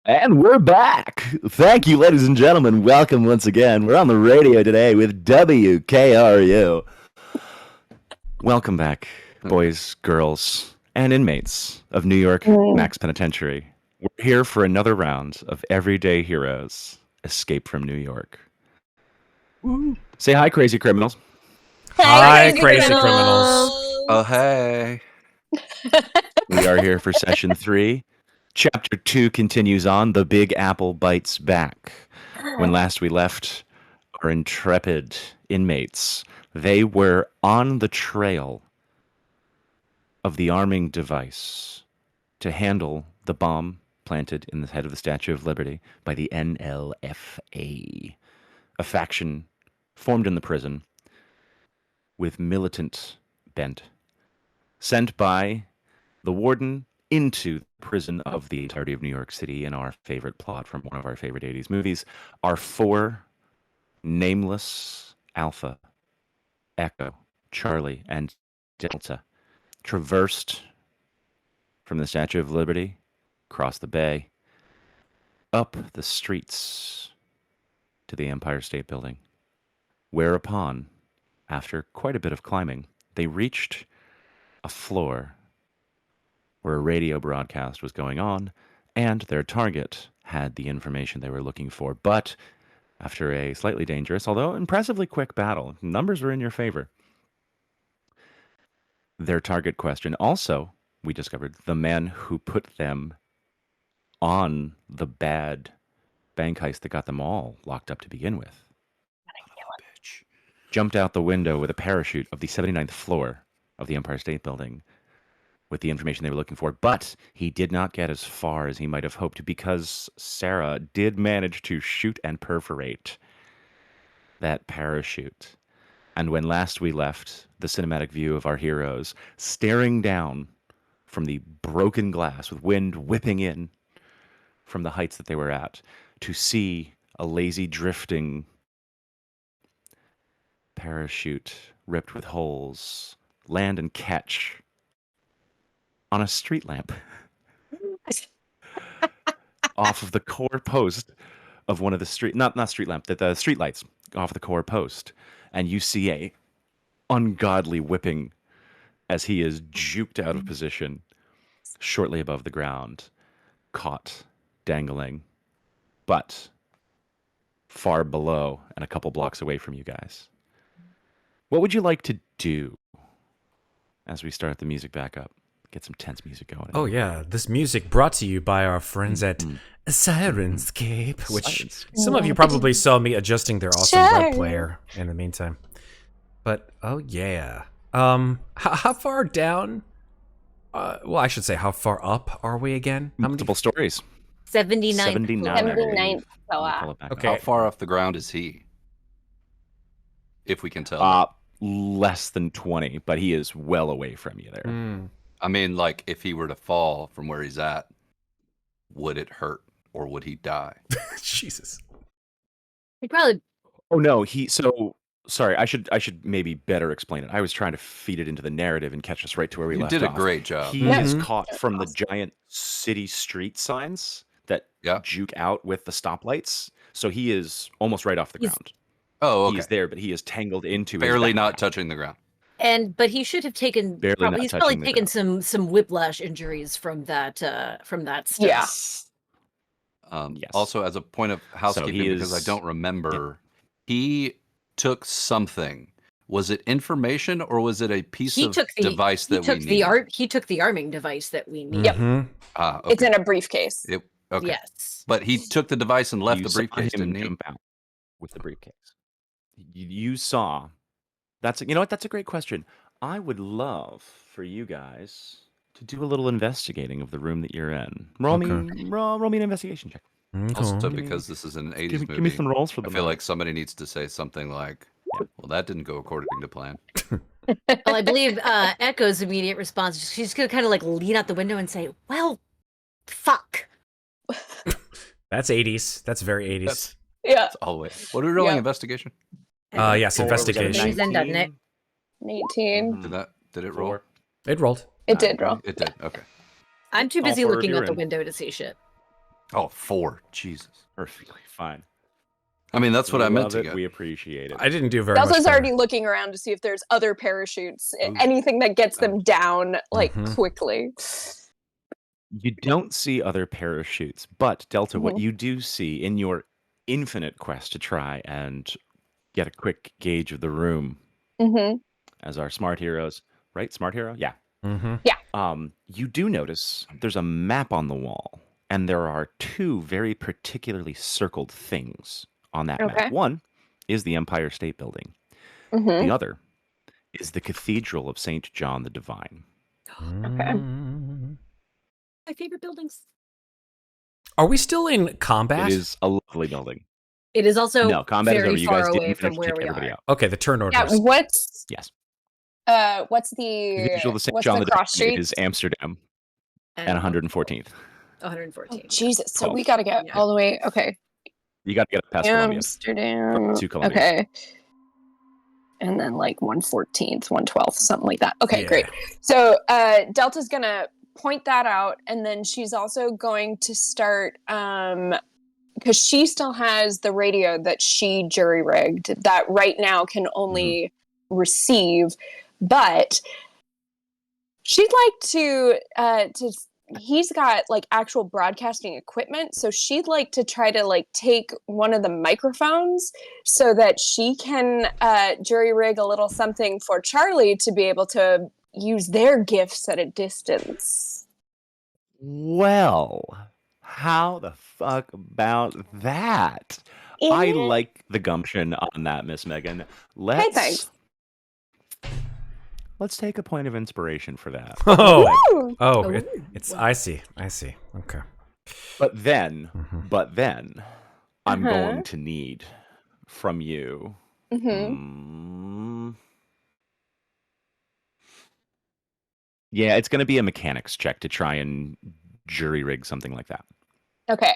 And we're back. Thank you, ladies and gentlemen. Welcome once again. We're on the radio today with WKRU. Welcome back, boys, girls, and inmates of New York Max Penitentiary. We're here for another round of Everyday Heroes Escape from New York. Woo. Say hi, crazy criminals. Hi, crazy criminals. Oh, hey. We are here for session 3. Chapter 2 continues on. The Big Apple Bites Back. When last we left our intrepid inmates, they were on the trail of the arming device to handle the bomb planted in the head of the Statue of Liberty by the NLFA, a faction formed in the prison with militant bent, sent by the warden into the prison of the entirety of New York City in our favorite plot from one of our favorite 80s movies. Our 4 nameless Alpha, Echo, Charlie, and Delta traversed from the Statue of Liberty, across the bay, up the streets to the Empire State Building, whereupon, after quite a bit of climbing, they reached a floor where a radio broadcast was going on, and their target had the information they were looking for. But after a slightly dangerous, although impressively quick battle, numbers were in your favor. Their target question also, we discovered, the man who put them on the bad bank heist that got them all locked up to begin with, jumped out the window with a parachute of the 79th floor of the Empire State Building with the information they were looking for, but he did not get as far as he might have hoped because Sarah did manage to shoot and perforate that parachute. And when last we left the cinematic view of our heroes staring down from the broken glass with wind whipping in from the heights that they were at to see a lazy drifting parachute ripped with holes land and catch on a street lamp off of the core post of one of the street, not street lamp, the street lights off the core post. And you see a ungodly whipping as he is juked out of position shortly above the ground, caught, dangling, but far below and a couple blocks away from you guys. What would you like to do as we start the music back up? Get some tense music going. Oh yeah, this music brought to you by our friends at Syrinscape, which some of you probably saw me adjusting their awesome web player in the meantime. But oh yeah, how far down? Well, I should say, how far up are we again? Multiple stories. 79. 79. Okay. How far off the ground is he? If we can tell. Less than 20, but he is well away from you there. I mean, like, if he were to fall from where he's at, would it hurt or would he die? Jesus. He probably. Oh no, sorry, I should maybe better explain it. I was trying to feed it into the narrative and catch us right to where we left off. You did a great job. He is caught from the giant city street signs that juke out with the stoplights. So he is almost right off the ground. Oh, okay. He's there, but he is tangled into barely not touching the ground. But he should have taken. He's probably taken some whiplash injuries from that. Stuff. Yes. Also, as a point of housekeeping, because I don't remember, he took something. Was it information or was it a piece of device that we need? He took the arming device that we need. Yep. Okay. It's in a briefcase. Okay. Yes. But he took the device and left the briefcase, didn't he? Jump out with the briefcase. You saw. You know what? That's a great question. I would love for you guys to do a little investigating of the room that you're in. Roll me an investigation check. Also, because this is an 80s movie, give me some rolls for them. I feel like somebody needs to say something like, well, that didn't go according to plan. Well, I believe Echo's immediate response, she's going to kind of like lean out the window and say, well, fuck. That's 80s. That's very 80s. That's always. What are we rolling? Investigation? Yes, investigation. 19. Did it roll? It rolled. It did roll. It did. Okay. I'm too busy looking out the window to see shit. Oh, 4. Jesus. Perfectly fine. I mean, that's what I meant to get. We appreciate it. I didn't do very much Delta's better. already looking around to see if there's other parachutes, anything that gets them down, like, quickly. You don't see other parachutes, but Delta, what you do see in your infinite quest to try and get a quick gauge of the room as our smart heroes, right? Smart hero? Yeah. Yeah. You do notice there's a map on the wall, and there are 2 very particularly circled things on that map. One is the Empire State Building. The other is the Cathedral of St. John the Divine. Okay. My favorite buildings. Are we still in combat? It is a lovely building. It is also no combat very is over. You far guys away didn't from finish where we everybody are. out. Okay, the turn order. Yeah, what's yes. What's the Cathedral of St. what's John the the cross Divine street? is Amsterdam and 114th. 114. Oh, Jesus. So 12. we got to get all the way. Okay. You got to get past Columbia. Amsterdam. To Columbia. Okay. And then like 114th, 112th, something like that. Okay, great. So Delta's going to point that out. And then she's also going to start, because she still has the radio that she jury-rigged that right now can only receive. But she'd like to he's got like actual broadcasting equipment, so she'd like to try to like take one of the microphones so that she can jury rig a little something for Charlie to be able to use their gifts at a distance. Well, how the fuck about that? I like the gumption on that, Miss Megan. Thanks. Let's take a point of inspiration for that. It's I see. Okay. But then I'm going to need from you. Yeah, it's going to be a mechanics check to try and jury rig something like that. Okay.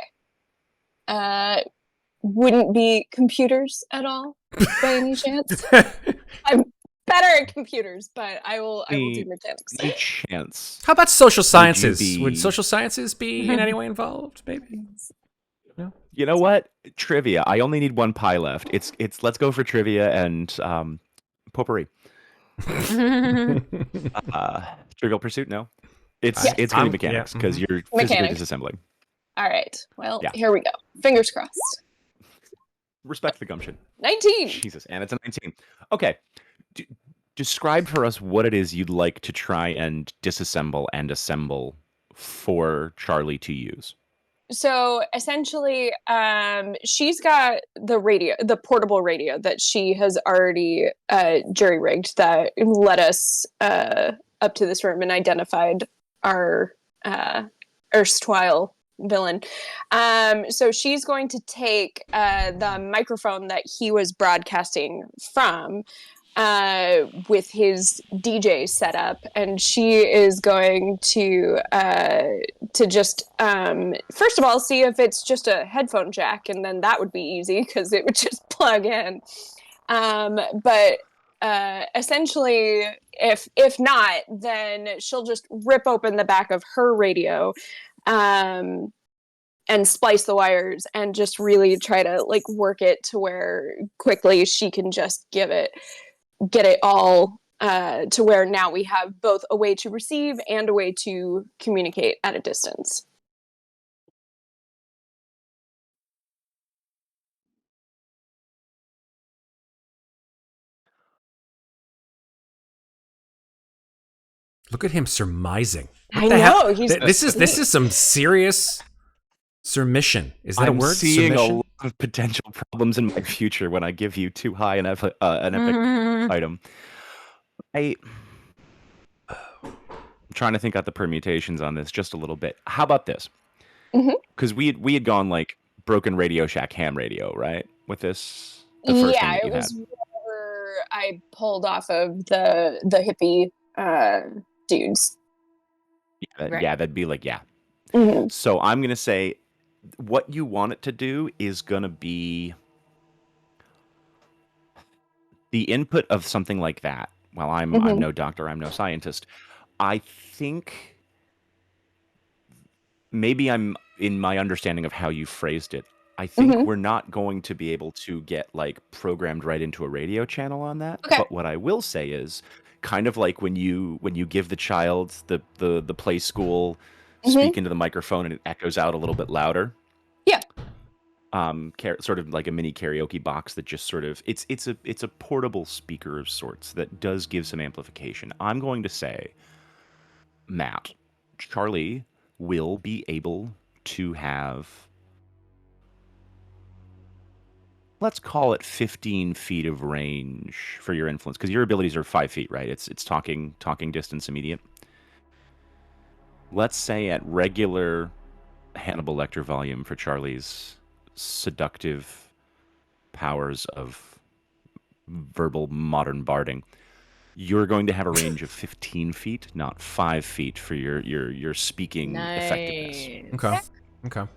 Wouldn't be computers at all by any chance? I'm better at computers, but I will do mechanics. Any chance? How about social sciences? Would social sciences be in any way involved? Maybe. No. You know what? Trivia. I only need 1 pie left. It's. Let's go for trivia and potpourri. Trivial Pursuit. No, it's going to be mechanics because you're physically disassembling. All right. Well, here we go. Fingers crossed. Respect the gumption. 19. Jesus, and it's a 19. Okay. Describe for us what it is you'd like to try and disassemble and assemble for Charlie to use. So essentially, she's got the portable radio that she has already jury rigged that led us up to this room and identified our erstwhile villain. So she's going to take the microphone that he was broadcasting from with his DJ setup, and she is going to just first of all see if it's just a headphone jack, and then that would be easy because it would just plug in. But essentially, if not, then she'll just rip open the back of her radio and splice the wires and just really try to like work it to where quickly she can just get it all to where now we have both a way to receive and a way to communicate at a distance. Look at him surmising. I know. This is some serious surmission. Is that a word? I'm seeing Submission? a lot of potential problems in my future when I give you too high an epic item. I'm trying to think out the permutations on this just a little bit. How about this? Because we had gone like broken Radio Shack ham radio, right? With this, It was whatever I pulled off of the hippie dudes. Yeah, that'd be like So I'm gonna say what you want it to do is gonna be the input of something like that. Well, I'm no doctor, I'm no scientist. I think maybe I'm in my understanding of how you phrased it, I think we're not going to be able to get like programmed right into a radio channel on that. Okay. But what I will say is kind of like when you give the child the play school speak into the microphone and it echoes out a little bit louder. Yeah. Sort of like a mini karaoke box that just sort of it's a portable speaker of sorts that does give some amplification. I'm going to say, Matt, Charlie will be able to have, let's call it 15 feet of range for your influence, because your abilities are 5 feet, right? It's talking distance immediate. Let's say at regular Hannibal Lecter volume for Charlie's seductive powers of verbal modern barding, you're going to have a range of 15 feet, not 5 feet for your speaking effectiveness. Okay.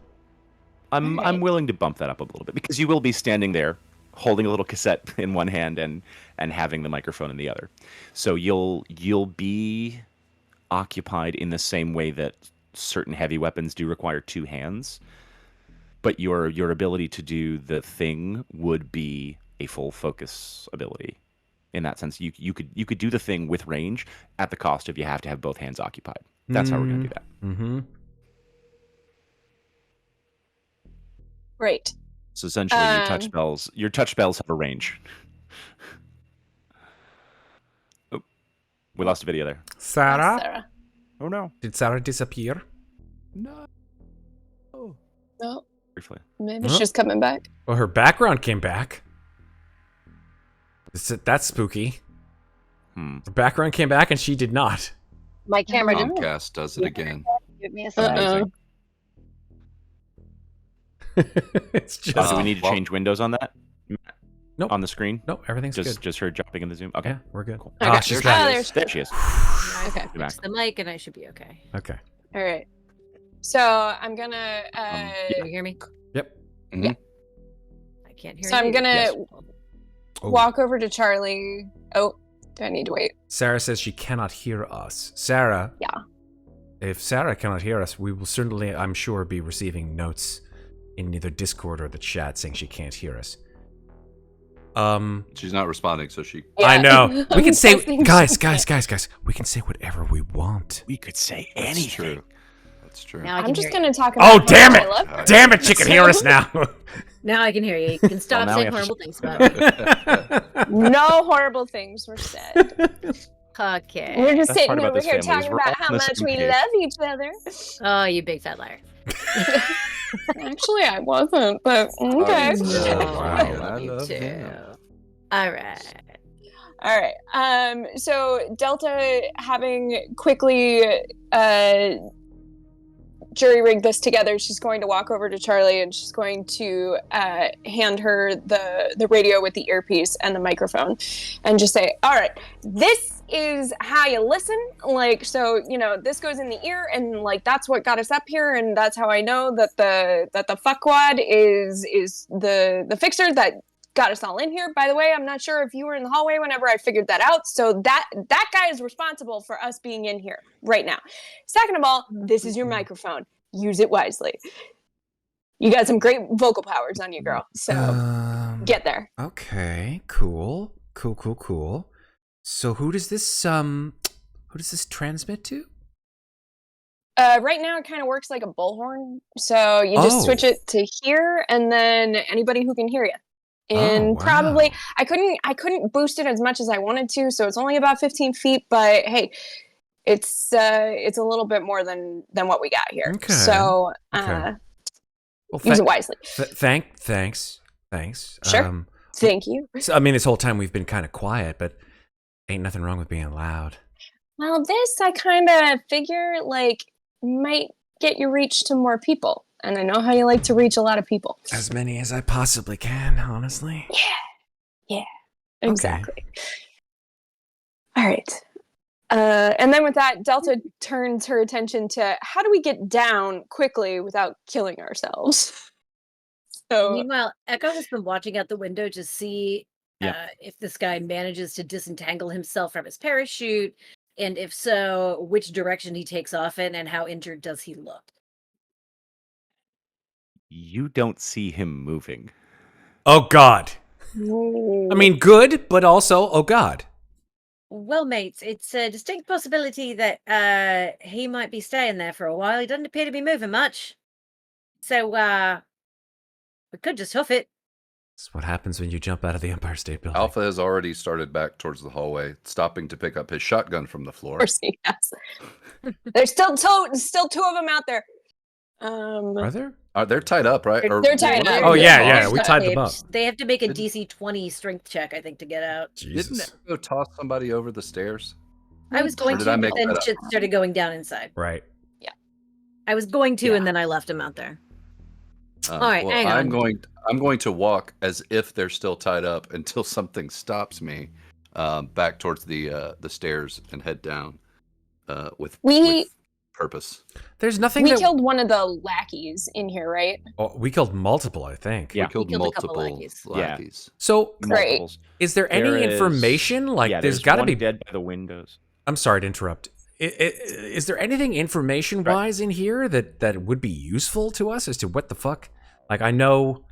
I'm willing to bump that up a little bit because you will be standing there holding a little cassette in one hand and having the microphone in the other. So you'll be occupied in the same way that certain heavy weapons do require two hands. But your ability to do the thing would be a full focus ability. In that sense, you could do the thing with range at the cost of you have to have both hands occupied. That's how we're going to do that. Mm-hmm. Right. So essentially, your touch spells have a range. Oh, we lost a video there. Sarah? Oh no! Did Sarah disappear? No. No. Briefly. Maybe she's coming back. Well, her background came back. That's spooky. Her background came back and she did not. My camera didn't. Comcast does it again. Give me a second. Amazing. It's just. Do we need to change windows on that? Nope. On the screen? Nope, everything's good. Just her jumping in the Zoom? Okay. Yeah, we're good. Cool. Okay. She's There back. There she is. Okay. Fix the mic and I should be okay. Okay. All right. So I'm gonna. Can you hear me? Yep. Yeah. I can't hear you. So I'm gonna Yes. walk over to Charlie. Oh, do I need to wait? Sarah says she cannot hear us. Sarah. Yeah. If Sarah cannot hear us, we will certainly, I'm sure, be receiving notes in either Discord or the chat saying she can't hear us. She's not responding, so she. Yeah. I know. We can say, Testing. guys. We can say whatever we want. We could say That's anything. true. That's true. Now I can I'm just hear gonna talk about. Oh, how damn much it! I love her. Damn it, she can hear us now. you. Now I can hear you. You can stop now we saying have to- horrible things about me. No horrible things were said. Okay. We're just Best sitting part about over this here family is talking we're about all how on the much same we page. love each other. Oh, you big fat liar. Actually, I wasn't, but okay. Oh, No, wow. I I love you love too. him. All right. All right. So Delta, having quickly jury-rigged this together, she's going to walk over to Charlie and she's going to hand her the radio with the earpiece and the microphone and just say, all right, this is how you listen. Like, so, you know, this goes in the ear and like, that's what got us up here. And that's how I know that the fuckwad is the fixer that got us all in here. By the way, I'm not sure if you were in the hallway whenever I figured that out. So that guy is responsible for us being in here right now. Second of all, this is your microphone. Use it wisely. You got some great vocal powers on you, girl. So get there. Okay, cool. So who does this transmit to? Right now, it kind of works like a bullhorn. So you just switch it to here, and then anybody who can hear you. And probably, I couldn't boost it as much as I wanted to, so it's only about 15 feet. But hey, it's a little bit more than what we got here. Okay. So Well, use it wisely. Thanks. Sure. Thank you. So, I mean, this whole time we've been kind of quiet, but ain't nothing wrong with being loud. Well, this I kind of figure like might get you reach to more people. And I know how you like to reach a lot of people. As many as I possibly can, honestly. Yeah, exactly. Okay. All right. And then with that, Delta turns her attention to how do we get down quickly without killing ourselves? So, meanwhile, Echo has been watching out the window to see if this guy manages to disentangle himself from his parachute, and if so, which direction he takes off in, and how injured does he look. You don't see him moving. Oh, God. I mean, good, but also, oh, God. Well, mates, it's a distinct possibility that he might be staying there for a while. He doesn't appear to be moving much. So, we could just hoof it. That's what happens when you jump out of the Empire State Building. Alpha has already started back towards the hallway, stopping to pick up his shotgun from the floor. Of course he has. There's still two of them out there. Are there? They're tied up, right? They're tied up. Oh, yeah, They're we tied them up. They have to make a DC 20 strength check, I think, to get out. Jesus. Didn't go toss somebody over the stairs? I was going did to, I but make then that up? shit started going down inside. Right. I was going to, Yeah. and then I left him out there. All right, well, hang on. I'm going to walk as if they're still tied up until something stops me, back towards the stairs and head down, with purpose. There's nothing. We killed one of the lackeys in here, right? Oh, we killed multiple, I think. Yeah, we killed a couple multiple lackeys. lackeys. So, Great. is there any information? Like, there's got to be dead by the windows. I'm sorry to interrupt. Is there anything information-wise in here that would be useful to us as to what the fuck? Like, I know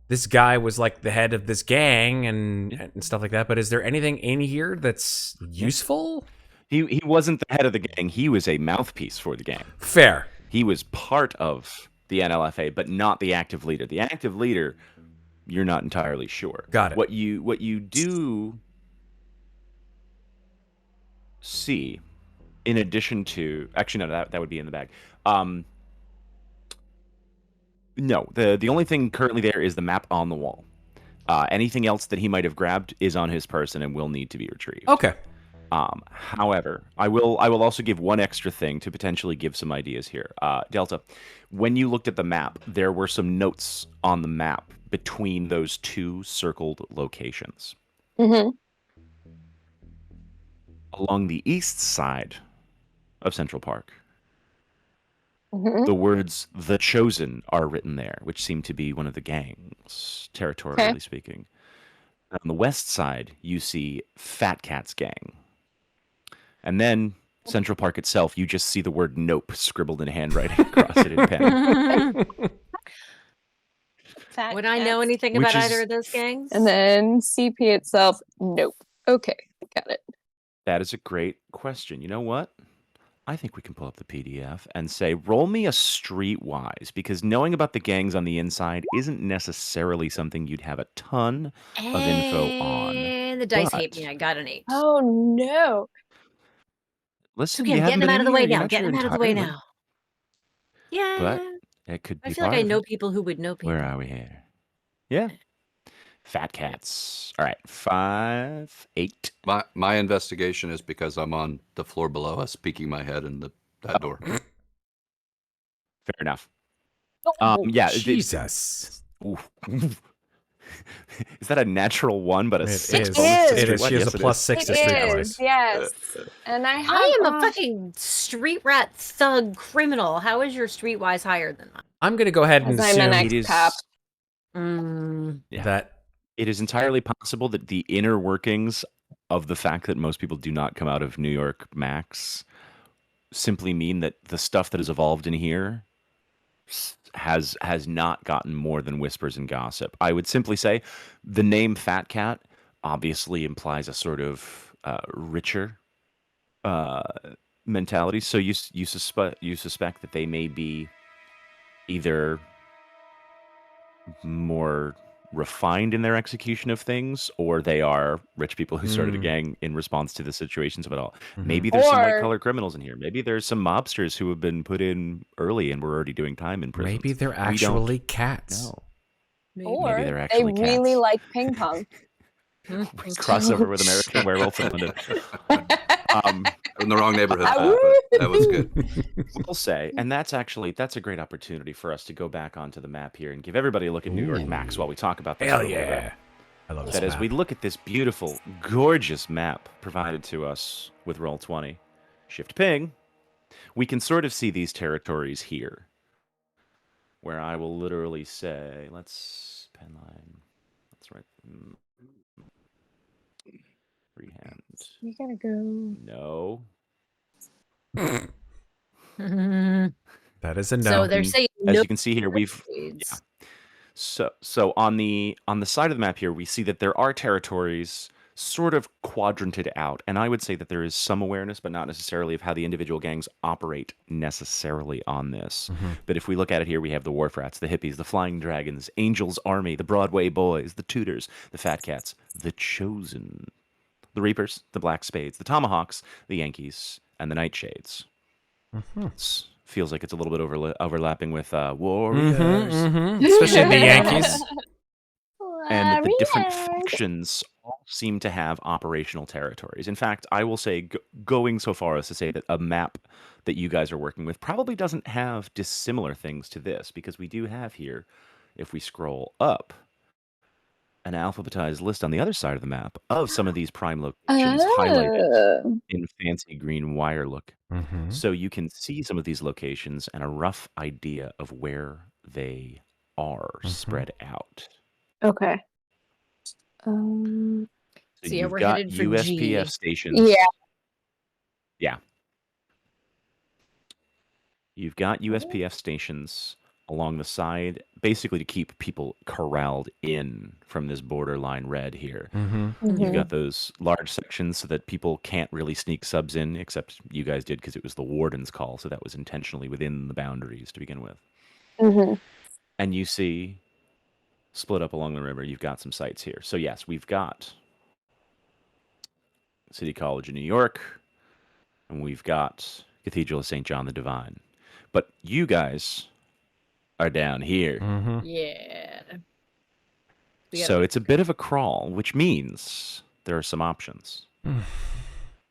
this guy was like the head of this gang and stuff like that, but is there anything in here that's useful? He wasn't the head of the gang. He was a mouthpiece for the gang. Fair. He was part of the NLFA, but not the active leader. The active leader, you're not entirely sure. Got it. What you do see, in addition to, actually no, that would be in the bag. No, the only thing currently there is the map on the wall. Anything else that he might have grabbed is on his person and will need to be retrieved. Okay. However, I will also give one extra thing to potentially give some ideas here. Delta, when you looked at the map, there were some notes on the map between those two circled locations. Mm-hmm. Along the east side of Central Park, Mm-hmm. the words "The Chosen" are written there, which seem to be one of the gangs, territorially speaking. On the west side, you see Fat Cat's gang. And then Central Park itself, you just see the word "Nope" scribbled in handwriting across it in pen. Would I know anything about either of those gangs? And then CP itself, nope. Okay, got it. That is a great question. You know what? I think we can pull up the PDF and say, roll me a streetwise, because knowing about the gangs on the inside isn't necessarily something you'd have a ton of info on. And the dice hate me. I got an 8. Oh, no. Listen, Okay, you I'm haven't getting been him out of the in way here. You're now. not Getting sure him out of the way entirely, now. Yeah. But it could be I feel like part I of know it. people who would know people. Where are we here? Yeah. Fat Cats. All right, 5, 8. My investigation is because I'm on the floor below us, peeking my head in that door. Fair enough. Oh, Yeah. Jesus. Is that a natural 1, but a 6? is. It is. What? She has Yes, a it plus is. 6 to It streetwise. is, yes. And I have... I am a fucking street rat thug criminal. How is your streetwise higher than mine? I'm going to go ahead and Because I'm an assume ex-cop. that it is entirely possible that the inner workings of the fact that most people do not come out of New York Max simply mean that the stuff that has evolved in here has not gotten more than whispers and gossip. I would simply say the name Fat Cat obviously implies a sort of richer mentality. So you suspect that they may be either more refined in their execution of things, or they are rich people who started a gang in response to the situations of it all. Maybe there's some white collar criminals in here. Maybe there's some mobsters who have been put in early and were already doing time in prison. maybe they're actually cats. No. Or Maybe they're they actually really cats. like ping pong. Crossover with American Werewolf in London. In the wrong neighborhood. But that was good. We'll say, and that's a great opportunity for us to go back onto the map here and give everybody a look at New York Max while we talk about this. Hell yeah. I love this That as map. we look at this beautiful, gorgeous map provided to us with Roll20, Shift Ping, we can sort of see these territories here, where I will literally say, let's penline, let's write freehand. You gotta go. No. That is a no. So they're saying as you can see here, So on the side of the map here, we see that there are territories sort of quadranted out, and I would say that there is some awareness, but not necessarily of how the individual gangs operate necessarily on this. But if we look at it here, we have the Wharf Rats, the Hippies, the Flying Dragons, Angel's Army, the Broadway Boys, the Tudors, the Fat Cats, the Chosen, the Reapers, the Black Spades, the Tomahawks, the Yankees, and the Nightshades. Feels like it's a little bit overlapping with Warriors. Especially the Yankees. And the different factions all seem to have operational territories. In fact, I will say, going so far as to say that a map that you guys are working with probably doesn't have dissimilar things to this, because we do have here, if we scroll up, an alphabetized list on the other side of the map of some of these prime locations highlighted in fancy green wire look. So you can see some of these locations and a rough idea of where they are spread out. Okay. So yeah, you've we're got headed for USPF G. stations. Yeah. Yeah. You've got USPF stations along the side, basically to keep people corralled in from this borderline red here. You've got those large sections so that people can't really sneak subs in, except you guys did because it was the warden's call, so that was intentionally within the boundaries to begin with. And you see, split up along the river, you've got some sites here. So yes, we've got City College in New York, and we've got Cathedral of St. John the Divine. But you guys are down here. Yeah. So it's a bit of a crawl, which means there are some options.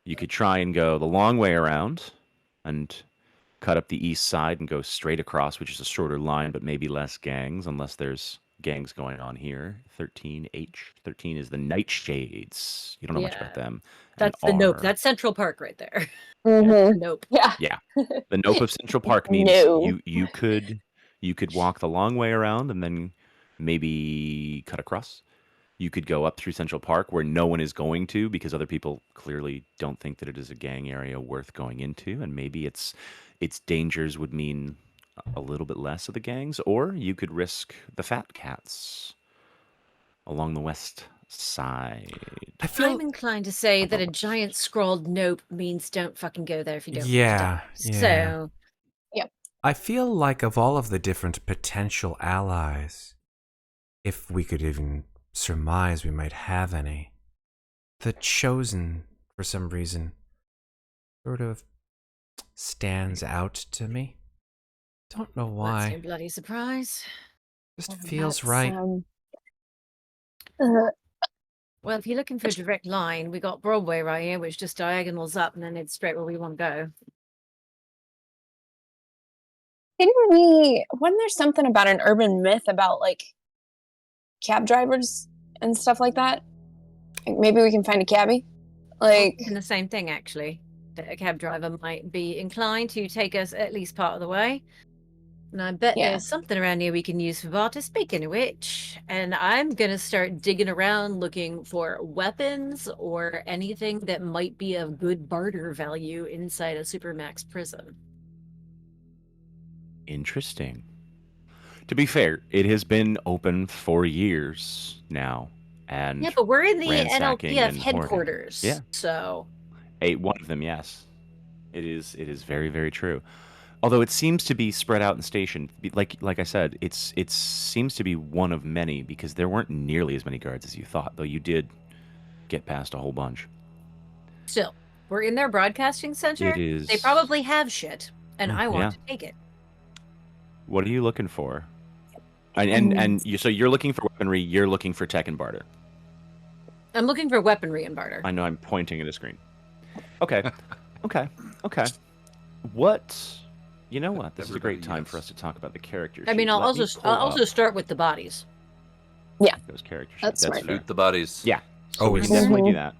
You could try and go the long way around and cut up the east side and go straight across, which is a shorter line, but maybe less gangs, unless there's gangs going on here. 13H. 13 is the Nightshades. You don't know much about them. That's the Nope. That's Central Park right there. Nope. Yeah. The Nope of Central Park means you could walk the long way around and then maybe cut across. You could go up through Central Park where no one is going to because other people clearly don't think that it is a gang area worth going into, and maybe its dangers would mean a little bit less of the gangs, or you could risk the Fat Cats along the west side. I'm inclined to say that a giant scrawled nope means don't fucking go there if you don't want to die. So, I feel like of all of the different potential allies, if we could even surmise we might have any, the Chosen, for some reason, sort of stands out to me. Don't know why. That's no bloody surprise. Just feels right. Well, if you're looking for a direct line, we got Broadway right here, which just diagonals up, and then it's straight where we want to go. Wasn't there something about an urban myth about like cab drivers and stuff like that? Like, maybe we can find a cabbie? Like, and the same thing, actually. That a cab driver might be inclined to take us at least part of the way. And I bet there's something around here we can use for barter, speaking of which. And I'm going to start digging around looking for weapons or anything that might be of good barter value inside a Supermax prison. Interesting. To be fair, it has been open for years now. And yeah, but we're in the NLPF headquarters. Yeah. So one of them, yes. It is very, very true. Although it seems to be spread out and stationed, like I said, it seems to be one of many because there weren't nearly as many guards as you thought, though you did get past a whole bunch. Still, we're in their broadcasting center. It is. They probably have shit, and I want to take it. What are you looking for? So you're looking for weaponry. You're looking for tech and barter. I'm looking for weaponry and barter. I know. I'm pointing at a screen. Okay. Okay. What? You know what? This is a great time for us to talk about the characters. I mean, I'll also start with the bodies. Yeah. Those characters. That's right. Shoot the bodies. Yeah. So we can definitely do that.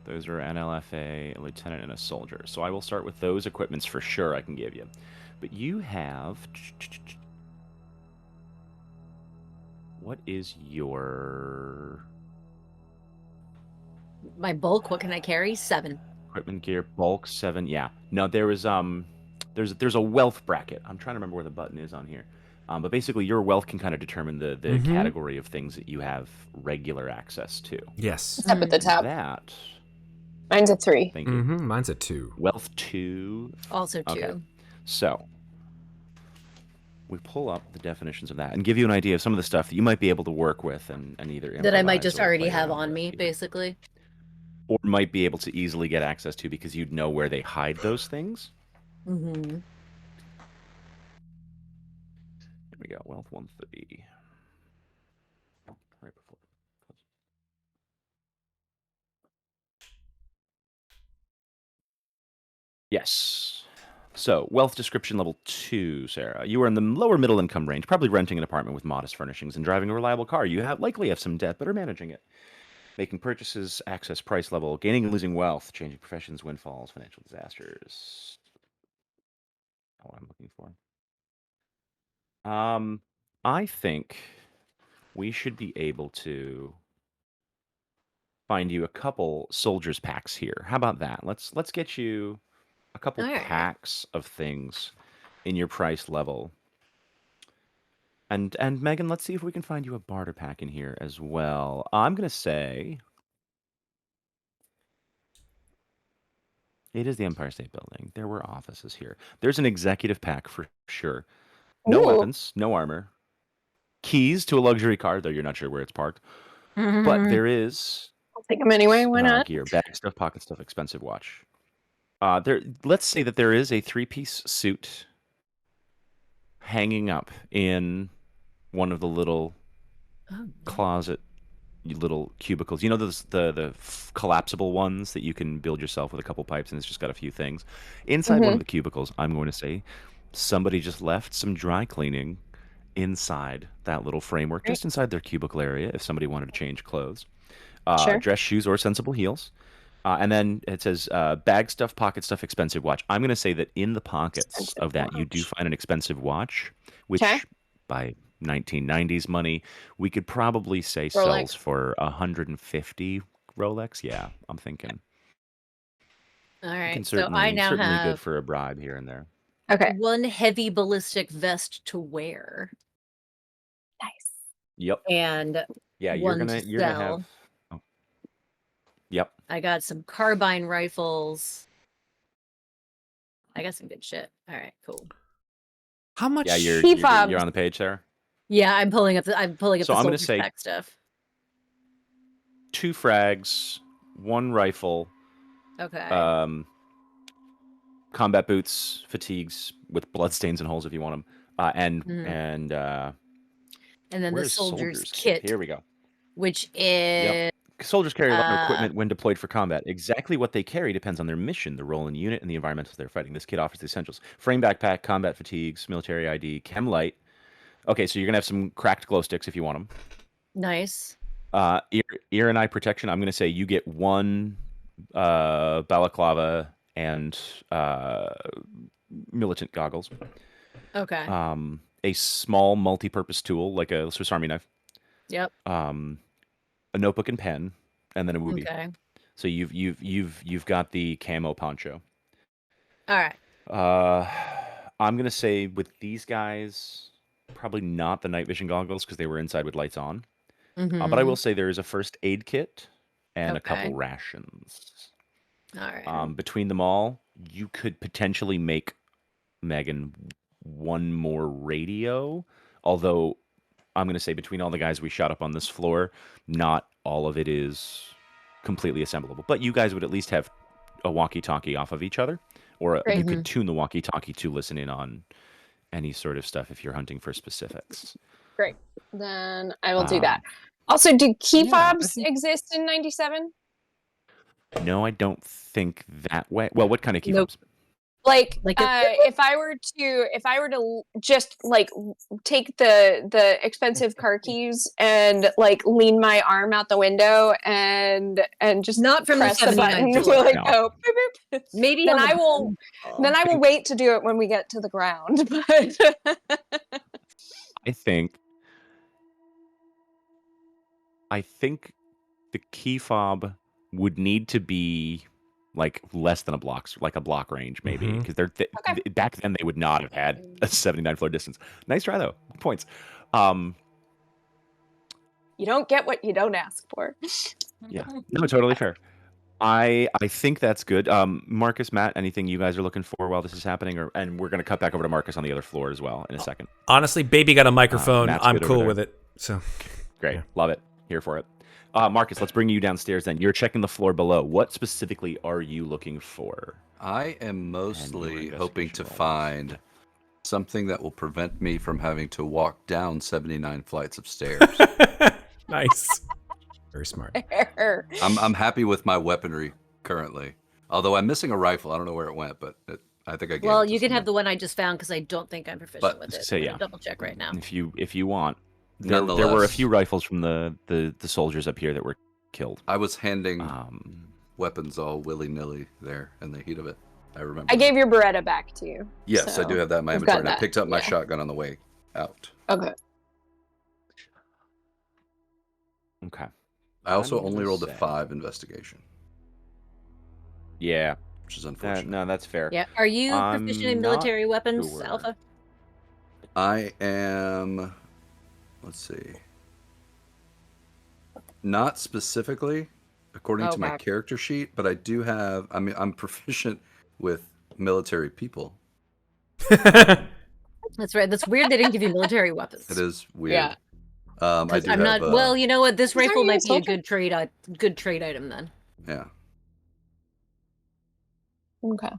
Those are an LFA, a lieutenant, and a soldier. So I will start with those equipments for sure I can give you. But you have... What is your... My bulk, what can I carry? 7. Equipment gear, bulk, 7, yeah. No, there was, there's a wealth bracket. I'm trying to remember where the button is on here. But basically, your wealth can kind of determine the category of things that you have regular access to. Yes. It's up at the top. That. Mine's a 3. Thank you. Mine's a 2. Wealth 2. Also 2. Okay. So we pull up the definitions of that and give you an idea of some of the stuff that you might be able to work with and either that I might improvise just or already play have around on with, me, even. basically. Or might be able to easily get access to because you'd know where they hide those things. Mm-hmm. Here we go. Wealth 130. Right before. Yes. So, wealth description level 2, Sarah. You are in the lower middle income range, probably renting an apartment with modest furnishings and driving a reliable car. You likely have some debt, but are managing it. Making purchases, access price level, gaining and losing wealth, changing professions, windfalls, financial disasters. What I'm looking for. I think we should be able to find you a couple soldiers packs here. How about that? Let's get you a couple packs of things in your price level. And Megan, let's see if we can find you a barter pack in here as well. I'm gonna say it is the Empire State Building. There were offices here. There's an executive pack for sure. No weapons, no armor. Keys to a luxury car, though you're not sure where it's parked. But there is I'll take them anyway. Why not? gear, bag stuff, pocket stuff, expensive watch. Let's say that there is a 3-piece suit hanging up in one of the little closet, little cubicles. You know the collapsible ones that you can build yourself with a couple pipes, and it's just got a few things. Inside one of the cubicles, I'm going to say, somebody just left some dry cleaning inside that little framework, just inside their cubicle area, if somebody wanted to change clothes. Dress shoes or sensible heels. And then it says bag stuff, pocket stuff, expensive watch. I'm going to say that in the pockets of that, you do find an expensive watch, which by 1990s money, we could probably say sells for 150 Rolex. Yeah, I'm thinking. All right, so I now certainly have good for a bribe here and there. Okay. one heavy ballistic vest to wear. Nice. Yep. And yeah, you're gonna have. Oh. Yep. I got some carbine rifles. I got some good shit. All right, cool. How much? Yeah, you're on the page there. Yeah, I'm pulling up the So I'm going to say pack stuff. 2 frags, 1 rifle. Okay. Combat boots, fatigues with bloodstains and holes if you want them, and then the soldier's kit. Here we go. Which is soldiers carry a lot of equipment when deployed for combat. Exactly what they carry depends on their mission, the role in the unit, and the environmentals they're fighting. This kit offers the essentials: frame backpack, combat fatigues, military ID, chem light. Okay, so you're gonna have some cracked glow sticks if you want them. Nice. Ear and eye protection. I'm gonna say you get 1 balaclava and militant goggles. Okay. A small multi-purpose tool like a Swiss Army knife. Yep. A notebook and pen, and then a movie. Okay. So you've got the camo poncho. All right. I'm gonna say with these guys, probably not the night vision goggles because they were inside with lights on. But I will say there is a first aid kit and a couple rations. All right. Between them all, you could potentially make, Megan, 1 more radio. Although I'm going to say between all the guys we shot up on this floor, not all of it is completely assemblable. But you guys would at least have a walkie-talkie off of each other, or you could tune the walkie-talkie to listen in on any sort of stuff if you're hunting for specifics. Great. Then I will do that. Also, do key fobs exist in 97? No, I don't think that way. Well, what kind of key fobs? Like if I were to just like take the expensive car keys and like lean my arm out the window and just not from press the button door. like go boop, boop. Maybe then I will wait to do it when we get to the ground. But I think the key fob would need to be like less than a block, like a block range maybe, because they're back then they would not have had a 79 floor distance. Nice try though, points. You don't get what you don't ask for. Yeah, no, totally fair. I think that's good. Marcus, Matt, anything you guys are looking for while this is happening, and we're gonna cut back over to Marcus on the other floor as well in a second. Honestly, baby got a microphone. I'm cool with it. So great, love it. Here for it. Marcus, let's bring you downstairs then. You're checking the floor below. What specifically are you looking for? I am mostly hoping to find something that will prevent me from having to walk down 79 flights of stairs. Nice. Very smart. I'm happy with my weaponry currently. Although I'm missing a rifle. I don't know where it went, but I think I gave it to you can someone. have the one I just found because I don't think I'm proficient with it. So yeah, double check right now. If you want. There were a few rifles from the soldiers up here that were killed. I was handing weapons all willy-nilly there in the heat of it. I remember. I gave your Beretta back to you. Yes, I do have that in my inventory. And I picked up my shotgun on the way out. Okay. Okay. I also only rolled a 5 investigation. Yeah. Which is unfortunate. No, that's fair. Yeah. Are you proficient in military weapons, sure. Alpha? I am... Let's see. Not specifically, according to my character sheet, but I do have... I mean, I'm proficient with military people. That's right. That's weird they didn't give you military weapons. It is weird. Yeah. I'm not... well, you know what? This rifle might be a good trade item then. Yeah. Okay.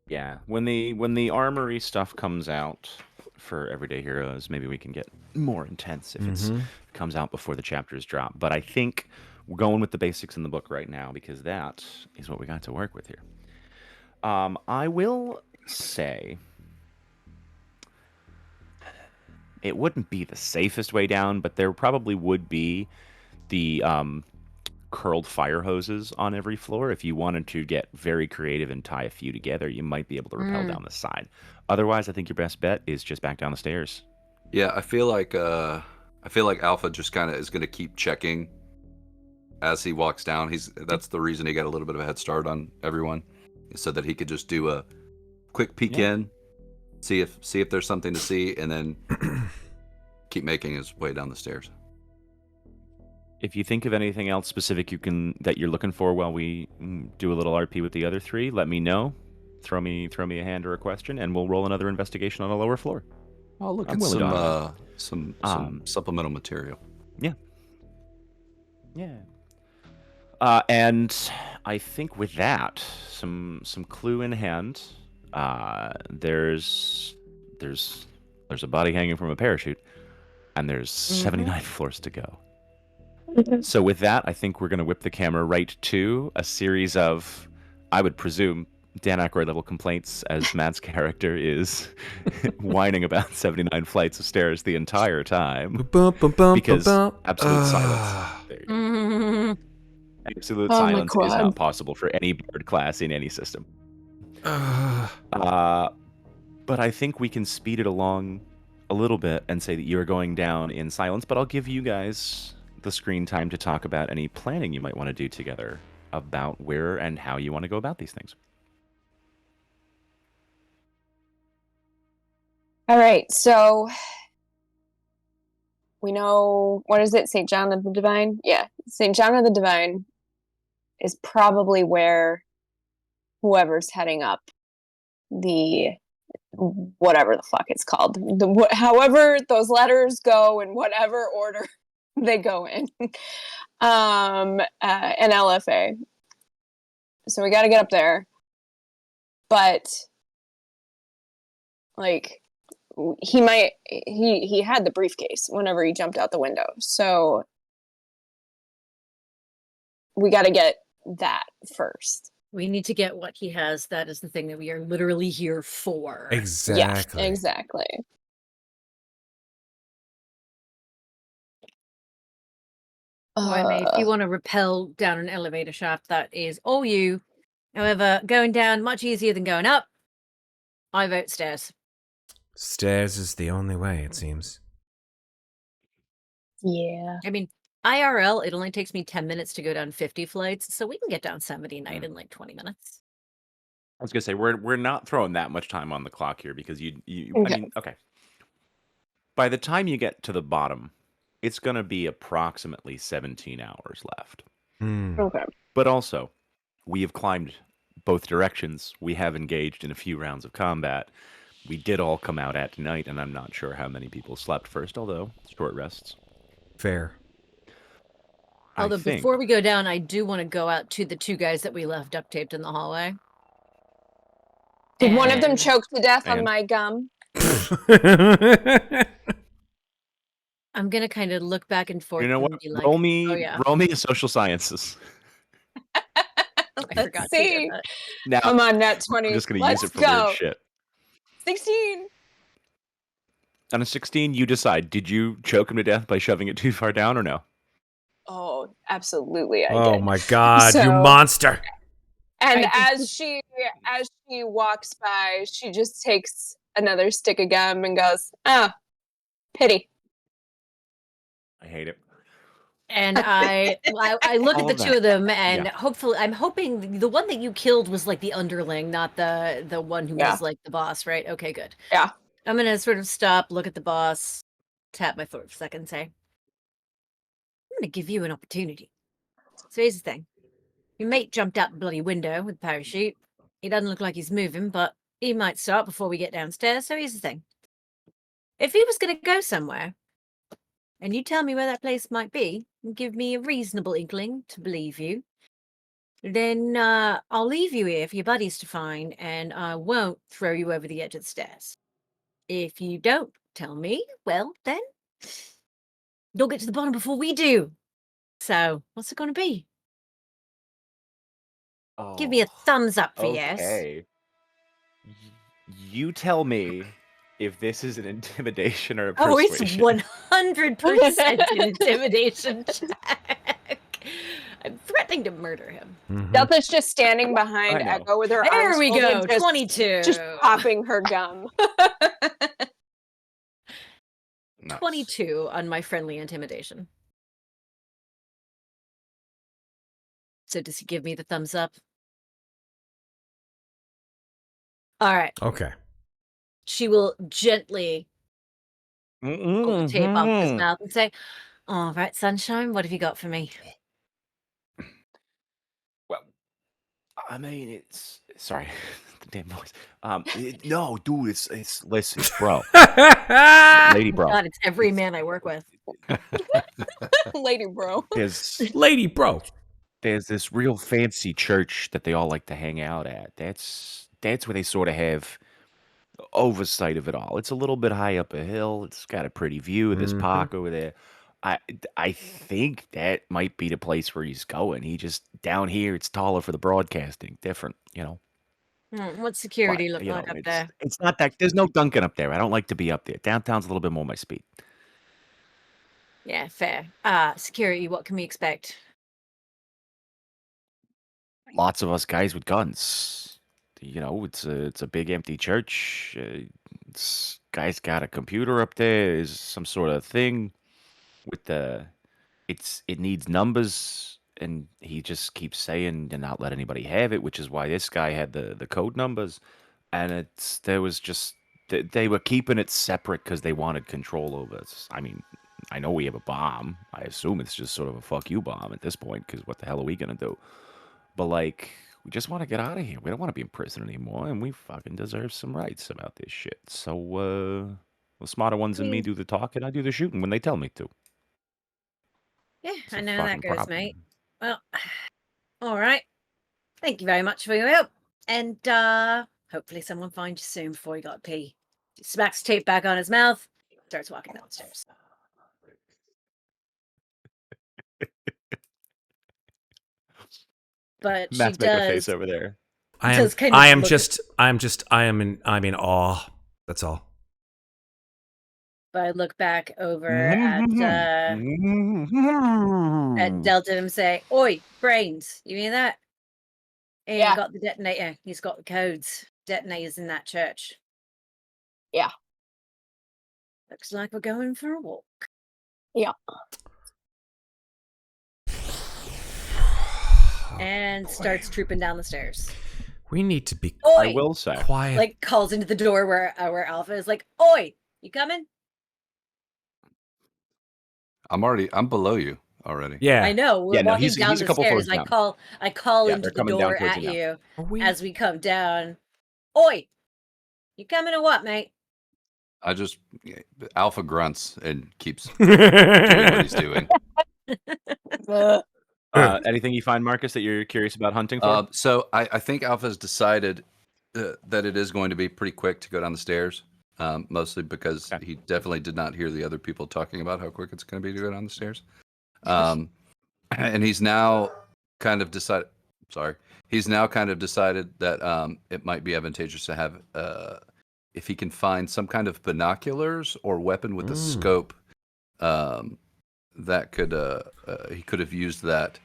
Yeah, when the armory stuff comes out for Everyday Heroes, maybe we can get more intense if it comes out before the chapters drop. But I think we're going with the basics in the book right now because that is what we got to work with here. I will say it wouldn't be the safest way down, but there probably would be the curled fire hoses on every floor. If you wanted to get very creative and tie a few together, you might be able to rappel down the side. Otherwise, I think your best bet is just back down the stairs. Yeah, I feel like Alpha just kind of is going to keep checking as he walks down. That's the reason he got a little bit of a head start on everyone, so that he could just do a quick peek in, see if there's something to see, and then keep making his way down the stairs. If you think of anything else specific that you're looking for while we do a little RP with the other three, let me know. Throw me a hand or a question, and we'll roll another investigation on the lower floor. I'll look at some supplemental material. Yeah. And I think with that, some clue in hand. There's a body hanging from a parachute, and there's 79 floors to go. So with that, I think we're going to whip the camera right to a series of, I would presume, Dan Aykroyd level complaints as Matt's character is whining about 79 flights of stairs the entire time. Because absolute silence. There you go. Absolute silence is not possible for any bird class in any system. But I think we can speed it along a little bit and say that you're going down in silence, but I'll give you guys the screen time to talk about any planning you might want to do together about where and how you want to go about these things. All right, so we know, what is it, St. John of the Divine? Yeah, St. John of the Divine is probably where whoever's heading up the whatever the fuck it's called, however those letters go in whatever order they go in, an LFA. So we got to get up there, but like he had the briefcase whenever he jumped out the window, so we got to get that first. We need to get what he has. That is the thing that we are literally here for. Exactly. Yeah, exactly. I mean, if you want to rappel down an elevator shaft, that is all you. However, going down much easier than going up. I vote stairs. Stairs is the only way, it seems. Yeah. I mean, IRL, it only takes me 10 minutes to go down 50 flights, so we can get down 70 night in like 20 minutes. I was gonna say we're not throwing that much time on the clock here because I mean, okay. By the time you get to the bottom, it's gonna be approximately 17 hours left. Okay. But also, we have climbed both directions. We have engaged in a few rounds of combat. We did all come out at night, and I'm not sure how many people slept first, although short rests. Fair. Although before we go down, I do want to go out to the 2 guys that we left duct taped in the hallway. Did one of them choke to death on my gum? I'm gonna kind of look back and forth. You know what? And be like, roll me yeah. a social sciences. I forgot to do that. Now, I'm on net 20. I'm just gonna Let's use it for go. weird shit. 16. On a 16, you decide, did you choke him to death by shoving it too far down or no? Oh, absolutely I did. Oh my god, you monster. And as she walks by, she just takes another stick of gum and goes, "Oh, pity." I hate it. And I look at the 2 of them, and hopefully, I'm hoping the one that you killed was like the underling, not the one who was like the boss, right? Okay, good. Yeah. I'm gonna sort of stop, look at the boss, tap my foot for a second, and say, "I'm gonna give you an opportunity." So here's the thing: your mate jumped out the bloody window with a parachute. He doesn't look like he's moving, but he might start before we get downstairs. So here's the thing: if he was gonna go somewhere, and you tell me where that place might be, and give me a reasonable inkling to believe you, then I'll leave you here for your buddies to find, and I won't throw you over the edge of the stairs. If you don't tell me, well, then you'll get to the bottom before we do. So, what's it going to be? Give me a thumbs up for yes. Okay. You tell me if this is an intimidation or a persuasion. Oh, it's 100% an intimidation check. I'm threatening to murder him. Delta's just standing behind Echo with her arms. There we go. Just, 22. Just popping her gum. 22 on my friendly intimidation. So does he give me the thumbs up? All right. Okay. She will gently pull the tape off his mouth and say, "All right, sunshine, what have you got for me?" Well, I mean, it's sorry, the damn voice. No, dude, it's listen, bro, lady, bro. God, it's every man I work with. Lady, bro. Lady, bro. There's this real fancy church that they all like to hang out at. That's where they sort of have oversight of it all. It's a little bit high up a hill. It's got a pretty view of this park over there. I think that might be the place where he's going. He just down here. It's taller for the broadcasting. Different, you know. What's security But, look like up there? It's not that. There's no Dunkin' up there. I don't like to be up there. Downtown's a little bit more my speed. Yeah, fair. Security. What can we expect? Lots of us guys with guns. You know, it's a big empty church. Guy's got a computer up there. Is some sort of thing with the. It needs numbers, and he just keeps saying to not let anybody have it, which is why this guy had the code numbers, and there was just they were keeping it separate because they wanted control over us. I mean, I know we have a bomb. I assume it's just sort of a fuck you bomb at this point, because what the hell are we gonna do? But like, we just want to get out of here. We don't want to be in prison anymore, and we fucking deserve some rights about this shit. So, the smarter ones than me do the talking. I do the shooting when they tell me to. Yeah, I know that goes, mate. Well, all right. Thank you very much for your help, and hopefully someone finds you soon before you got to pee. He smacks tape back on his mouth, starts walking downstairs. But Matt's she making does. a face over there. I'm in awe. That's all. But I look back over at Delta and say, "Oi, brains, you hear that? He ain't got the detonator. He's got the codes. Detonators in that church." Yeah. Looks like we're going for a walk. Yeah. and starts trooping down the stairs. We need to be I will say quiet. Like calls into the door where Alpha is like, "Oi, you coming?" I'm below you already. Yeah. I know. We're walking he's down a the couple stairs. floors down. I call Yeah, into they're the coming down door towards at you now. you as we come down. Oi, you coming or what, mate? I just Alpha grunts and keeps doing what he's doing. Anything you find, Marcus, that you're curious about hunting for? So I think Alpha's decided that it is going to be pretty quick to go down the stairs, mostly because he definitely did not hear the other people talking about how quick it's going to be to go down the stairs. And he's now kind of decided. He's now kind of decided that it might be advantageous to have, if he can find some kind of binoculars or weapon with a scope, that could he could have used that,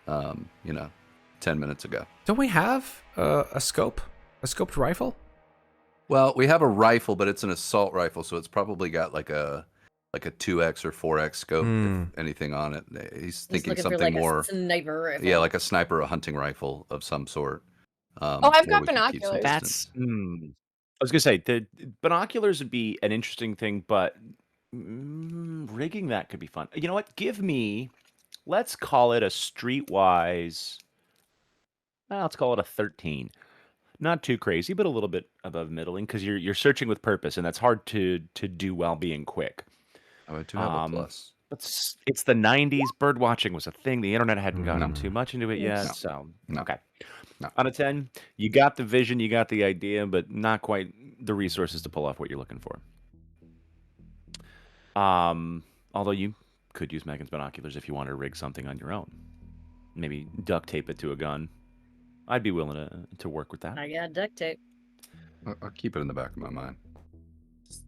10 minutes ago. Don't we have a scope? A scoped rifle? Well, we have a rifle, but it's an assault rifle, so it's probably got like a 2x or 4x scope, if anything, on it. He's thinking something like more a sniper rifle. Yeah, like a sniper, a hunting rifle of some sort. I've got binoculars. That's. I was gonna say the binoculars would be an interesting thing, but rigging that could be fun. You know what? Let's call it a streetwise. Let's call it a 13. Not too crazy, but a little bit above middling, because you're searching with purpose, and that's hard to do while being quick. I do have a plus. But it's the 90s. Bird watching was a thing. The internet hadn't gotten too much into it yet. No. So, No. okay. No. On a 10, you got the vision, you got the idea, but not quite the resources to pull off what you're looking for. Although you could use Megan's binoculars if you wanted to rig something on your own. Maybe duct tape it to a gun. I'd be willing to work with that. I got duct tape. I'll keep it in the back of my mind.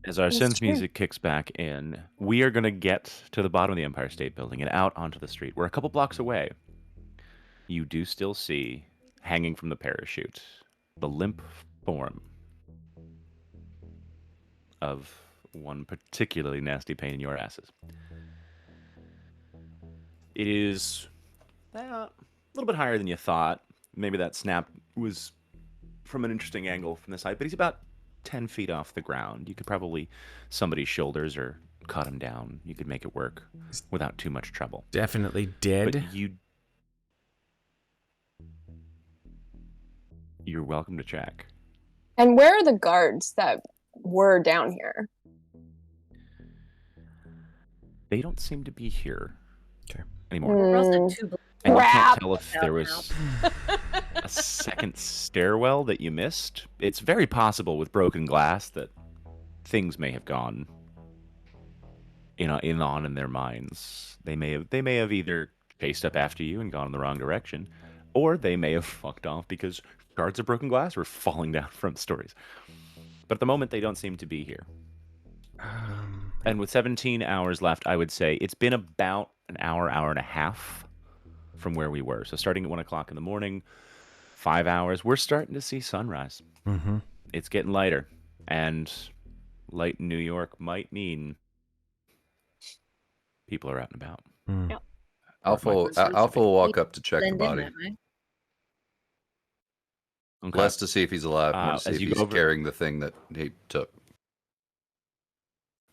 As our synth music kicks back in, we are going to get to the bottom of the Empire State Building and out onto the street. We're a couple blocks away. You do still see, hanging from the parachute, the limp form of one particularly nasty pain in your asses. It is a little bit higher than you thought. Maybe that snap was from an interesting angle from this height, but he's about 10 feet off the ground. You could probably somebody's shoulders or cut him down. You could make it work without too much trouble. Definitely dead. But you're welcome to check. And where are the guards that were down here? They don't seem to be here anymore. And you can't tell if there was a second stairwell that you missed. It's very possible with broken glass that things may have gone in their minds. They may have either chased up after you and gone in the wrong direction, or they may have fucked off because shards of broken glass were falling down from stories. But at the moment, they don't seem to be here. And with 17 hours left, I would say it's been about an hour and a half from where we were. So starting at 1 o'clock in the morning, 5 hours, we're starting to see sunrise. Mm-hmm. It's getting lighter, and light in New York might mean people are out and about. Yep. Alpha will walk up to check the body. Okay. Less to see if he's alive, more to see if he's carrying the thing that he took.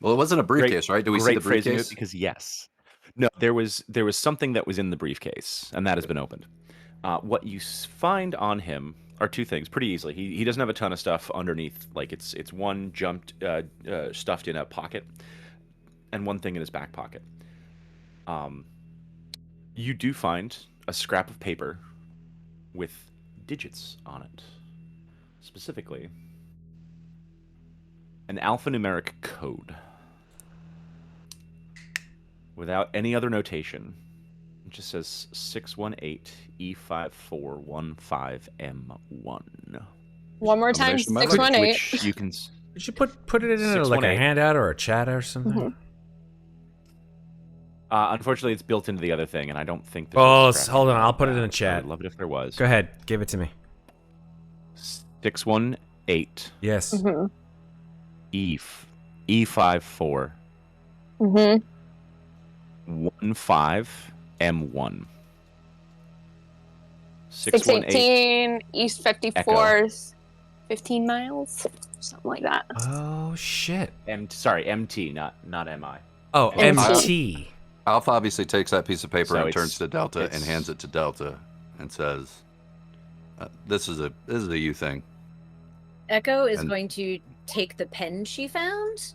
Well, it wasn't a briefcase, right? Do we see the briefcase? Because yes. No, there was something that was in the briefcase, and that has been opened. What you find on him are two things, pretty easily. He doesn't have a ton of stuff underneath. Like it's one stuffed in a pocket, and one thing in his back pocket. You do find a scrap of paper with digits on it, specifically an alphanumeric code. Without any other notation. It just says 618E5415M1. One more time, 618. Which you can... You should put it in like a handout or a chat or something. Mm-hmm. Unfortunately, it's built into the other thing, and I don't think... hold on. I'll put it in the chat. I'd love it if there was. Go ahead. Give it to me. 618. Yes. Mm-hmm. E54. Mm-hmm. 15M1. 618 East 54th, 15 miles, something like that. Oh shit. Sorry, MT, not MI. Oh, MT. Alpha obviously takes that piece of paper and turns to Delta and hands it to Delta and says, "This is a you thing." Echo is going to take the pen she found,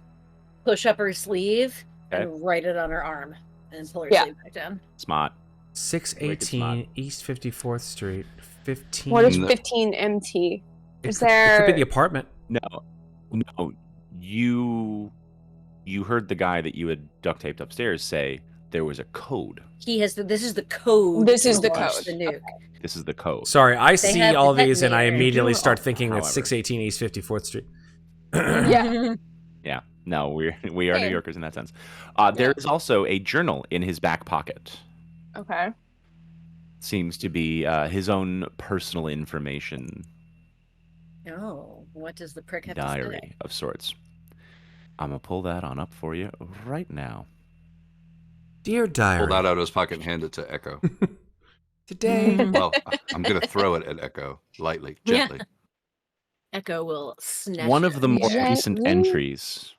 push up her sleeve, and write it on her arm, and pull her sleeve back down. Smart. 618 East 54th Street, 15. What is 15 MT? Is there? It could be the apartment. No. You heard the guy that you had duct taped upstairs say there was a code. This is the code. This is the code. The nuke. This is the code. Sorry, I see all these and I immediately start thinking it's 618 East 54th Street. Yeah. Yeah. No, we are New Yorkers in that sense. There is also a journal in his back pocket. Okay. Seems to be his own personal information. Oh, what does the prick have to say? Diary of sorts. I'm going to pull that on up for you right now. Dear diary. Pull that out of his pocket and hand it to Echo. Today. Well, I'm going to throw it at Echo lightly, gently. Yeah. Echo will snatch One of the more recent entries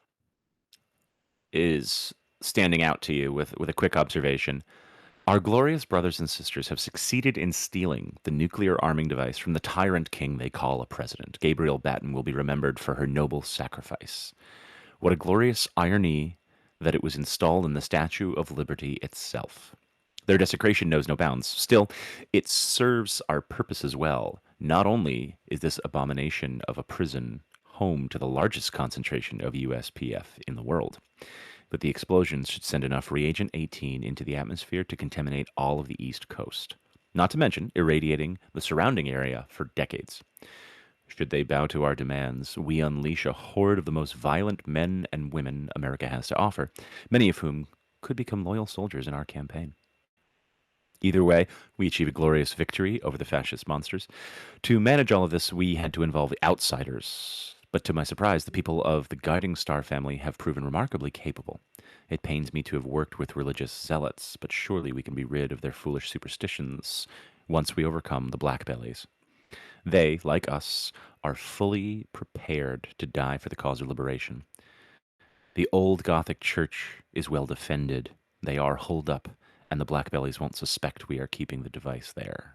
is standing out to you with a quick observation. Our glorious brothers and sisters have succeeded in stealing the nuclear arming device from the tyrant king they call a president. Gabriel Batten will be remembered for her noble sacrifice. What a glorious irony that it was installed in the Statue of Liberty itself. Their desecration knows no bounds. Still, it serves our purposes well. Not only is this abomination of a prison home to the largest concentration of USPF in the world, but the explosions should send enough reagent 18 into the atmosphere to contaminate all of the East Coast, not to mention irradiating the surrounding area for decades. Should they bow to our demands, we unleash a horde of the most violent men and women America has to offer, many of whom could become loyal soldiers in our campaign. Either way, we achieve a glorious victory over the fascist monsters. To manage all of this, we had to involve the outsiders. But to my surprise, the people of the Guiding Star family have proven remarkably capable. It pains me to have worked with religious zealots, but surely we can be rid of their foolish superstitions once we overcome the black bellies. They, like us, are fully prepared to die for the cause of liberation. The old Gothic church is well defended. They are holed up, and the black bellies won't suspect we are keeping the device there.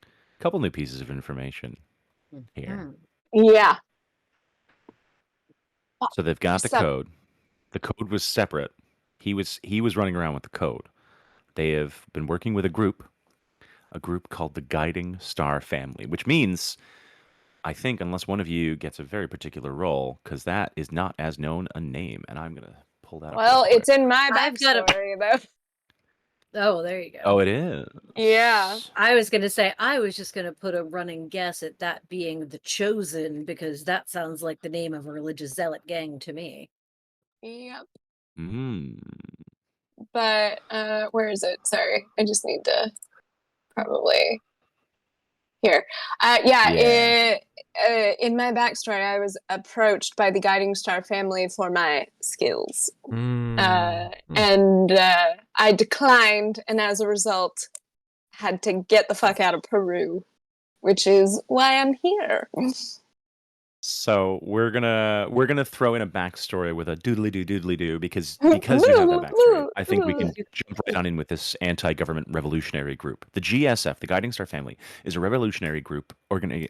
A couple new pieces of information here. Yeah. So they've got the code. The code was separate. He was running around with the code. They have been working with a group called the Guiding Star family, which means, I think, unless one of you gets a very particular role, because that is not as known a name, and I'm going to pull that up. Well, it's in my backstory, though. Oh, there you go. Oh, it is? Yeah. I was going to say, I was just going to put a running guess at that being The Chosen, because that sounds like the name of a religious zealot gang to me. Yep. Mm. But, where is it? Sorry, I just need to probably... Here. In my backstory, I was approached by the Guiding Star family for my skills. And I declined, and as a result, had to get the fuck out of Peru, which is why I'm here. So we're gonna throw in a backstory with a doodly doo because you have that backstory. I think we can jump right on in with this anti-government revolutionary group. The GSF, the Guiding Star Family, is a revolutionary group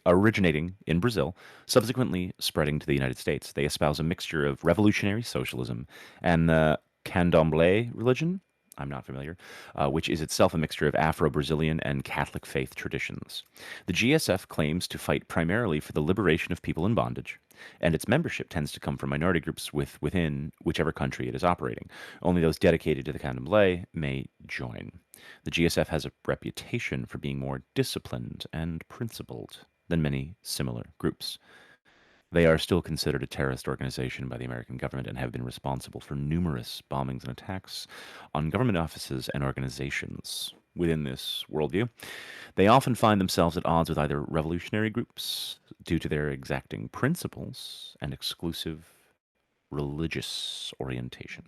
originating in Brazil, subsequently spreading to the United States. They espouse a mixture of revolutionary socialism and the Candomblé religion. I'm not familiar, which is itself a mixture of Afro-Brazilian and Catholic faith traditions. The GSF claims to fight primarily for the liberation of people in bondage, and its membership tends to come from minority groups within whichever country it is operating. Only those dedicated to the Candomblé may join. The GSF has a reputation for being more disciplined and principled than many similar groups. They are still considered a terrorist organization by the American government and have been responsible for numerous bombings and attacks on government offices and organizations. Within this worldview, they often find themselves at odds with either revolutionary groups due to their exacting principles and exclusive religious orientation.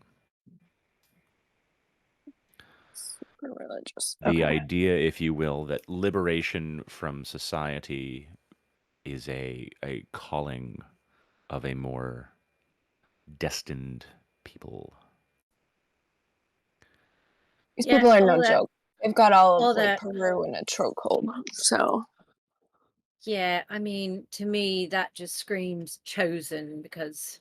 religious. The idea, if you will, that liberation from society is a calling of a more destined people. These people are no joke. They've got all of like Peru in a chokehold. So yeah, I mean, to me, that just screams chosen because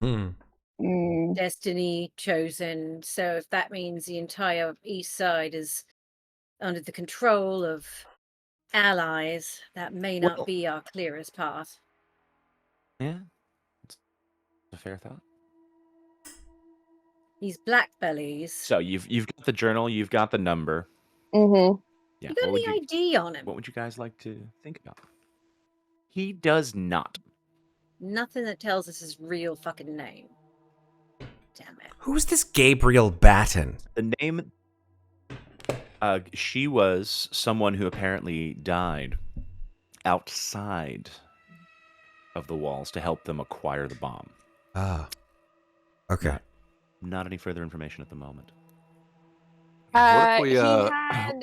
destiny chosen. So if that means the entire east side is under the control of allies, that may not be our clearest path. Yeah, it's a fair thought. These black bellies. So you've got the journal, you've got the number. Mm-hmm. Yeah. You got any ID on him? What would you guys like to think about? He does not. Nothing that tells us his real fucking name. Damn it. Who's this Gabriel Batten? The name. She was someone who apparently died outside of the walls to help them acquire the bomb. Ah. Okay. Not any further information at the moment.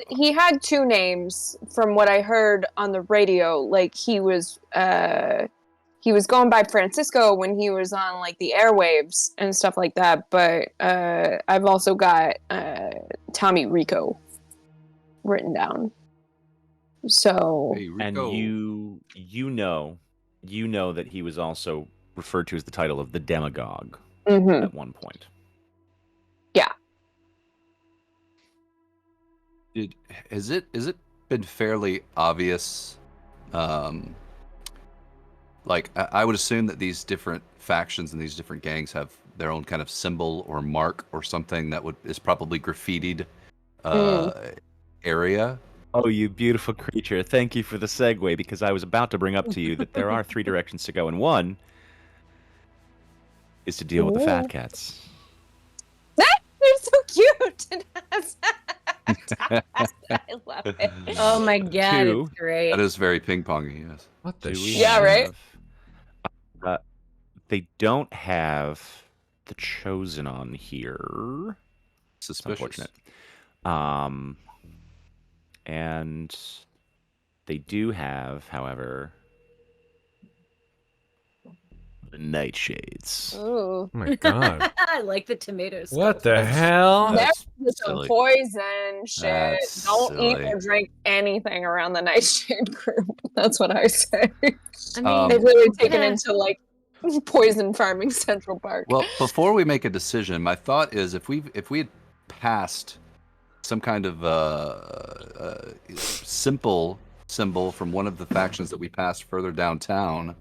He had two names from what I heard on the radio. Like he was going by Francisco when he was on like the airwaves and stuff like that. But I've also got Tommy Rico written down. So hey, and you know that he was also referred to as the title of the demagogue at one point. Yeah. Is it been fairly obvious? Like I would assume that these different factions and these different gangs have their own kind of symbol or mark or something that is probably graffitied area. Oh, you beautiful creature. Thank you for the segue, because I was about to bring up to you that there are 3 directions to go, and one is to deal with the fat cats. They're so cute. I love it. Oh my god, 2, it's great. That is very ping-pongy, yes. What the shit? Yeah, right? They don't have the Chosen on here. Suspicious. It's unfortunate. And they do have, however, the Nightshades. Ooh. Oh my god. I like the tomatoes. What the hell? That's There's some silly. poison shit. That's Don't eat silly. or drink anything around the Nightshade group. That's what I say. I mean, They've really taken into like poison farming Central Park. Well, before we make a decision, my thought is if we had passed some kind of simple symbol from one of the factions that we passed further downtown,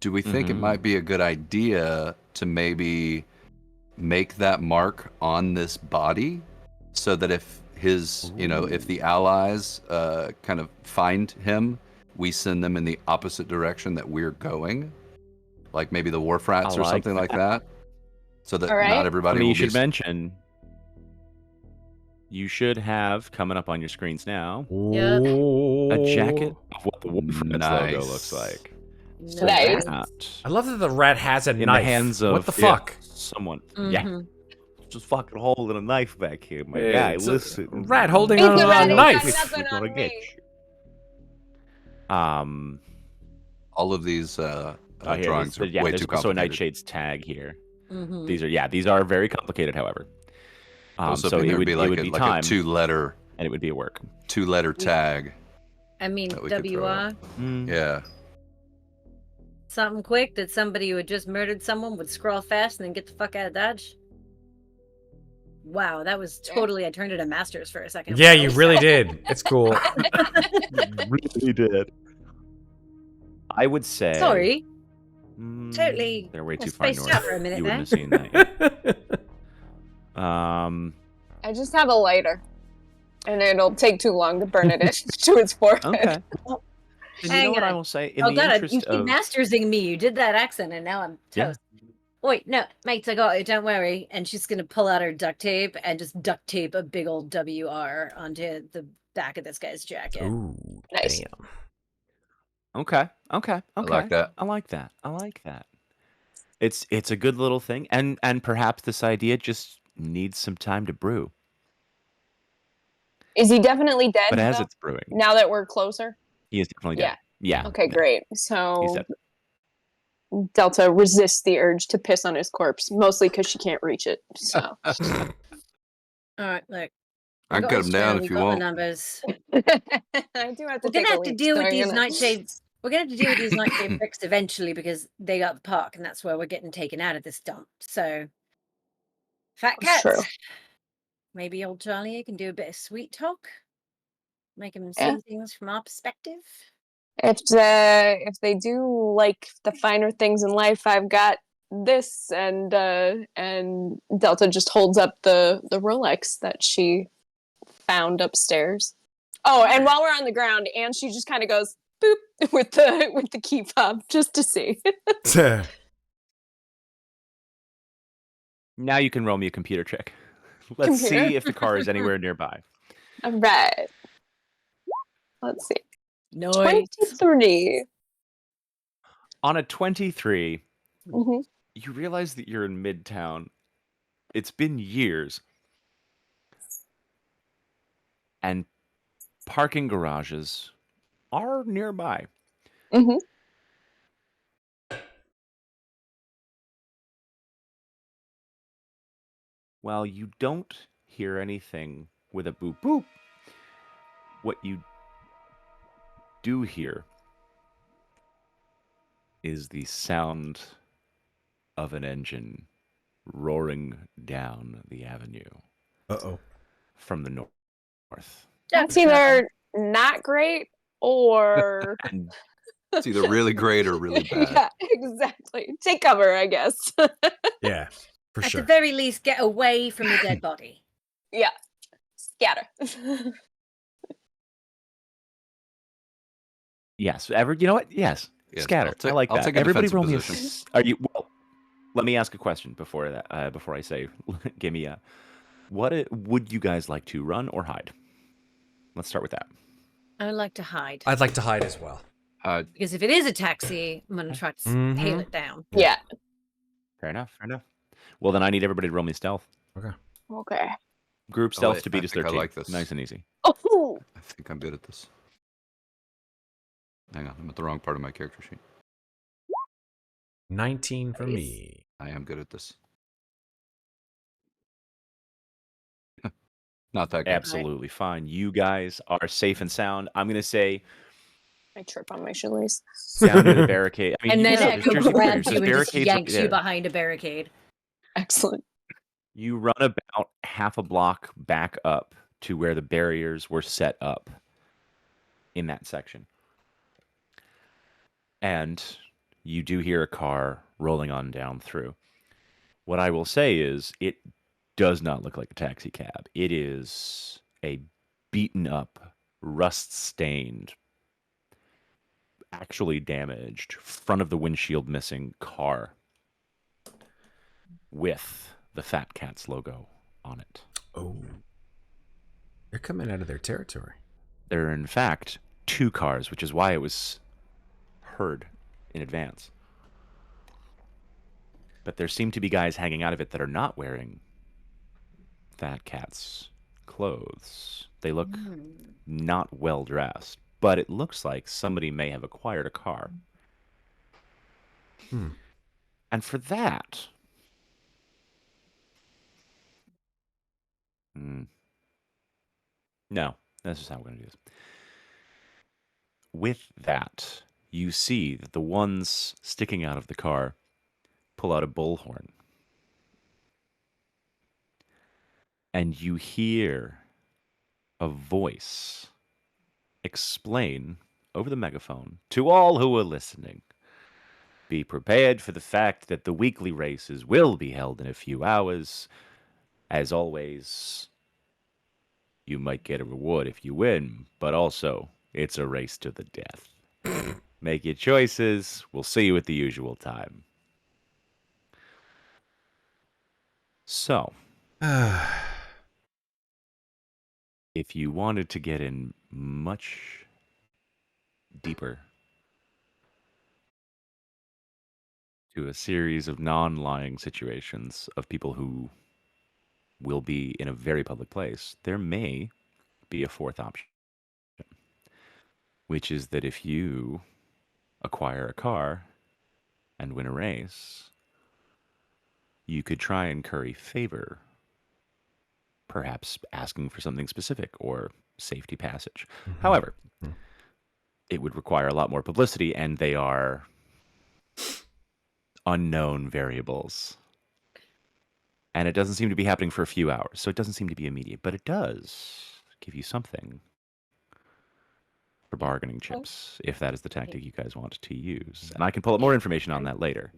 do we think it might be a good idea to maybe make that mark on this body so that if his, if the allies kind of find him, we send them in the opposite direction that we're going? Like maybe the Wharf Rats or something like that? So that not everybody will you should mention, you should have, coming up on your screens now, a jacket of what the Wharf Rats logo looks like. So nice. I love that the rat has a knife. In the hands of what the fuck? Someone. Yeah. Just fucking holding a knife back here, my guy. Listen. Rat holding on a knife. Nothing on me. All of these drawings are way too there's also a complicated. Nightshade's tag here. These are very complicated, however. So it would be like a time, 2-letter, and it would be a work. 2-letter tag. I mean, that we could throw WR. Yeah. Something quick that somebody who had just murdered someone would scroll fast and then get the fuck out of Dodge. Wow, that was totally. I turned it to Masters for a second. Yeah, you really did. It's cool. You really did. I would say. Sorry. Totally. They're way too far spaced north. out for a minute You there. wouldn't have seen that yet. I just have a lighter, and it'll take too long to burn it into its forehead. Okay. Well, and you know what I will say? In Oh the god, interest you keep of... mastersing me. You did that accent, and now I'm toast. Wait, no, mates, I got it. Don't worry. And she's gonna pull out her duct tape and just duct tape a big old WR onto the back of this guy's jacket. Ooh, Nice. damn. Okay. I like that. I like that. It's a good little thing, and perhaps this idea just needs some time to brew. Is he definitely dead? But as though? it's brewing, Now that we're closer? he is definitely dead. Yeah. Okay, great. So He's dead. Delta resists the urge to piss on his corpse, mostly because she can't reach it. So. All right, look. I can cut him down if you want. The numbers. I do have to. We're gonna have to deal with these nightshades. We're gonna have to deal with these nightshade bricks eventually because they got the park, and that's where we're getting taken out of this dump. So, fat cats. True. Maybe old Charlie can do a bit of sweet talk, make him see things from our perspective. If they do like the finer things in life, I've got this, and Delta just holds up the Rolex that she found upstairs. Oh, and while we're on the ground, and she just kind of goes boop with the key fob just to see. Now you can roll me a computer check. Let's see if the car is anywhere nearby. All right. Let's see. No. 23. On a 23, you realize that you're in Midtown. It's been years. And parking garages are nearby. While you don't hear anything with a boop boop, what you do hear is the sound of an engine roaring down the avenue. From the north. That's either not great or it's either really great or really bad. Yeah, exactly. Take cover, I guess. Yeah, for sure. At the very least, get away from the dead body. Yeah. Scatter. Yes. You know what? Yes. Scatter. I like that. Everybody roll me a... Are you... Well, let me ask a question before that. Before I say, give me a... What would you guys like to, run or hide? Let's start with that. I would like to hide. I'd like to hide as well. Because if it is a taxi, I'm going to try to hail it down. Yeah. Fair enough. Well, then I need everybody to roll me stealth. Okay. Group stealth to beat us 13. I like this. Nice and easy. Oh. I think I'm good at this. Hang on, I'm at the wrong part of my character sheet. 19 for me. I am good at this. Not that good. Absolutely fine. You guys are safe and sound. I'm going to say... I trip on my shoelace. Down near the barricade. I mean, and then Echo grabs you and just barricades yanks you behind a barricade. Excellent. You run about half a block back up to where the barriers were set up in that section. And you do hear a car rolling on down through. What I will say is it does not look like a taxi cab. It is a beaten up, rust-stained, actually damaged, front of the windshield missing car with the Fat Cats logo on it. Oh. They're coming out of their territory. There are, in fact, 2 cars, which is why it was heard in advance. But there seem to be guys hanging out of it that are not wearing Fat Cat's clothes. They look not well dressed, but it looks like somebody may have acquired a car. And for that... No, that's just how we're going to do this. With that, you see that the ones sticking out of the car pull out a bullhorn. And you hear a voice explain over the megaphone to all who are listening. Be prepared for the fact that the weekly races will be held in a few hours. As always, you might get a reward if you win, but also it's a race to the death. Make your choices. We'll see you at the usual time. So, if you wanted to get in much deeper to a series of non-lying situations of people who will be in a very public place, there may be a fourth option, which is that if you acquire a car and win a race, you could try and curry favor, perhaps asking for something specific or safety passage. Mm-hmm. However, it would require a lot more publicity, and they are unknown variables. And it doesn't seem to be happening for a few hours, so it doesn't seem to be immediate, but it does give you something for bargaining chips, if that is the tactic you guys want to use. And I can pull up more information on that later.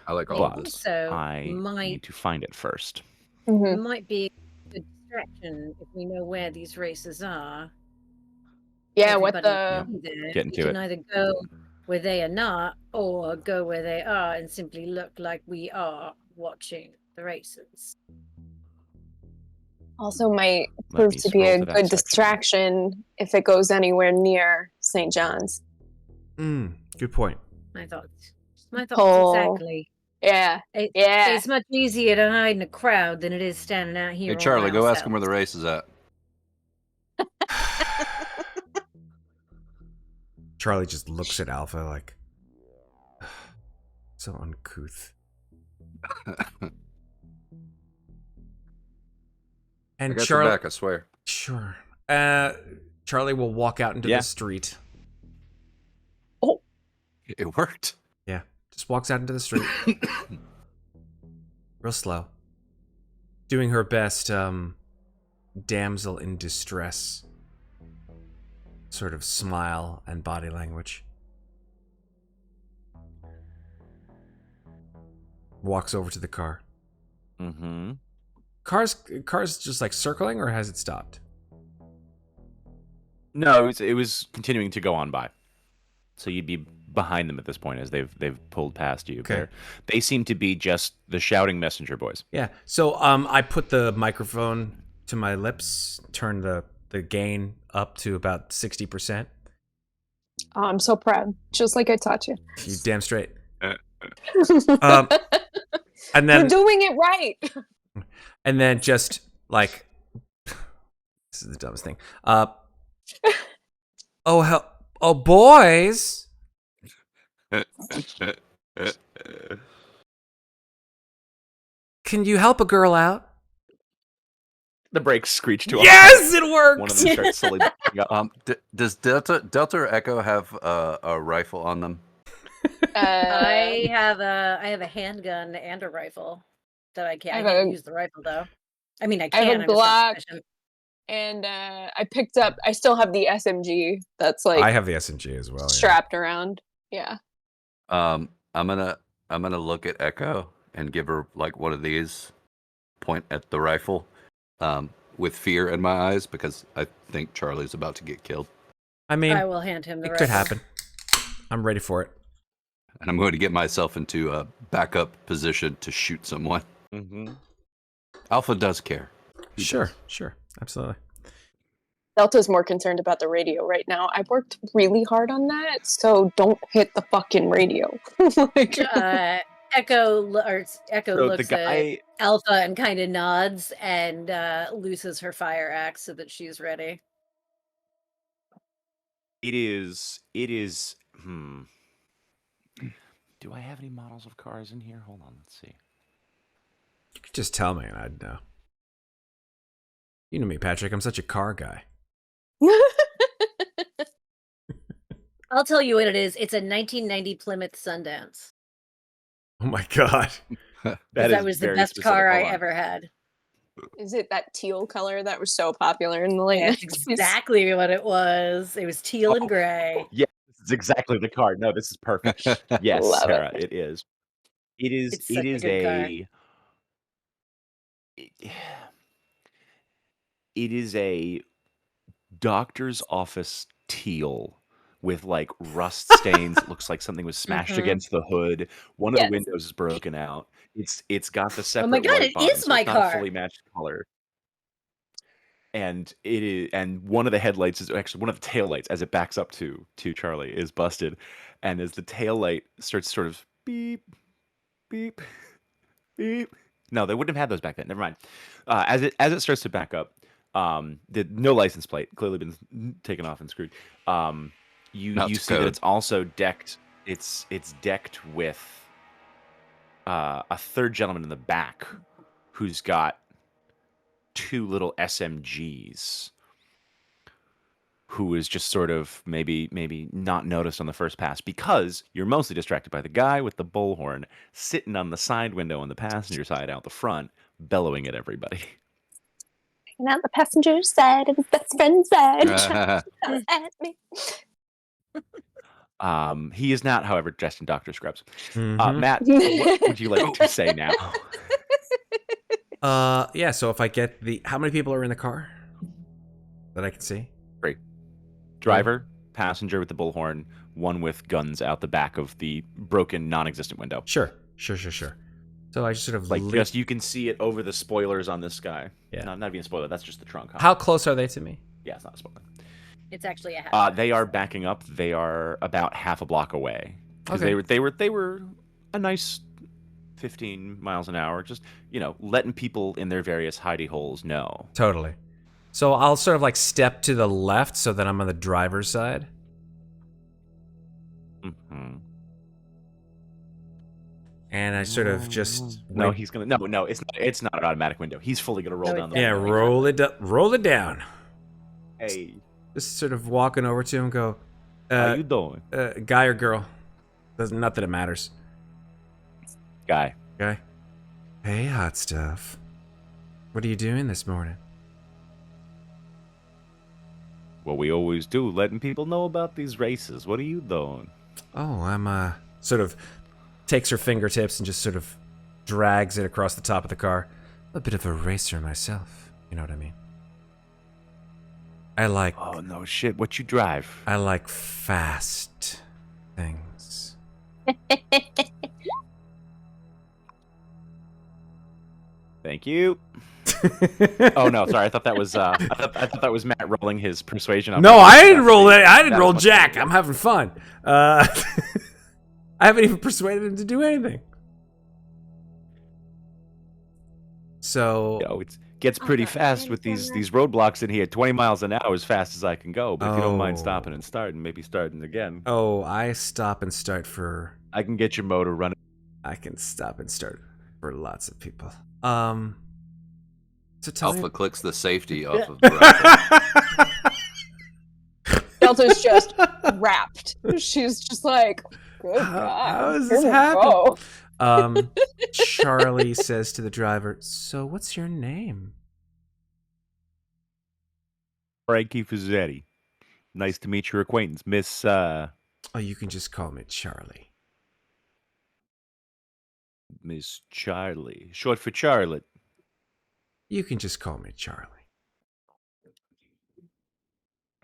I like all of this. So I need to find it first. It might be a good distraction if we know where these races are. Yeah, Get into we can either go where they are not, or go where they are and simply look like we are watching the races. Also might prove to be a good distraction if it goes anywhere near St. John's. Good point. My thoughts exactly. Yeah. It's much easier to hide in a crowd than it is standing out here. Hey, Charlie, go ask him where the race is at. Charlie just looks at Alpha like, so uncouth. And I got Charlie, your back, I swear. Sure. Charlie will walk out into the street. Oh, it worked. Yeah, just walks out into the street, real slow, doing her best damsel in distress sort of smile and body language. Walks over to the car. Mm-hmm. Car's just like circling, or has it stopped? No, it was continuing to go on by. So you'd be behind them at this point as they've pulled past you. Okay. They seem to be just the shouting messenger boys. Yeah. So I put the microphone to my lips, turn the gain up to about 60%. Oh, I'm so proud. Just like I taught you. You damn straight. And then you're doing it right. And then just like, this is the dumbest thing. Oh boys. Can you help a girl out? The brakes screech to yes, it worked. One of them starts slowly backing up. Does Delta or Echo have a rifle on them? I have a handgun and a rifle that I can't use the rifle though. I mean, I can. I have a Glock, and I still have the SMG. That's like I have the SMG as well. Strapped around. Yeah. I'm gonna look at Echo and give her like one of these, point at the rifle, with fear in my eyes because I think Charlie's about to get killed. I mean, I will hand him the rifle. Could happen. I'm ready for it. And I'm going to get myself into a backup position to shoot someone. Mm-hmm. Alpha does care. Sure, absolutely. Delta's more concerned about the radio right now. I worked really hard on that, so don't hit the fucking radio. Echo looks at Alpha and kind of nods and looses her fire axe so that she's ready. It is. Do I have any models of cars in here? Hold on, let's see. You could just tell me and I'd know. You know me, Patrick. I'm such a car guy. I'll tell you what it is. It's a 1990 Plymouth Sundance. Oh my god. that was the best car I ever had. Is it that teal color that was so popular in the late 90s? That's exactly what it was. It was teal and gray. Yeah, this is exactly the car. No, this is perfect. Yes, Sarah, it is. It is a doctor's office teal with like rust stains. It looks like something was smashed against the hood. One of the windows is broken out. It's got the separate. Oh my god! It is my car. Not a fully matched color. And it is, and one of the headlights is actually one of the taillights as it backs up to Charlie is busted, and as the taillight starts sort of beep, beep, beep. No, they wouldn't have had those back then. Never mind. As it starts to back up, No license plate, clearly been taken off and screwed. You see that it's also decked. It's decked with a third gentleman in the back who's got 2 little SMGs, who is just sort of maybe not noticed on the first pass because you're mostly distracted by the guy with the bullhorn sitting on the side window on the passenger side out the front, bellowing at everybody. And on the passenger side of his best friend's side. At me. He is not, however, dressed in doctor scrubs. Matt, what would you like to say now? Yeah, so if I get how many people are in the car that I can see? Great. Driver, passenger with the bullhorn, one with guns out the back of the broken, non-existent window. Sure. So I just sort of just you can see it over the spoilers on this guy. Yeah, not even a spoiler. That's just the trunk. How close are they to me? Yeah, it's not a spoiler. It's actually a half. They are backing up. They are about half a block away because they were a nice 15 miles an hour. Just letting people in their various hidey holes know. Totally. So I'll sort of like step to the left so that I'm on the driver's side. Mm-hmm. And I sort of just no. He's gonna no. It's not an automatic window. He's fully gonna roll down the window. Yeah, roll it down. Hey, just sort of walking over to him, and go. How you doing? Guy or girl? Not that it matters. Guy. Hey, hot stuff. What are you doing this morning? What we always do, letting people know about these races. What are you doing? Oh, I'm sort of takes her fingertips and just sort of drags it across the top of the car. A bit of a racer myself, you know what I mean? I like... Oh, no shit, what you drive? I like fast things. Thank you. Oh no, sorry. I thought that was I thought that was Matt rolling his persuasion. No, I didn't roll it. I didn't roll jack. I'm having fun. I haven't even persuaded him to do anything. So it gets pretty fast with these roadblocks in here. 20 miles an hour as fast as I can go. But if you don't mind stopping and starting, maybe starting again. Oh, I stop and start for. I can get your motor running. I can stop and start for lots of people. So Alpha clicks the safety off of the rifle. Delta's just wrapped. She's just like, good God. How does this happen? Charlie says to the driver, so what's your name? Frankie Fazzetti. Nice to meet your acquaintance, Miss Oh, you can just call me Charlie. Miss Charlie. Short for Charlotte. You can just call me Charlie.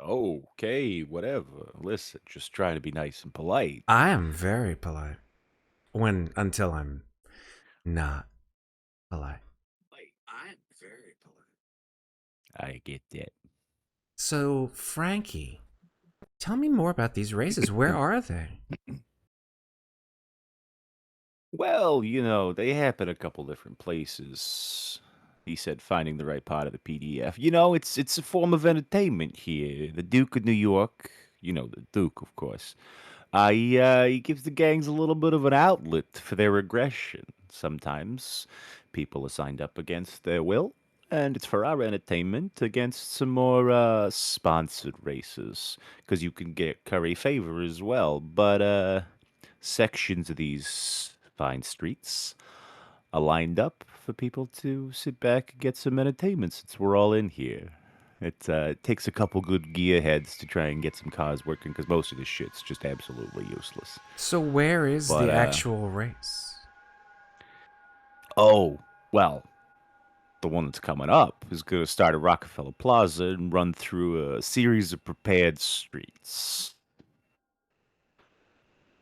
Okay, whatever. Listen, just trying to be nice and polite. I am very polite. Until I'm not polite. I'm very polite. I get that. So, Frankie, tell me more about these races. Where are they? Well, they happen a couple different places. He said, finding the right part of the PDF. It's a form of entertainment here. The Duke of New York, the Duke, of course. He gives the gangs a little bit of an outlet for their aggression. Sometimes people are signed up against their will, and it's for our entertainment against some more sponsored races, because you can get curry favor as well. But sections of these fine streets are lined up for people to sit back and get some entertainment since we're all in here. It takes a couple good gearheads to try and get some cars working because most of this shit's just absolutely useless. So where is the actual race? Oh, well, the one that's coming up is going to start at Rockefeller Plaza and run through a series of prepared streets.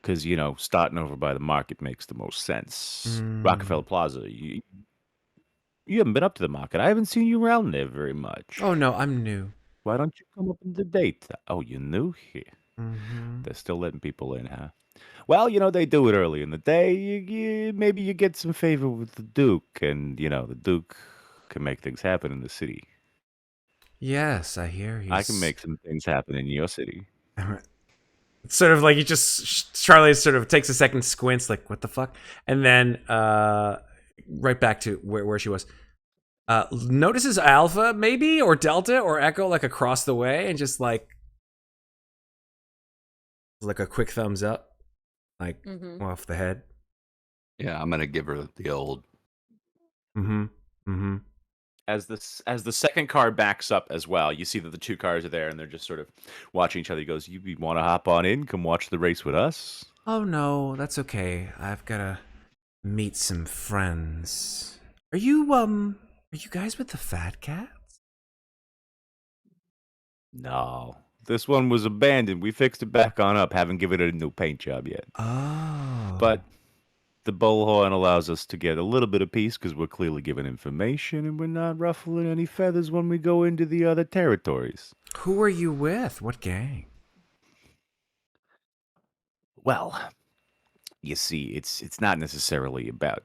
Because, starting over by the market makes the most sense. Rockefeller Plaza, you haven't been up to the market. I haven't seen you around there very much. Oh, no, I'm new. Why don't you come up in the daytime? Oh, you're new here. Mm-hmm. They're still letting people in, huh? Well, they do it early in the day. Maybe you get some favor with the Duke, and, the Duke can make things happen in the city. Yes, I hear you. I can make some things happen in your city. It's sort of like Charlie sort of takes a second, squints, like, what the fuck? And then right back to where she was. Notices Alpha, maybe, or Delta, or Echo, like, across the way, and just, like a quick thumbs up, like, off the head. Yeah, I'm going to give her the old... As the second car backs up as well, you see that the two cars are there, and they're just sort of watching each other. He goes, "You want to hop on in? Come watch the race with us?" Oh no, that's okay. I've gotta meet some friends. Are you guys with the Fat Cats? No, this one was abandoned. We fixed it back on up. Haven't given it a new paint job yet. Oh, but the bullhorn allows us to get a little bit of peace because we're clearly given information and we're not ruffling any feathers when we go into the other territories. Who are you with? What gang? Well, you see, it's not necessarily about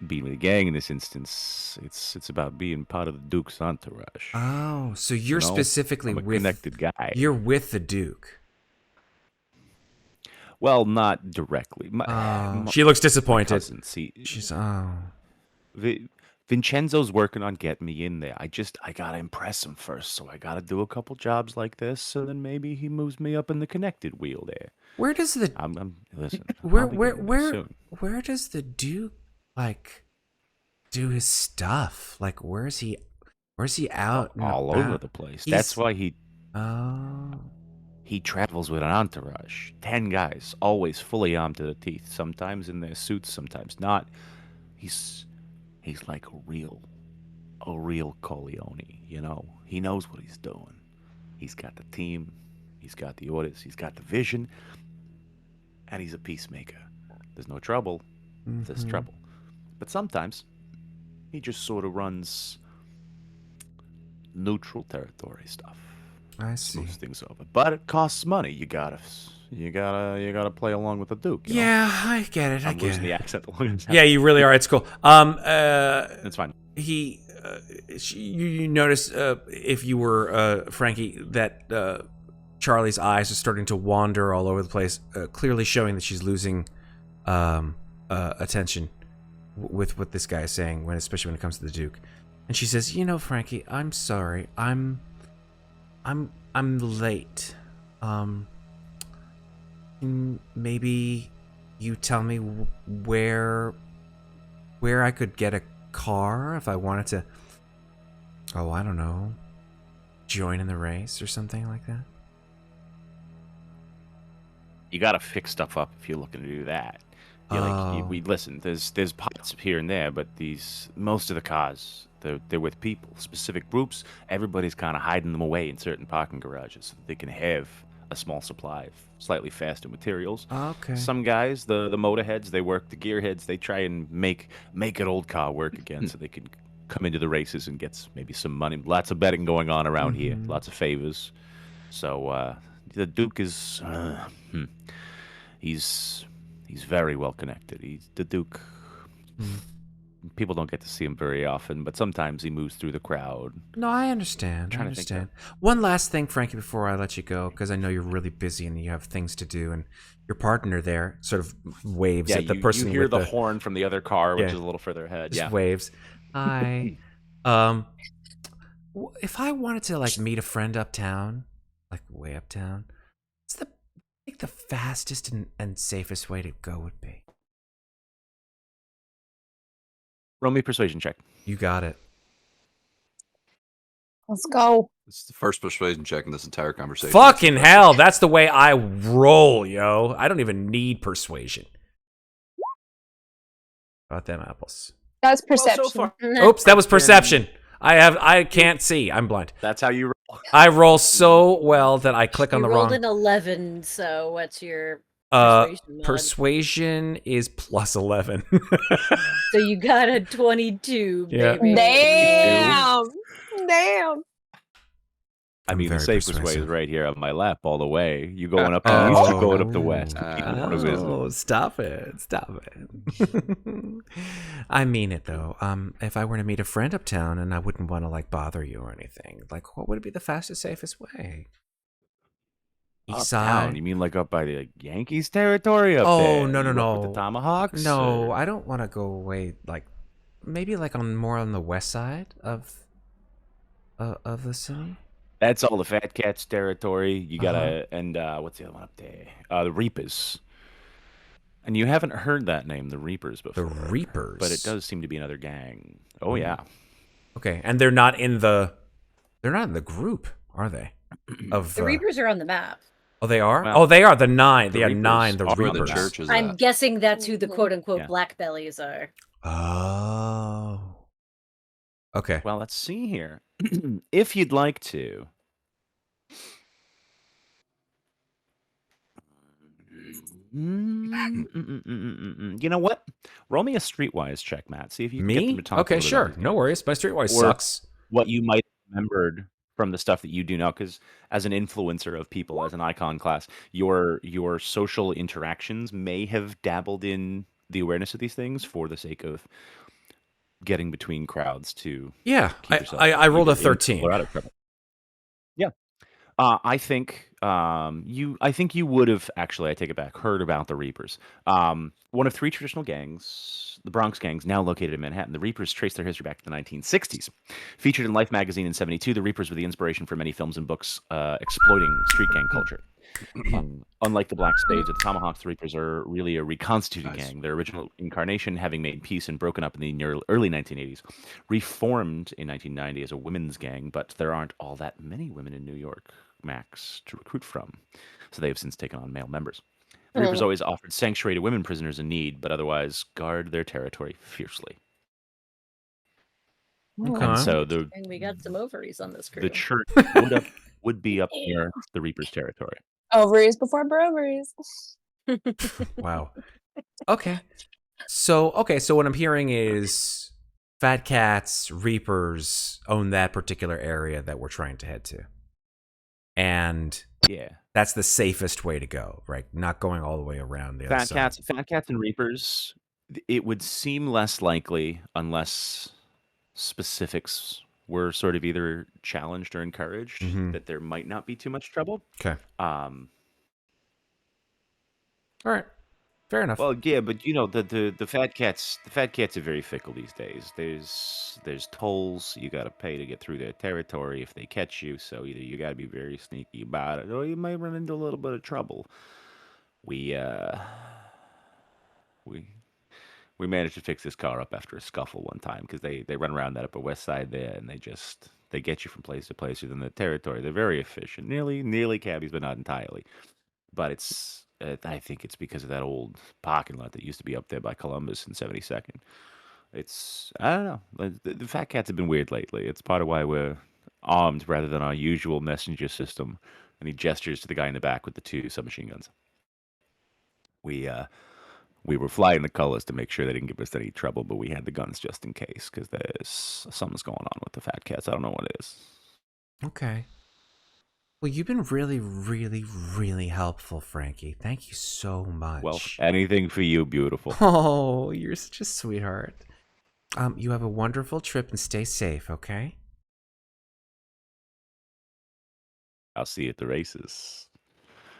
being with a gang in this instance. It's about being part of the Duke's entourage. Oh, so you're specifically I'm a connected guy. You're with the Duke. Well, not directly. She looks disappointed. She's Vincenzo's working on getting me in there. I gotta impress him first, so I gotta do a couple jobs like this, and then maybe he moves me up in the connected wheel there. Where does the listen? Where does the Duke like do his stuff? Like where's he out? All over the place. That's why he. Oh. He travels with an entourage. 10 guys, always fully armed to the teeth. Sometimes in their suits, sometimes not. He's like a real Corleone, you know. He knows what he's doing. He's got the team. He's got the orders. He's got the vision. And he's a peacemaker. There's no trouble. There's trouble. But sometimes he just sort of runs neutral territory stuff. I see. Smooths things over, but it costs money. You gotta play along with the Duke. Yeah, I get it. I'm losing the accent. Yeah, you really are. It's cool. It's fine. You notice if you were Frankie that Charlie's eyes are starting to wander all over the place, clearly showing that she's losing attention with what this guy is saying, especially when it comes to the Duke. And she says, "You know, Frankie, I'm sorry. I'm late. Maybe you tell me where I could get a car if I wanted to, I don't know, join in the race or something like that." You gotta fix stuff up if you're looking to do that. We listen. There's pots here and there, but most of the cars, they're with people, specific groups. Everybody's kind of hiding them away in certain parking garages so that they can have a small supply of slightly faster materials. Okay. Some guys, the motorheads, they work the gearheads. They try and make an old car work again so they can come into the races and get maybe some money. Lots of betting going on around here. Lots of favors. So the Duke is he's very well connected. The Duke. People don't get to see him very often, but sometimes he moves through the crowd. No, I understand. One last thing, Frankie, before I let you go, because I know you're really busy and you have things to do, and your partner there sort of waves at the person. You hear with the horn from the other car, which is a little further ahead. Just waves. Hi. If I wanted to meet a friend uptown, like way uptown, what's the fastest and safest way to go would be? Roll me persuasion check. You got it. Let's go. It's the first persuasion check in this entire conversation. Fucking hell, that's the way I roll, yo. I don't even need persuasion. About them apples. That's perception. Well, so Oops, that was perception. I can't see. I'm blind. That's how you roll. I roll so well that I click on the wrong. You rolled an 11, so what's your persuasion mod? Persuasion is plus 11. So you got a 22, Yeah. baby. Damn. I mean, the safest way is right here on my lap all the way. You going up the east, you going up the west. Stop it. I mean it, though. If I were to meet a friend uptown and I wouldn't want to, like, bother you or anything, like, what would be the fastest, safest way? East side? You mean like up by the Yankees territory up there? No. With the Tomahawks? No, or? I don't want to go away, like, maybe, like, more on the west side of the city. That's all the Fat Cats territory. You gotta, and what's the other one up there? The Reapers. And you haven't heard that name, the Reapers, before. The Reapers? But it does seem to be another gang. Oh, yeah. Okay, and they're not in the group, are they? The Reapers are on the map. Oh, they are? Well, they are the 9. They are 9, the Reapers. The church is I'm guessing that's who the quote-unquote black bellies are. Oh. Okay. Well, let's see here. If you'd like to. You know what? Roll me a streetwise check, Matt. See if you can get them to talk. Okay, sure. No worries. My streetwise sucks. What you might have remembered from the stuff that you do now, because as an influencer of people, as an icon class, your social interactions may have dabbled in the awareness of these things for the sake of getting between crowds to I rolled a 13. Yeah. I think you would have actually, I take it back, heard about the Reapers. One of 3 traditional gangs, the Bronx gangs, now located in Manhattan. The Reapers trace their history back to the 1960s. Featured in Life magazine in '72, the Reapers were the inspiration for many films and books exploiting street gang culture. Unlike the Black Spades or the Tomahawks, the Reapers are really a reconstituted gang. Their original incarnation, having made peace and broken up in the early 1980s, reformed in 1990 as a women's gang, but there aren't all that many women in New York, Max, to recruit from. So they have since taken on male members. The Reapers always offered sanctuary to women prisoners in need, but otherwise guard their territory fiercely. Okay. And so we got some ovaries on this crew. The church would be up near the Reapers' territory. Ovaries before broveries. Wow. Okay. So what I'm hearing is Fat Cats, Reapers own that particular area that we're trying to head to. And that's the safest way to go, right? Not going all the way around the other side. Fat Cats and Reapers, it would seem less likely unless specifics were sort of either challenged or encouraged that there might not be too much trouble. Okay. All right. Fair enough. Well, yeah, but you know the Fat Cats are very fickle these days. There's tolls you got to pay to get through their territory if they catch you. So either you got to be very sneaky about it, or you might run into a little bit of trouble. We managed to fix this car up after a scuffle one time because they run around that Upper West Side there and they get you from place to place within the territory. They're very efficient, nearly cabbies, but not entirely. But I think it's because of that old parking lot that used to be up there by Columbus and 72nd. I don't know. The Fat Cats have been weird lately. It's part of why we're armed rather than our usual messenger system. And he gestures to the guy in the back with the 2 submachine guns. We were flying the colors to make sure they didn't give us any trouble, but we had the guns just in case because there's something's going on with the Fat Cats. I don't know what it is. Okay. Well, you've been really, really, really helpful, Frankie. Thank you so much. Well, anything for you, beautiful. Oh, you're such a sweetheart. You have a wonderful trip and stay safe, okay? I'll see you at the races.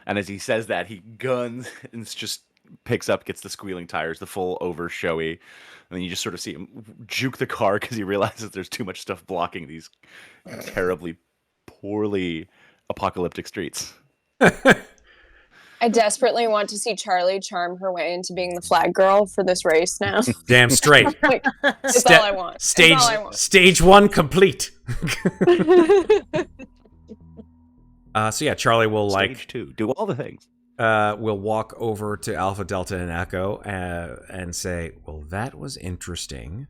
And as he says that, he guns and just picks up, gets the squealing tires, the full over showy, and then you just sort of see him juke the car because he realizes there's too much stuff blocking these terribly, poorly apocalyptic streets. I desperately want to see Charlie charm her way into being the flag girl for this race now. Damn straight. That's all I want. Stage 1 complete. So yeah, Charlie will Stage 2. Do all the things. We'll walk over to Alpha, Delta, and Echo and say, well, that was interesting.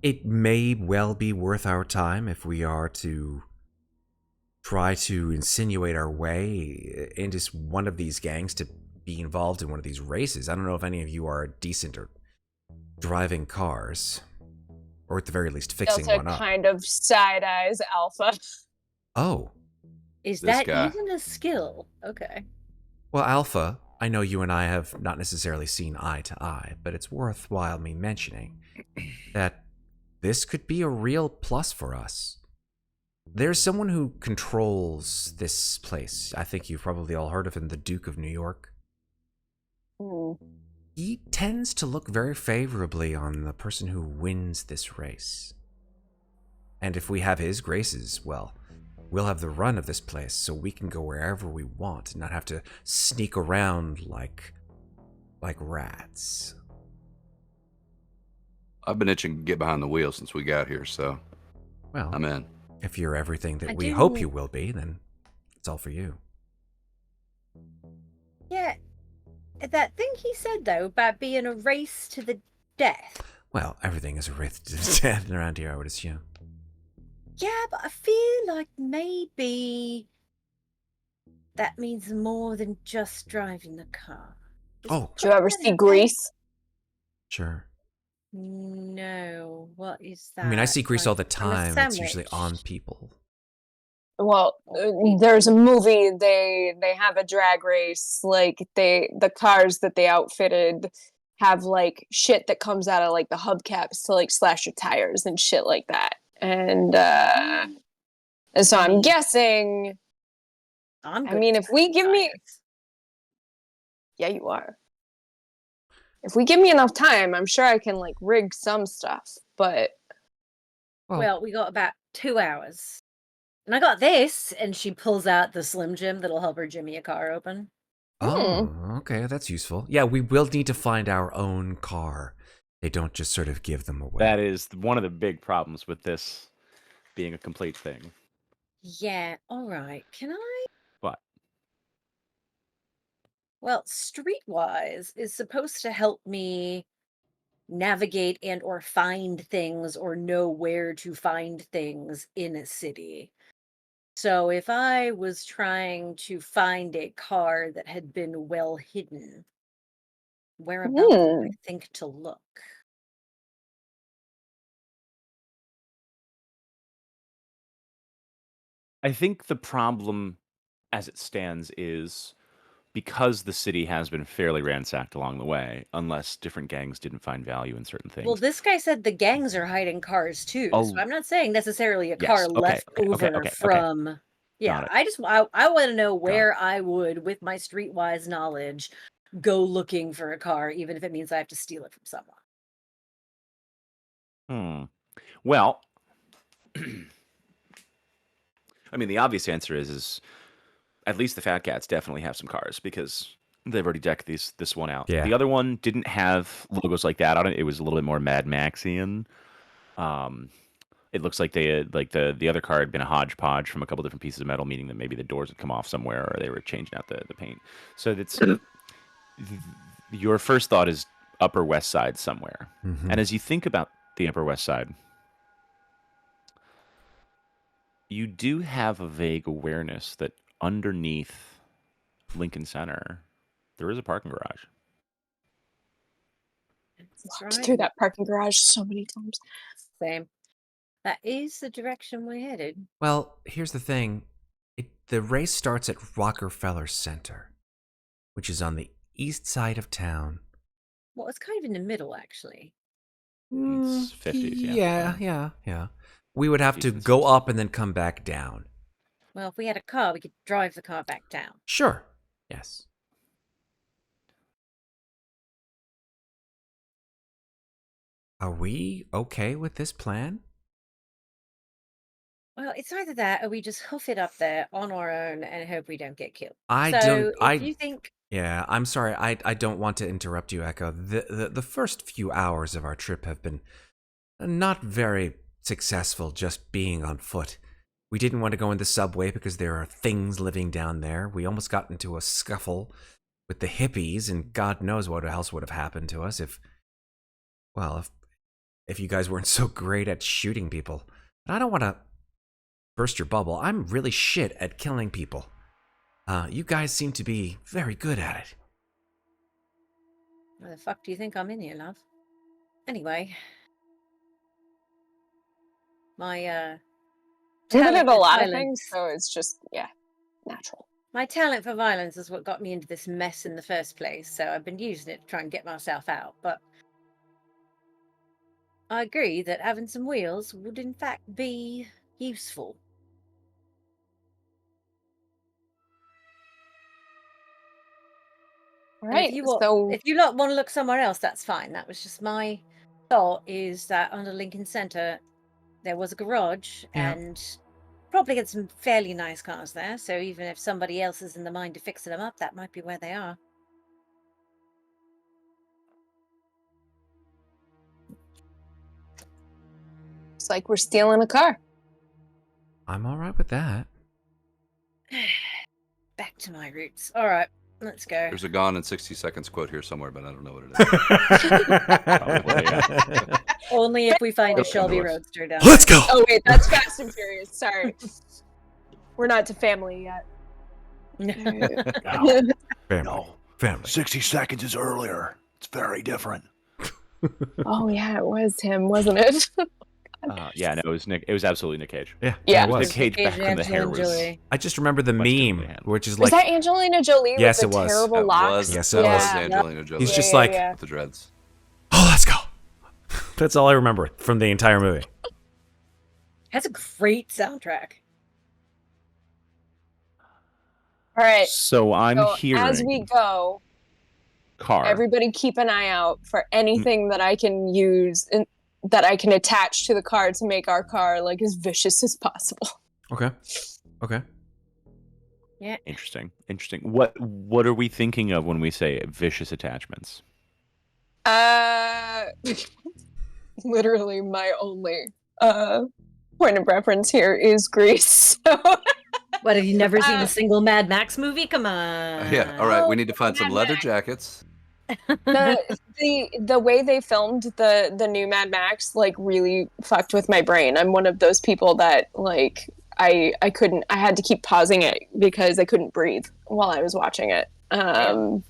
It may well be worth our time if we are to try to insinuate our way into one of these gangs to be involved in one of these races. I don't know if any of you are decent or driving cars. Or at the very least, fixing Delta one up. kind of side-eyes Alpha. Oh. Is that even a skill? Okay. Well, Alpha, I know you and I have not necessarily seen eye to eye, but it's worthwhile me mentioning that this could be a real plus for us. There's someone who controls this place. I think you've probably all heard of him, the Duke of New York. He tends to look very favorably on the person who wins this race. And if we have his graces, well, we'll have the run of this place so we can go wherever we want and not have to sneak around like rats. I've been itching to get behind the wheel since we got here, so well, I'm in. If you're everything that we hope you will be, then it's all for you. Yeah. That thing he said, though, about being a race to the death. Well, everything is a race to the death around here, I would assume. Yeah, but I feel like maybe that means more than just driving the car. Oh. Did you ever see Grease? Sure. No. What is that? I mean, I see Grease all the time. It's usually on people. Well, there's a movie. They have a drag race. Like the cars that they outfitted have like shit that comes out of like the hubcaps to like slash your tires and shit like that. And so I'm guessing. I mean, if we give me, yeah, you are. If we give me enough time, I'm sure I can like rig some stuff. But well, we got about 2 hours, and I got this. And she pulls out the Slim Jim that'll help her jimmy a car open. Oh, okay, that's useful. Yeah, we will need to find our own car. They don't just sort of give them away. That is one of the big problems with this being a complete thing. Yeah, all right. Can I? What? Well, Streetwise is supposed to help me navigate and or find things or know where to find things in a city. So if I was trying to find a car that had been well hidden, whereabouts do I think to look? I think the problem as it stands is because the city has been fairly ransacked along the way, unless different gangs didn't find value in certain things. Well, this guy said the gangs are hiding cars too. So I'm not saying necessarily a car left over from. Yeah, I want to know where I would, with my Streetwise knowledge, go looking for a car, even if it means I have to steal it from someone. Well, I mean, the obvious answer is at least the Fat Cats definitely have some cars because they've already decked this one out. Yeah. The other one didn't have logos like that on it. It was a little bit more Mad Maxian. It looks like they had, like the other car had been a hodgepodge from a couple different pieces of metal, meaning that maybe the doors had come off somewhere or they were changing out the paint. So that's your first thought is Upper West Side somewhere. Mm-hmm. And as you think about the Upper West Side, you do have a vague awareness that underneath Lincoln Center, there is a parking garage. Walked through that parking garage so many times. Same. That is the direction we're headed. Well, here's the thing. The race starts at Rockefeller Center, which is on the east side of town. Well, it's kind of in the middle, actually. It's 50s, yeah. We would have to go up and then come back down. Well, if we had a car, we could drive the car back down. Sure. Yes. Are we okay with this plan? Well, it's either that or we just hoof it up there on our own and hope we don't get killed. You think... Yeah, I'm sorry. I don't want to interrupt you, Echo. The first few hours of our trip have been not very successful just being on foot. We didn't want to go in the subway because there are things living down there. We almost got into a scuffle with the hippies, and God knows what else would have happened to us if you guys weren't so great at shooting people. And I don't want to burst your bubble. I'm really shit at killing people. You guys seem to be very good at it. Where the fuck do you think I'm in here, love? Anyway, My I'm good at a lot of things, so it's just natural. My talent for violence is what got me into this mess in the first place, so I've been using it to try and get myself out. But I agree that having some wheels would in fact be useful. All right. If you lot want to look somewhere else, that's fine. That was just my thought, is that under Lincoln Center there was a garage and probably get some fairly nice cars there. So even if somebody else is in the mind of fixing them up, that might be where they are. It's like we're stealing a car. I'm all right with that. Back to my roots. All right, let's go. There's a Gone in 60 Seconds quote here somewhere, but I don't know what it is. Only if we find a Shelby Roadster down Let's there. go! Oh, wait, that's Fast and Furious. Sorry. We're not to family yet. No. Family. 60 seconds is earlier. It's very different. Oh, yeah, it was him, wasn't it? Yeah, no, it was Nick. It was absolutely Nick Cage. Yeah, it was was. Nick Cage back when the hair was. I just remember the meme, which is Was like, that Angelina Jolie Yes, with the it was. terrible locks? Yes, that it was was. Angelina Jolie. he's just like, with the dreads. oh, let's go. That's all I remember from the entire movie. That's a great soundtrack. All right. So I'm hearing as we go, car. everybody keep an eye out for anything that I can use and that I can attach to the car to make our car like as vicious as possible. Okay. Yeah. Interesting. What are we thinking of when we say vicious attachments? Literally my only point of reference here is Grease. So What, have you never seen a single Mad Max movie? Come on. Yeah, all right. We need to find some leather jackets. The way they filmed the new Mad Max like really fucked with my brain. I'm one of those people that like I had to keep pausing it because I couldn't breathe while I was watching it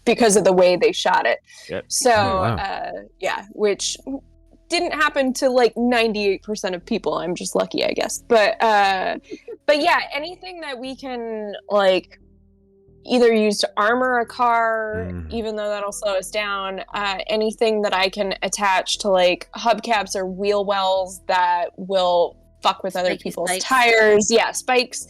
because of the way they shot it. Yep. So which didn't happen to like 98% of people. I'm just lucky, I guess. But yeah, anything that we can like either use to armor a car, even though that'll slow us down, anything that I can attach to like hubcaps or wheel wells that will fuck with other people's tires. Yeah, spikes.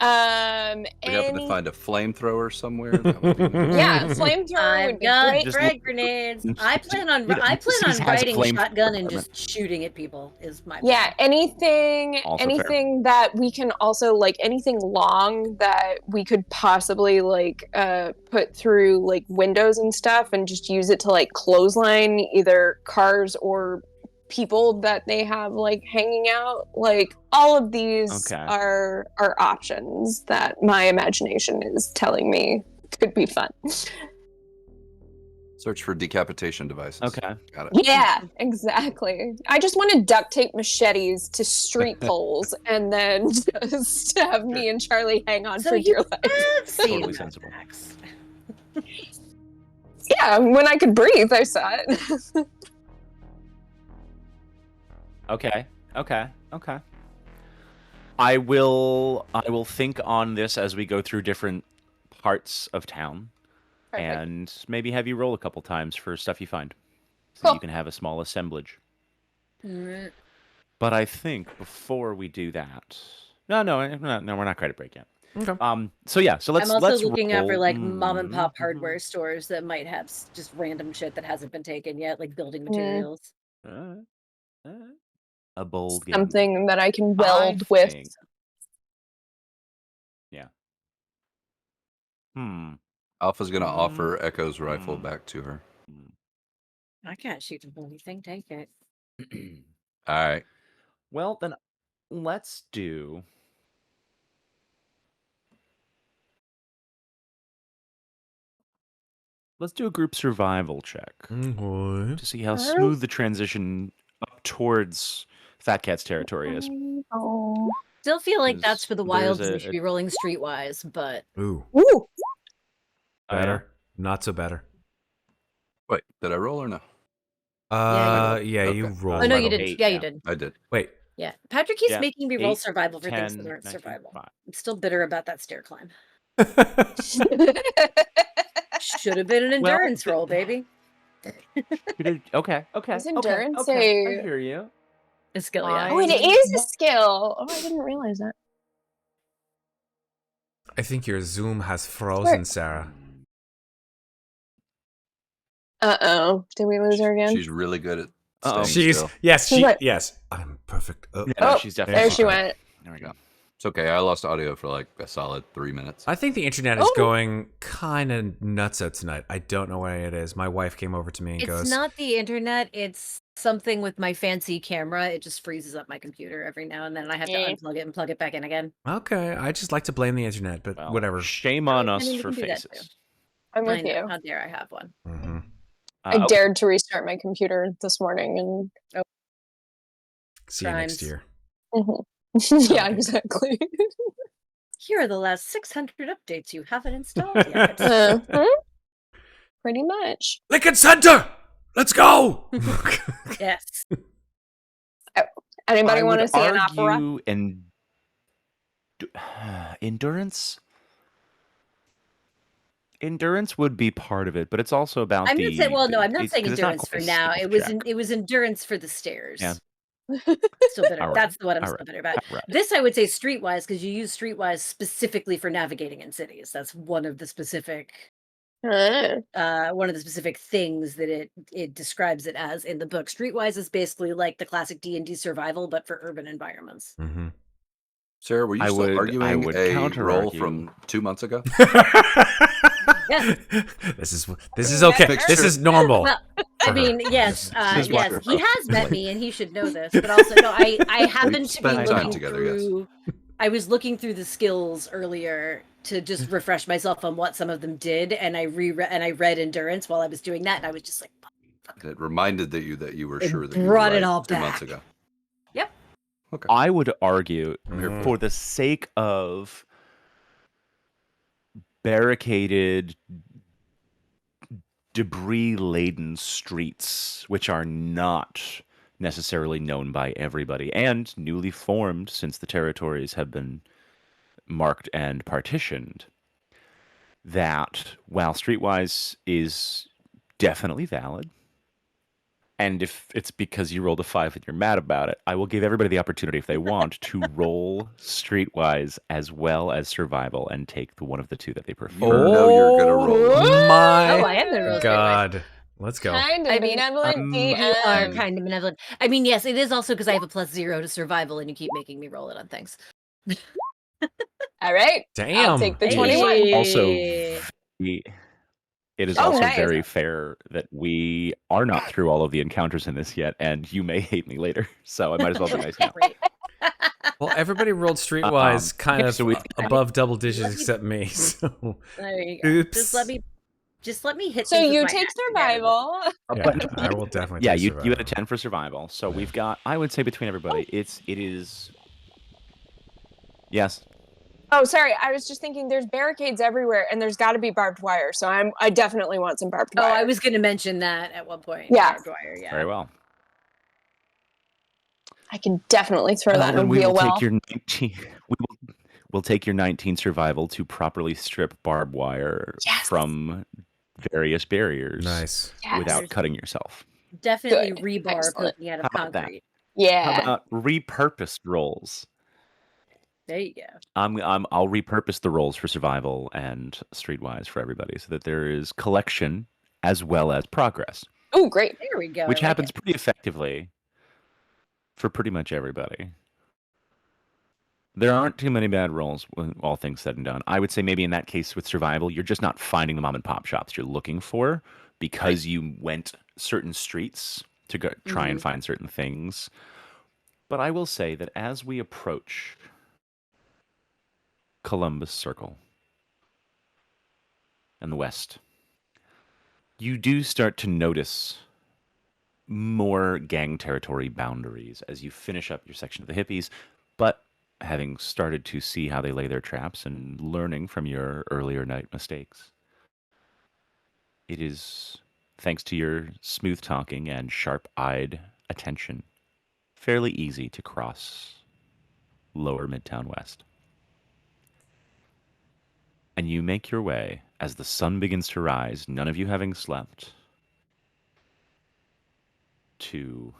We happen to find a flamethrower somewhere. That would be nice. Yeah, flamethrower would be great. Frag grenades. I plan on riding shotgun and just shooting at people. Is my plan. Yeah, anything that we can also like anything long that we could possibly like put through like windows and stuff and just use it to like clothesline either cars or people that they have like hanging out. Like all of these are options that my imagination is telling me could be fun. Search for decapitation devices. Okay. Got it. Yeah, exactly. I just want to duct tape machetes to street poles and then just have me and Charlie hang on for dear life. Totally sensible. Yeah, when I could breathe, I saw it. Okay. I will think on this as we go through different parts of town. Perfect. And maybe have you roll a couple times for stuff you find. So you can have a small assemblage. Mm. But I think before we do that... No, we're not quite at break yet. Okay. So let's I'm also let's looking roll. out for like mom and pop hardware stores that might have just random shit that hasn't been taken yet, like building materials. A bold game. Something that I can weld with. Yeah. Alpha's going to offer Echo's rifle back to her. I can't shoot a anything. Take it. All right. Well, then let's do... Let's do a group survival check to see how smooth the transition up towards Fat Cat's territory is. Still feel like that's for the wilds. We should be rolling streetwise, but Ooh. Better. Not so better. Wait, did I roll or no? Yeah, you rolled. Oh no, you didn't. Yeah, you did. I did. Wait, Yeah, Patrick keeps Yeah, making me roll 8, survival for 10, things that aren't 19, survival. 5. I'm still bitter about that stair climb. Should have been an Well, endurance roll, baby. Okay. Is endurance I a hear you. A skill, yeah. Oh, it is a skill. Oh, I didn't realize that. I think your Zoom has frozen, Sarah. Uh-oh. Did we lose her again? She's really good at staying She's still. yes. I'm perfect. Yeah, no, she's definitely there she went. There we go. It's okay. I lost audio for like a solid 3 minutes. I think the internet is going kind of nuts out tonight. I don't know why it is. My wife came over to me and goes, It's not the internet, it's something with my fancy camera. It just freezes up my computer every now and then, and I have to unplug it and plug it back in again. Okay, I just like to blame the internet, but whatever. Shame on us you for can do that faces. I'm with you. How dare I have one? Mm-hmm. I dared to restart my computer this morning and See you next year. yeah, exactly. Here are the last 600 updates you haven't installed yet. Pretty much. Lincoln Center! Let's go! Yes. Anybody want to see an opera? Endurance? Endurance would be part of it, but it's also about I'm not saying. Well, no, I'm not saying endurance for now. It was endurance for the stairs. Yeah. Still bitter. Right. That's what I'm still bitter about. Right. This I would say streetwise, because you use streetwise specifically for navigating in cities. That's one of the specific things that it describes it as in the book. Streetwise is basically like the classic D&D survival, but for urban environments. Mm-hmm. Sarah, were you still arguing a roll from 2 months ago? Yeah. This is okay. This is normal. Well, I mean, yes, yes, he has met me, and he should know this. But also, no, I happened to be looking through. I was looking through the skills earlier to just refresh myself on what some of them did, and I read endurance while I was doing that, and I was just like, it reminded you that you were sure that you brought were it all 2 back. months ago. Yep. Okay. I would argue, for the sake of barricaded, debris-laden streets, which are not necessarily known by everybody, and newly formed since the territories have been marked and partitioned, that while Streetwise is definitely valid, and if it's because you rolled a 5 and you're mad about it, I will give everybody the opportunity, if they want, to roll Streetwise as well as Survival and take the one of the two that they prefer. You know you're gonna roll. I am gonna roll God. Let's go. Kind of benevolent you are kind of benevolent. I mean, yes, it is also because I have a +0 to survival, and you keep making me roll it on things. All right. Damn. I'll take the 21. Also, it is also very fair that we are not through all of the encounters in this yet, and you may hate me later, so I might as well be nice now. Well, everybody rolled streetwise kind of above double digits except me. So. There you go. Oops. Just let me hit. So you take survival. Yeah, I will definitely. Yeah, take you had a 10 for survival. So we've got, I would say, between everybody, it is. Yes. Oh, sorry. I was just thinking there's barricades everywhere, and there's got to be barbed wire. So I definitely want some barbed wire. Oh, I was going to mention that at one point. Yeah. Barbed wire. Yeah. Very well. I can definitely throw that in a wheel well. We'll take your 19 survival to properly strip barbed wire from various barriers. Nice. Without cutting yourself. Definitely rebar poking out of concrete. Yeah. How about repurposed rolls? There you go. I'll repurpose the rolls for survival and streetwise for everybody, so that there is collection as well as progress. Oh, great! There we go. Which happens pretty effectively for pretty much everybody. There aren't too many bad rolls when all things said and done. I would say maybe in that case with survival, you're just not finding the mom and pop shops you're looking for because you went certain streets to go try and find certain things. But I will say that as we approach Columbus Circle and the West, you do start to notice more gang territory boundaries as you finish up your section of the hippies, but having started to see how they lay their traps and learning from your earlier night mistakes, it is, thanks to your smooth talking and sharp-eyed attention, fairly easy to cross lower Midtown West. And you make your way as the sun begins to rise, none of you having slept, to,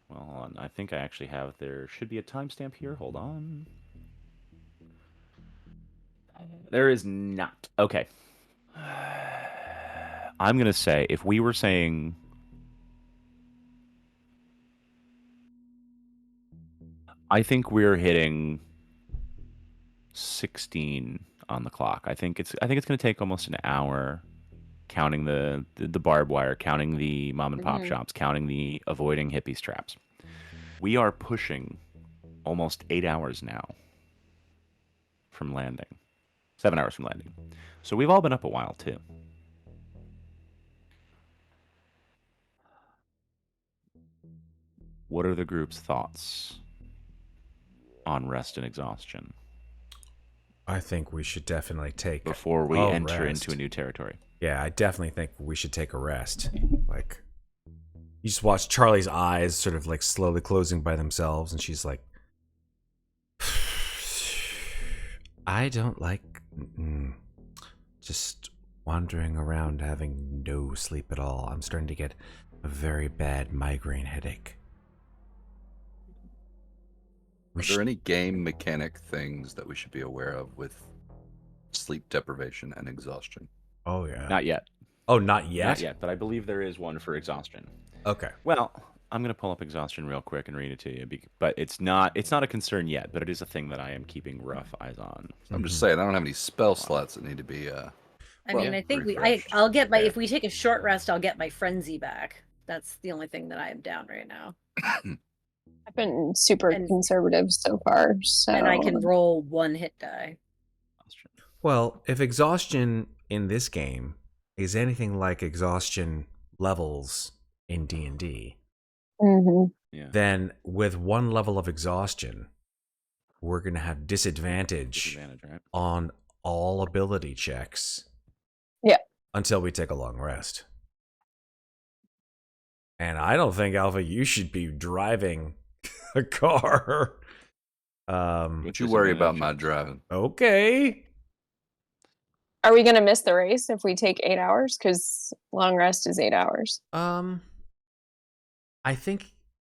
well, hold on. I think I actually have, there should be a timestamp here. Hold on. There is not. Okay. I'm going to say, if we were saying, I think we're hitting 16 on the clock. I think it's going to take almost an hour, counting the barbed wire, counting the mom and pop shops, counting the avoiding hippies traps. We are pushing almost 8 hours now from landing. 7 hours from landing. So we've all been up a while too. What are the group's thoughts on rest and exhaustion? I think we should definitely take before we enter into a new territory. Yeah, I definitely think we should take a rest. Like, you just watch Charlie's eyes sort of like slowly closing by themselves, and she's like, I don't like just wandering around having no sleep at all. I'm starting to get a very bad migraine headache. Are there any game mechanic things that we should be aware of with sleep deprivation and exhaustion? Oh, yeah. Not yet. Oh, not yet? Not yet, but I believe there is one for exhaustion. Okay. Well, I'm going to pull up exhaustion real quick and read it to you, but it's not a concern yet, but it is a thing that I am keeping rough eyes on. I'm just saying, I don't have any spell slots that need to be I mean, I think I'll get my, if we take a short rest, I'll get my frenzy back. That's the only thing that I am down right now. I've been super conservative so far, so... And I can roll 1 hit die. Well, if exhaustion in this game is anything like exhaustion levels in D&D, then with 1 level of exhaustion, we're going to have disadvantage right? on all ability checks. Yeah. Until we take a long rest. And I don't think, Alpha, you should be driving a car. Don't you worry about my driving. Okay. Are we going to miss the race if we take 8 hours? Because long rest is 8 hours. I think,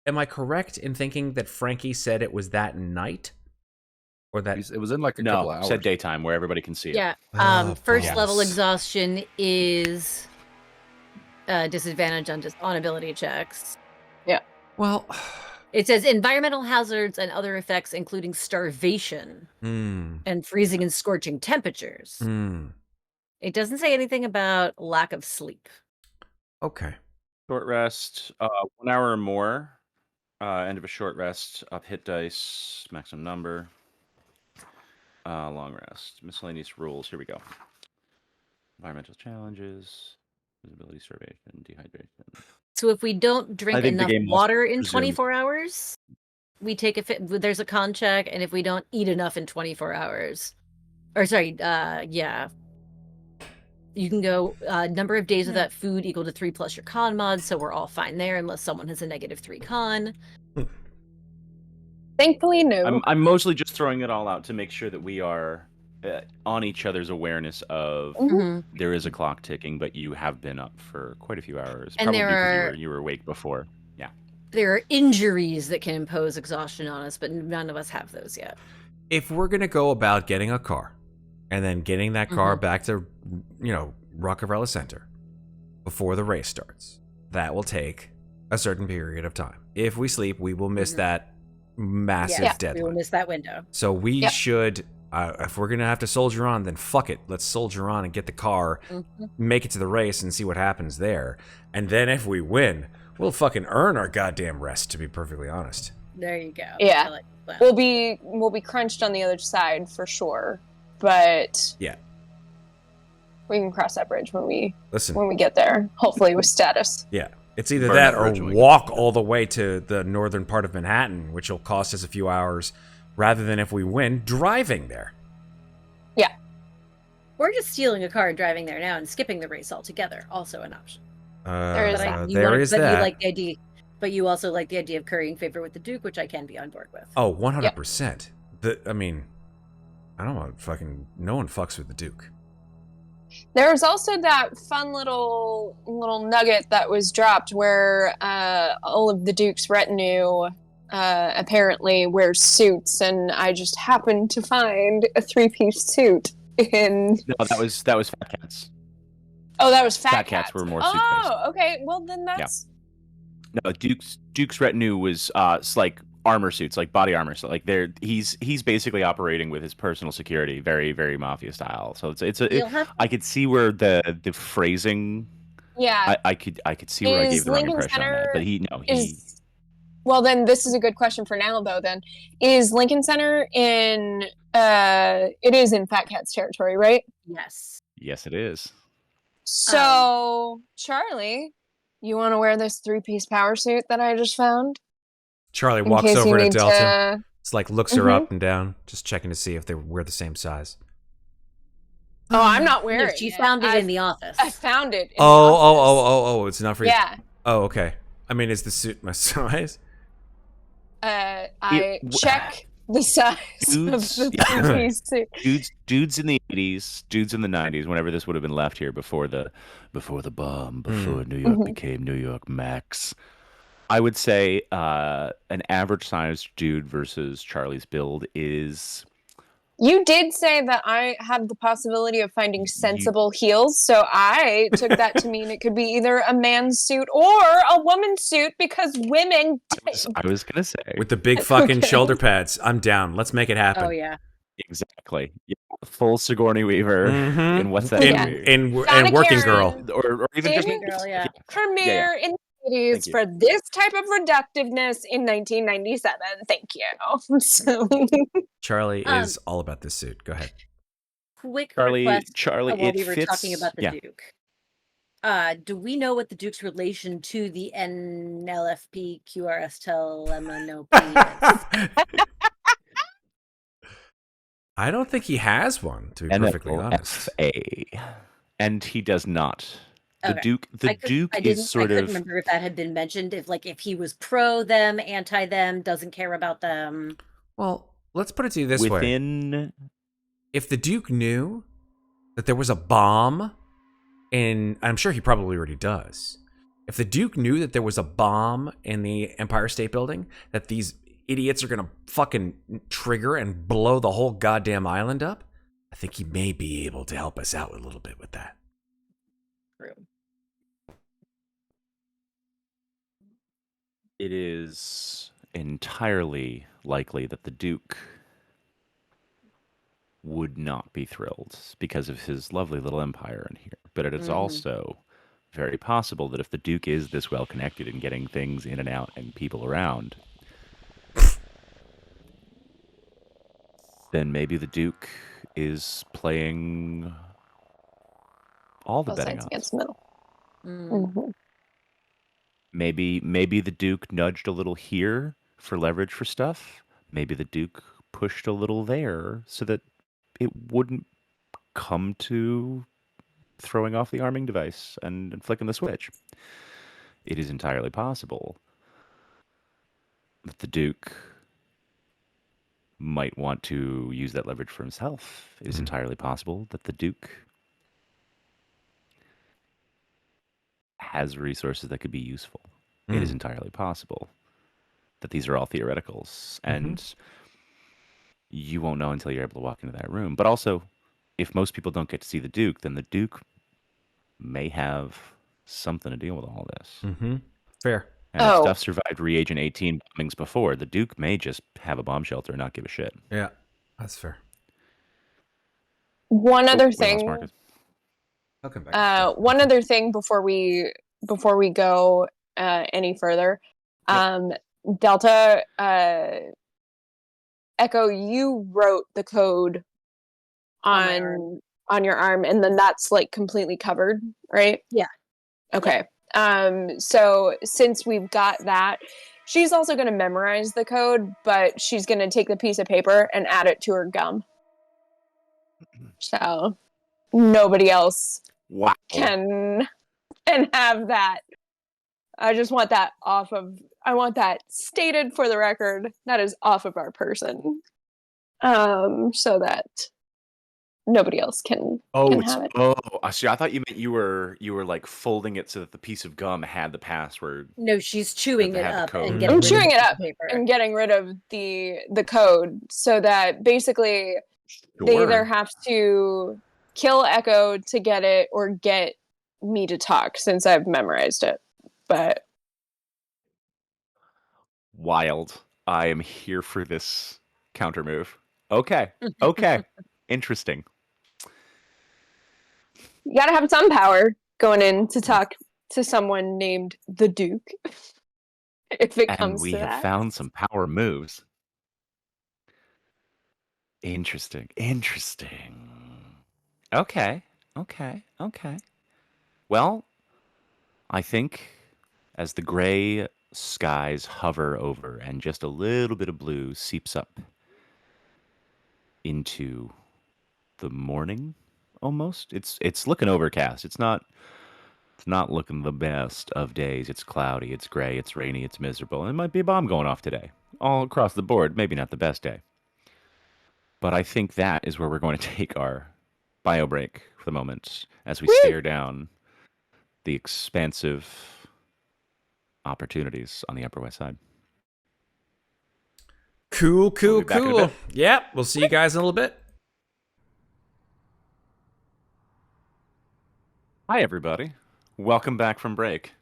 am I correct in thinking that Frankie said it was that night? Or that it was in like a couple hours. Said daytime where everybody can see it. Yeah. First level exhaustion is disadvantage on ability checks. Yeah. Well, it says environmental hazards and other effects, including starvation and freezing and scorching temperatures. It doesn't say anything about lack of sleep. Okay. Short rest, 1 hour or more. End of a short rest, up hit dice, maximum number. Long rest, miscellaneous rules. Here we go. Environmental challenges, visibility, starvation, dehydration. So if we don't drink enough water in 24 hours, we take there's a con check, and if we don't eat enough in 24 hours, or sorry, you can go number of days without food equal to 3 plus your con mod, so we're all fine there unless someone has a -3 con. Thankfully, no. I'm mostly just throwing it all out to make sure that we are on each other's awareness of there is a clock ticking, but you have been up for quite a few hours. And probably because you were awake before. Yeah. There are injuries that can impose exhaustion on us, but none of us have those yet. If we're going to go about getting a car and then getting that car back to, Rockefeller Center before the race starts, that will take a certain period of time. If we sleep, we will miss that massive deadline. We will miss that window. So we should, if we're going to have to soldier on, then fuck it. Let's soldier on and get the car, make it to the race and see what happens there. And then if we win, we'll fucking earn our goddamn rest, to be perfectly honest. There you go. Yeah. I like that. We'll be crunched on the other side for sure. But we can cross that bridge when we get there, hopefully with status. Yeah. It's either that or walk all the way to the northern part of Manhattan, which will cost us a few hours, rather than if we win, driving there. Yeah. Or just stealing a car and driving there now and skipping the race altogether. Also an option. There is that. You like the idea. But you also like the idea of currying favor with the Duke, which I can be on board with. Oh, 100%. I mean, I don't want fucking... No one fucks with the Duke. There's also that fun little nugget that was dropped where all of the Duke's retinue apparently wears suits, and I just happened to find a 3-piece suit in... No, that was Fat Cats. Oh, that was Fat Cats were more suit-based. Oh, okay. Well, then that's... Yeah. No, Duke's retinue was like armor suits, like body armor. So like he's basically operating with his personal security, very, very mafia style. So I could see where the phrasing. Yeah. I could see where I gave the wrong impression on that. But he. Well, then this is a good question for now, though. Then is Lincoln Center in? It is in Fat Cat's territory, right? Yes. Yes, it is. So, Charlie, you want to wear this 3-piece power suit that I just found? Charlie walks over to Delta. It's like looks her up and down, just checking to see if they were the same size. Oh, I'm not wearing it. She found it in the office. I found it. Oh, it's not for you. Yeah. Oh, okay. I mean, is the suit my size? I check the size of the 3-piece suit. Dudes in the 80s, dudes in the 90s, whenever this would have been left here before the bomb, before New York became New York Max. I would say an average sized dude versus Charlie's build is... You did say that I had the possibility of finding sensible heels, so I took that to mean it could be either a man's suit or a woman's suit, because women... I was going to say... With the big fucking shoulder pads. I'm down. Let's make it happen. Oh, yeah. Exactly. Yeah. Full Sigourney Weaver in what's that movie? In Working Girl. Or even just... Girl, yeah. Premiere in for this type of reductiveness in 1997. Thank you. So. Charlie is all about this suit. Go ahead. Quick Charlie, request while it we were fits... talking about the Duke. Do we know what the Duke's relation to the NLFP QRS telemino is? I don't think he has one, to be perfectly honest. And he does not. The Okay. Duke is sort I of... couldn't remember if that had been mentioned, if he was pro them, anti them, doesn't care about them. Well, let's put it to you this way. If the Duke knew that there was a bomb in... I'm sure he probably already does. If the Duke knew that there was a bomb in the Empire State Building that these idiots are going to fucking trigger and blow the whole goddamn island up, I think he may be able to help us out a little bit with that. True. It is entirely likely that the Duke would not be thrilled because of his lovely little empire in here. But it is also very possible that if the Duke is this well connected in getting things in and out and people around, then maybe the Duke is playing all the betting odds against the middle. Mm. Maybe the Duke nudged a little here for leverage for stuff. Maybe the Duke pushed a little there so that it wouldn't come to throwing off the arming device and flicking the switch. It is entirely possible that the Duke might want to use that leverage for himself. It is entirely possible that the Duke has resources that could be useful. It is entirely possible that these are all theoreticals, and you won't know until you're able to walk into that room. But also, if most people don't get to see the Duke, then the Duke may have something to deal with all this. Fair. And if stuff survived Reagent 18 bombings before, the Duke may just have a bomb shelter and not give a shit. Yeah, that's fair. One other thing. I'll come back. One other thing before we go any further. Delta, Echo, you wrote the code on your arm, and then that's like completely covered, right? Yeah. Okay. So since we've got that, she's also going to memorize the code, but she's going to take the piece of paper and add it to her gum. So nobody else can have that. I just want that off of. I want that stated for the record. That is off of our person, so that nobody else can have it. I see. I thought you meant you were like folding it so that the piece of gum had the password. No, she's chewing it up and I'm chewing it up and getting rid of the code so that basically they either have to kill Echo to get it or get me to talk since I've memorized it. But wild. I am here for this counter move. Okay. Okay. Interesting. You gotta have some power going in to talk to someone named the Duke. If it comes to that. And we have found some power moves. Interesting. Okay. Well, I think as the gray skies hover over and just a little bit of blue seeps up into the morning almost. It's looking overcast. It's not looking the best of days. It's cloudy, it's gray, it's rainy, it's miserable. And it might be a bomb going off today. All across the board, maybe not the best day. But I think that is where we're going to take our bio break for the moment as we stare down the expansive opportunities on the Upper West Side. Cool. Yep, we'll see you guys in a little bit. Hi, everybody. Welcome back from break.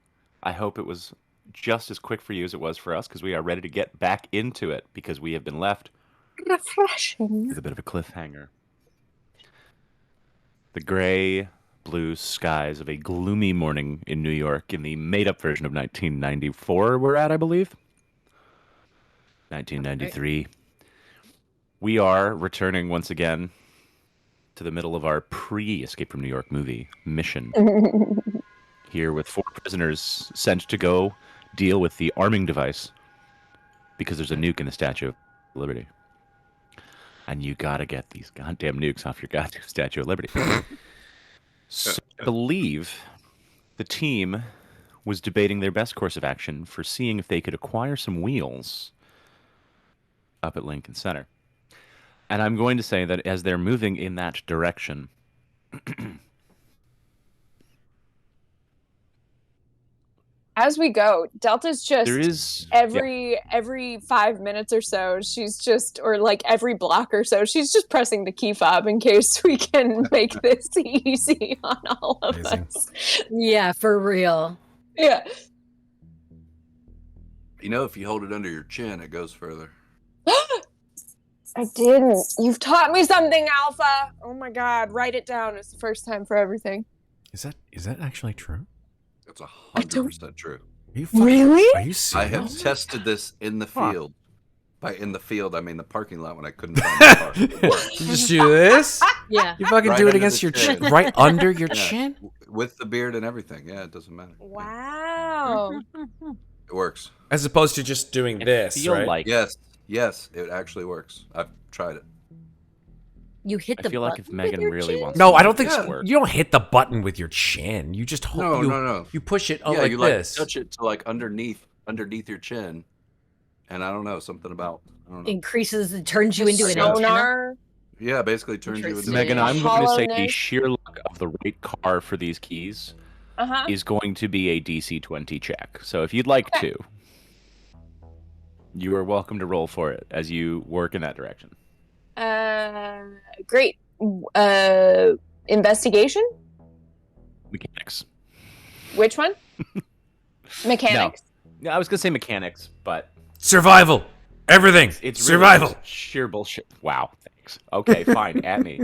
I hope it was just as quick for you as it was for us, because we are ready to get back into it, because we have been left refreshing with a bit of a cliffhanger. The gray, blue skies of a gloomy morning in New York in the made-up version of 1994 we're at, I believe. 1993. We are returning once again to the middle of our pre-Escape from New York movie mission. Here with 4 prisoners sent to go deal with the arming device because there's a nuke in the Statue of Liberty. And you gotta get these goddamn nukes off your goddamn Statue of Liberty. So I believe the team was debating their best course of action for seeing if they could acquire some wheels up at Lincoln Center. And I'm going to say that as they're moving in that direction, as we go, Delta's just every 5 minutes or so, she's just, or like every block or so, she's just pressing the key fob in case we can make this easy on all of us. Yeah, for real. Yeah. You know, if you hold it under your chin, it goes further. I didn't. You've taught me something, Alpha. Oh my God, write it down. It's the first time for everything. Is that actually true? It's 100% true. Really? Are you serious? I have tested this in the field. By in the field, I mean the parking lot when I couldn't find the car. It works. You just do this? Yeah. You fucking do it against your chin. Right under your chin? With the beard and everything. Yeah, it doesn't matter. Wow. It works. As opposed to just doing this, right? like Yes, it actually works. I've tried it. You hit the button. I feel like if Megan really wants No, to I don't think this work. you don't hit the button with your chin. You just hold No. You push it Yeah, like you this. touch it to like underneath your chin. And I don't know, something about increases and turns you into an sonar. Yeah, basically turns you into Megan, I'm going to say the sheer luck of the right car for these keys is going to be a DC-20 check. So if you'd like to, you are welcome to roll for it as you work in that direction. Great. Investigation? Mechanics. Which one? Mechanics? No, I was going to say mechanics, but... Survival! Everything! It's survival! Really sheer bullshit. Wow, thanks. Okay, fine, at me.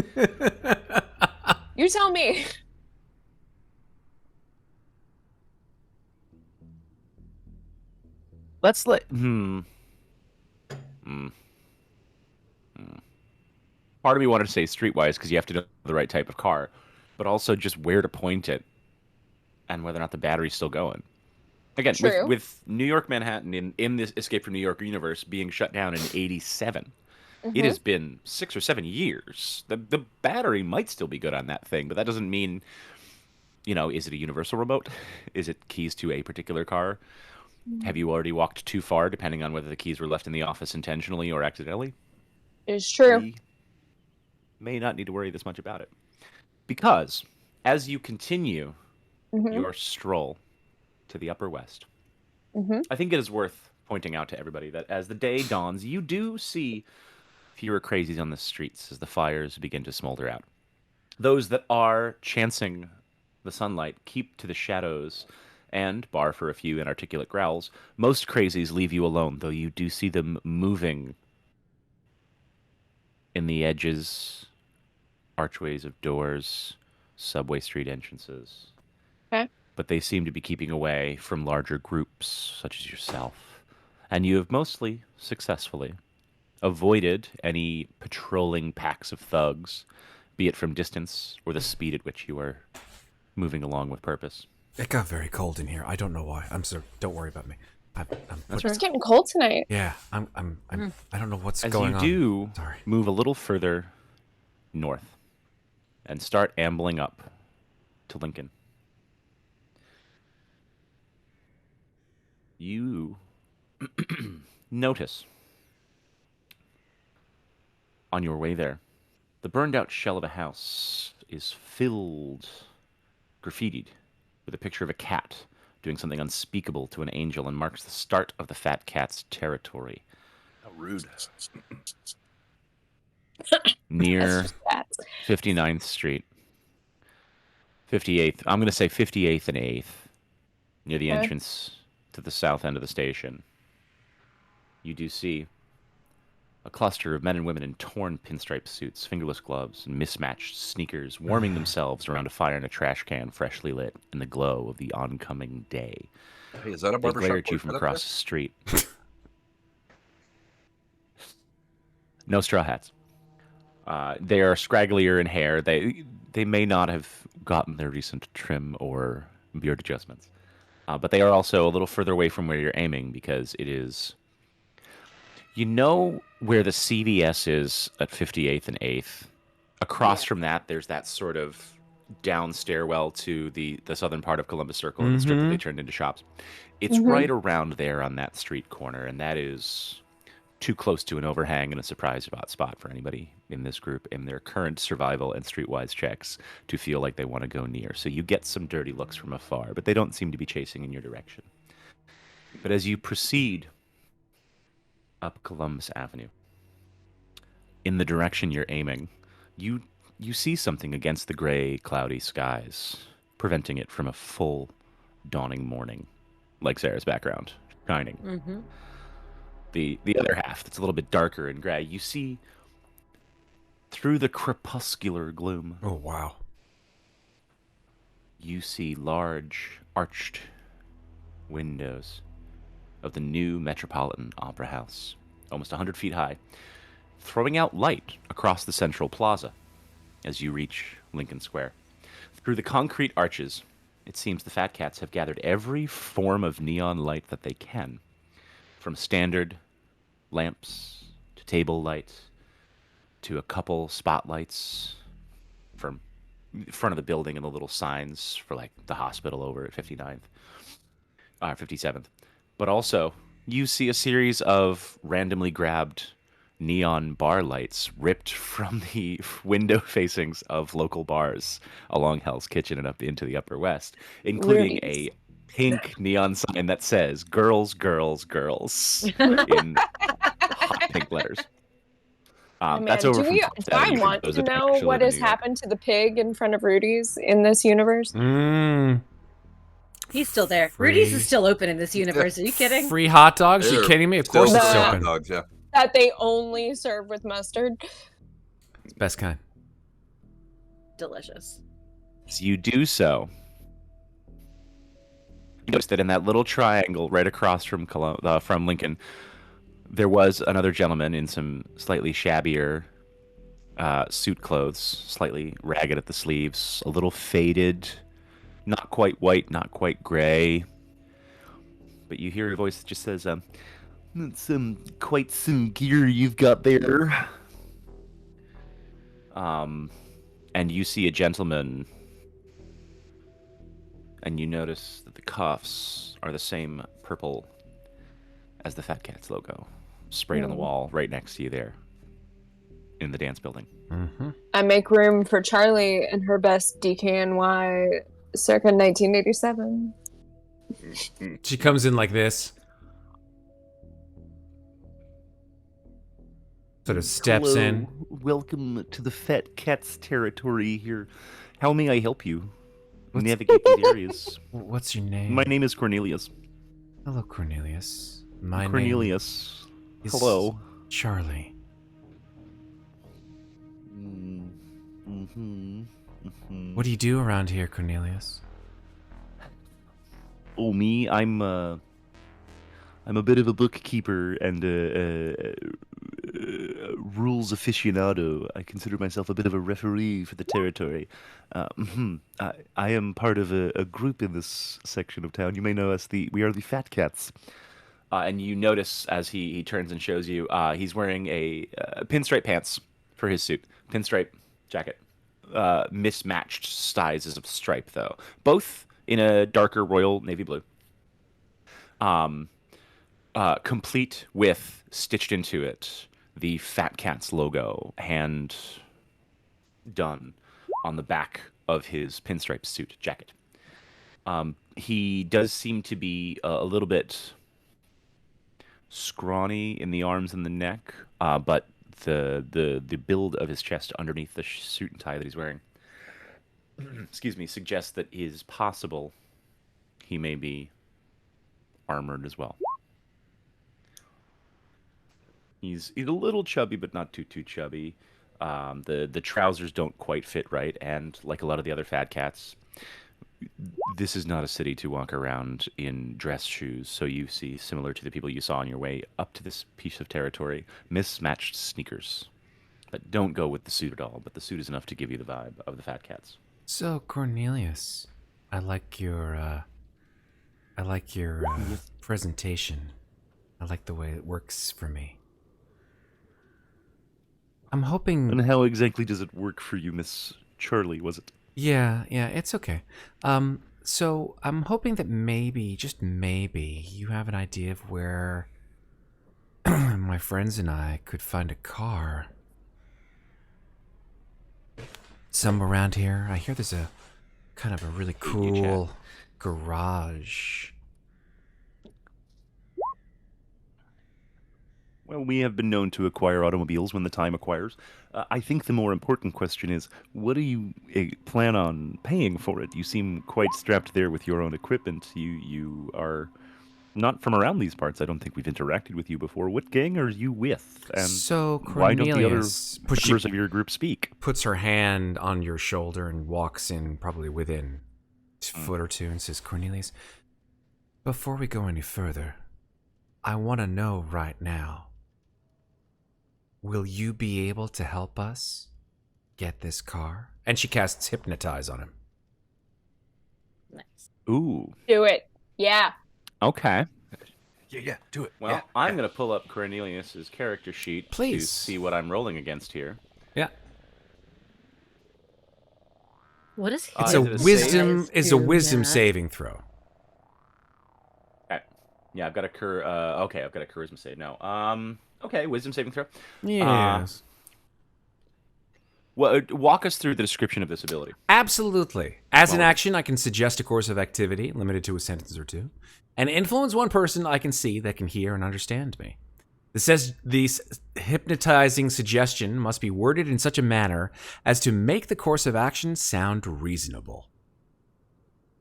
You tell me. Let's let... Part of me wanted to say streetwise because you have to know the right type of car, but also just where to point it and whether or not the battery's still going. Again, with New York Manhattan in this Escape from New York universe being shut down in 87, it has been 6 or 7 years. The battery might still be good on that thing, but that doesn't mean is it a universal remote? Is it keys to a particular car? Have you already walked too far, depending on whether the keys were left in the office intentionally or accidentally? It's true. We may not need to worry this much about it. Because as you continue your stroll to the Upper West, I think it is worth pointing out to everybody that as the day dawns, you do see fewer crazies on the streets as the fires begin to smolder out. Those that are chancing the sunlight keep to the shadows, and, bar for a few inarticulate growls, most crazies leave you alone, though you do see them moving in the edges, archways of doors, subway street entrances. Okay. But they seem to be keeping away from larger groups, such as yourself. And you have mostly successfully avoided any patrolling packs of thugs, be it from distance or the speed at which you are moving along with purpose. It got very cold in here. I don't know why. Don't worry about me. It's getting cold tonight. Yeah, I don't know what's As going on. you do move a little further north and start ambling up to Lincoln, you notice on your way there, the burned out shell of a house is filled, graffitied, with a picture of a cat doing something unspeakable to an angel and marks the start of the fat cat's territory. How rude. Near 59th Street. 58th. I'm going to say 58th and 8th. Near the entrance to the south end of the station. You do see a cluster of men and women in torn pinstripe suits, fingerless gloves, and mismatched sneakers, warming themselves around a fire in a trash can freshly lit in the glow of the oncoming day. Hey, is that a They barbershop? glare at you from across the street. No straw hats. They are scragglier in hair. They may not have gotten their recent trim or beard adjustments. But they are also a little further away from where you're aiming because it is... You know where the CVS is at 58th and 8th? Across from that, there's that sort of down stairwell to the southern part of Columbus Circle, and the strip that they turned into shops. It's right around there on that street corner, and that is too close to an overhang and a surprise spot for anybody in this group in their current survival and streetwise checks to feel like they want to go near. So you get some dirty looks from afar, but they don't seem to be chasing in your direction. But as you proceed up Columbus Avenue, in the direction you're aiming, you see something against the gray, cloudy skies, preventing it from a full dawning morning, like Sarah's background, shining. The other half, that's a little bit darker and gray, you see through the crepuscular gloom. Oh, wow. You see large, arched windows of the new Metropolitan Opera House, almost 100 feet high, throwing out light across the central plaza as you reach Lincoln Square. Through the concrete arches, it seems the Fat Cats have gathered every form of neon light that they can, from standard lamps to table lights to a couple spotlights from front of the building and the little signs for like the hospital over at 57th. But also, you see a series of randomly grabbed neon bar lights ripped from the window facings of local bars along Hell's Kitchen and up into the Upper West, including a pink neon sign that says "Girls, Girls, Girls" in hot pink letters. That's over from do I want to know what has happened to the pig in front of Rudy's in this universe? He's still there. Rudy's is still open in this universe. Are you kidding? Free hot dogs? Are you kidding me? Of course it's open. Hot dogs, yeah. That they only serve with mustard. It's best kind. Delicious. As you do so, you notice that in that little triangle right across from Lincoln, there was another gentleman in some slightly shabbier suit clothes, slightly ragged at the sleeves, a little faded, not quite white, not quite gray. But you hear a voice that just says, "That's quite some gear you've got there." And you see a gentleman and you notice that the cuffs are the same purple as the Fat Cats logo, sprayed on the wall right next to you there in the dance building. Mm-hmm. I make room for Charlie and her best DKNY circa 1987. She comes in like this. Sort of steps Hello. in. Welcome to the Fat Cats territory here. How may I help you navigate these areas? What's your name? My name is Cornelius. Hello, Cornelius. My Cornelius. name is Hello. Charlie. What do you do around here, Cornelius? Oh, me? I'm a bit of a bookkeeper and a rules aficionado. I consider myself a bit of a referee for the territory. I am part of a group in this section of town. You may know us. We are the Fat Cats. And you notice as he turns and shows you, he's wearing a pinstripe pants for his suit, pinstripe jacket, mismatched sizes of stripe though, both in a darker royal navy blue. Complete with, stitched into it, the Fat Cats logo, hand done on the back of his pinstripe suit jacket. He does seem to be a little bit scrawny in the arms and the neck, but the build of his chest underneath the suit and tie that he's wearing, excuse me, suggests that it is possible he may be armored as well. He's a little chubby, but not too chubby. The trousers don't quite fit right, and like a lot of the other Fat Cats, this is not a city to walk around in dress shoes. So you see, similar to the people you saw on your way up to this piece of territory, mismatched sneakers. But don't go with the suit at all. But the suit is enough to give you the vibe of the Fat Cats. So, Cornelius, I like your presentation. I like the way it works for me. I'm hoping... And how exactly does it work for you, Miss Charlie, was it? Yeah, it's okay. So I'm hoping that maybe, just maybe, you have an idea of where my friends and I could find a car. Some around here. I hear there's a kind of a really cool garage. Well, we have been known to acquire automobiles when the time acquires. I think the more important question is, what do you plan on paying for it? You seem quite strapped there with your own equipment. You are not from around these parts. I don't think we've interacted with you before. What gang are you with? And so why don't the other Cornelius members of your group speak? Puts her hand on your shoulder and walks in probably within a foot or two and says, Cornelius, before we go any further, I want to know right now, will you be able to help us get this car? And she casts Hypnotize on him. Nice. Ooh. Do it. Yeah. Okay. Yeah, do it. Well, I'm going to pull up Cornelius's character sheet Please. to see what I'm rolling against here. Yeah. What is he? It's Is a wisdom saving throw. Okay. Yeah, I've got a I've got a charisma save now. Okay, wisdom saving throw. Yes. Well, walk us through the description of this ability. Absolutely. As an action, I can suggest a course of activity, limited to a sentence or two, and influence one person I can see that can hear and understand me. This says the hypnotizing suggestion must be worded in such a manner as to make the course of action sound reasonable.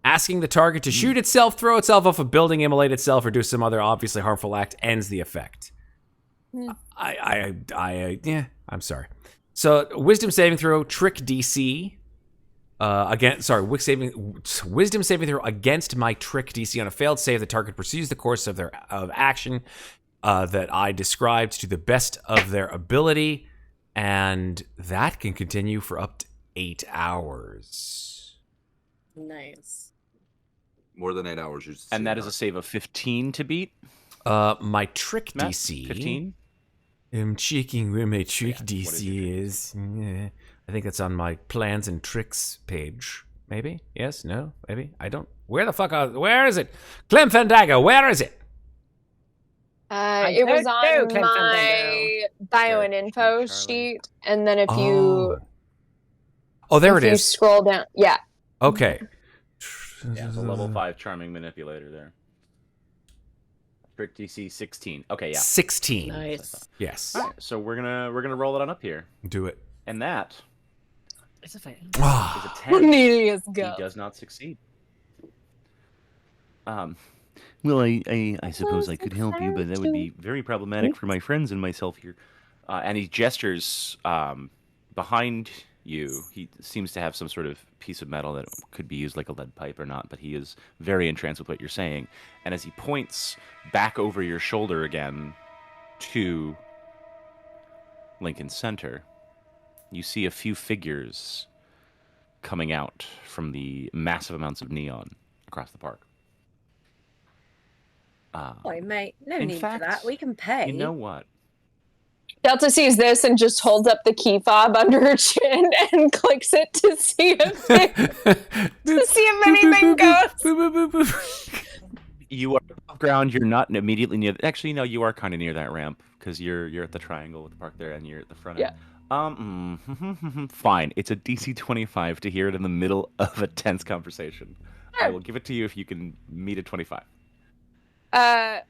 Asking the target to shoot itself, throw itself off a building, immolate itself, or do some other obviously harmful act ends the effect. I'm sorry. So, wisdom saving throw, trick DC. Wisdom saving throw against my trick DC. On a failed save, the target pursues the course of action that I described to the best of their ability, and that can continue for up to 8 hours. Nice. More than 8 hours. And that is a save of 15 to beat? My trick Matt, DC. 15? I'm checking where my trick DC is. I think that's on my plans and tricks page. Maybe? Yes? No? Maybe? I don't Where the fuck where is it? Clem Fandango, where is it? It was on my bio and info sheet, and then if you there it is. You scroll down, yeah. Okay. Yeah, it's a level 5 charming manipulator there. Trick DC 16. Okay, yeah. 16. Nice. Yes. All right, so we're gonna roll it on up here. Do it. And that It's a fail. is a 10. He does not succeed. Well, I suppose I could help you, but that would be very problematic for my friends and myself here. And he gestures behind you. He seems to have some sort of piece of metal that could be used like a lead pipe or not, but he is very entranced with what you're saying. And as he points back over your shoulder again to Lincoln Center, you see a few figures coming out from the massive amounts of neon across the park. Boy, mate, no need for that. We can pay. You know what? Delta sees this and just holds up the key fob under her chin and clicks it to see if anything goes. You are above ground. You're not immediately near. Actually, no, you are kind of near that ramp because you're at the triangle with the park there, and you're at the front. Yeah. Fine. It's a DC 25 to hear it in the middle of a tense conversation. Sure. I will give it to you if you can meet a 25.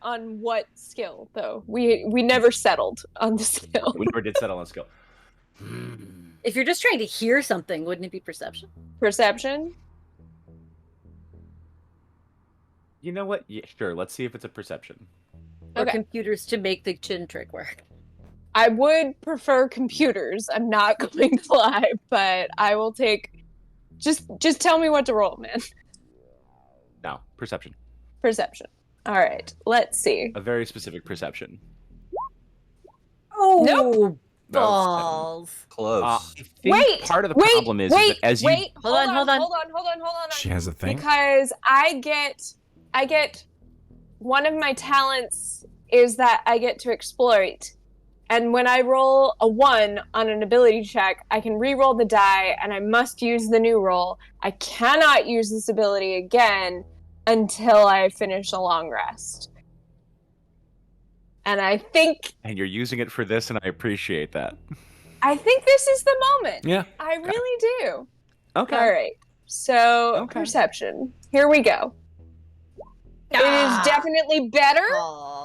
On what skill though? We never settled on the skill. We never did settle on skill. If you're just trying to hear something, wouldn't it be perception? Perception? You know what? Yeah, sure. Let's see if it's a perception. Or Okay. computers to make the chin trick work. I would prefer computers. I'm not going to lie, but I will take. Just tell me what to roll, man. No, perception. Perception. All right. Let's see. A very specific perception. Oh, Nope. balls. Close. I think Wait, part of the problem is that as you Hold on. Hold on. She has a thing. Because I get one of my talents is that I get to exploit. And when I roll a 1 on an ability check, I can re-roll the die and I must use the new roll. I cannot use this ability again until I finish a long rest. And I think and you're using it for this, and I appreciate that. this is the moment. Yeah. I really do. Okay. All right. So, Okay. Perception. Here we go. It is definitely better,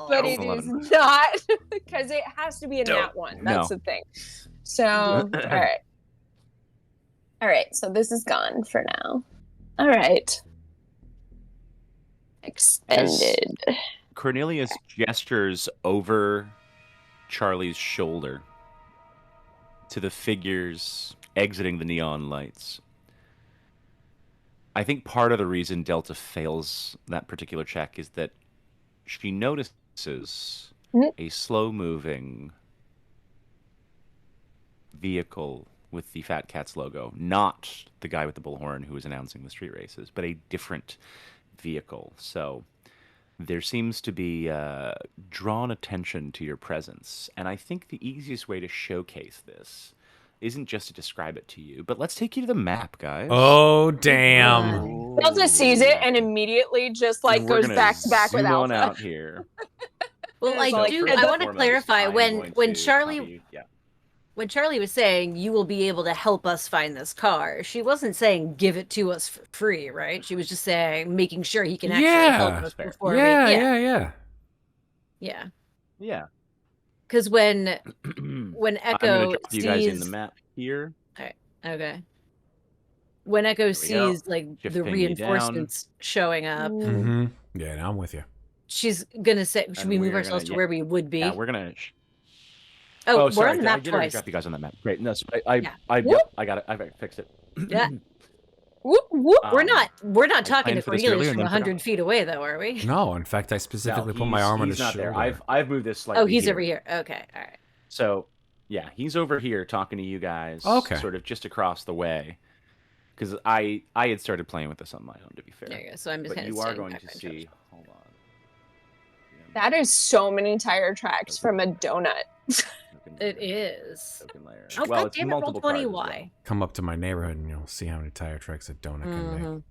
but it Hold is on. not, because it has to be a No. nat 1. That's No. the thing. So, all right. All right, so this is gone for now. All right. Expended. Cornelius gestures over Charlie's shoulder to the figures exiting the neon lights. I think part of the reason Delta fails that particular check is that she notices a slow-moving vehicle with the Fat Cats logo, not the guy with the bullhorn who was announcing the street races, but a different vehicle. So there seems to be drawn attention to your presence, and I think the easiest way to showcase this isn't just to describe it to you, but let's take you to the map, guys. Oh, damn. Delta sees it and immediately just like We're goes gonna back to back with zoom on Alpha. out here. Well, I So do. first I and want to foremost, clarify I'm when going to Charlie copy you. Yeah. when Charlie was saying you will be able to help us find this car. She wasn't saying give it to us for free, right? She was just saying making sure he can actually help us Fair. before Yeah. yeah. Because when I'm Echo gonna drop sees you guys in the map here. okay, when Echo we go. sees like Shift the ping me reinforcements showing up, Mm-hmm. Yeah, now I'm with you. she's gonna say, "Should And we move we're ourselves gonna- to where we would be?" Yeah, we're gonna. we're sorry, on the I map did already twice. drop you guys on that map. Great. No, so I got it. I fixed it. Yeah. Whoop, whoop. We're not talking planned to for this Cornelius earlier from and then 100 feet away, though, are we? No, in fact, I specifically put my arm on his not shoulder. there. I've moved this slightly. Oh, he's here. over here. Okay, all right. So, yeah, he's over here talking to you guys. Okay. Sort of just across the way. Because I had started playing with this on my own, to be fair. There you go. So I'm just But kind of you are going to see. Hold on. That is so many tire tracks from a donut. It is. Token layer. Oh, well, God it's damn it, roll multiple 20, cards as why? Come up to my neighborhood and you'll see how many tire tracks a donut can make. well.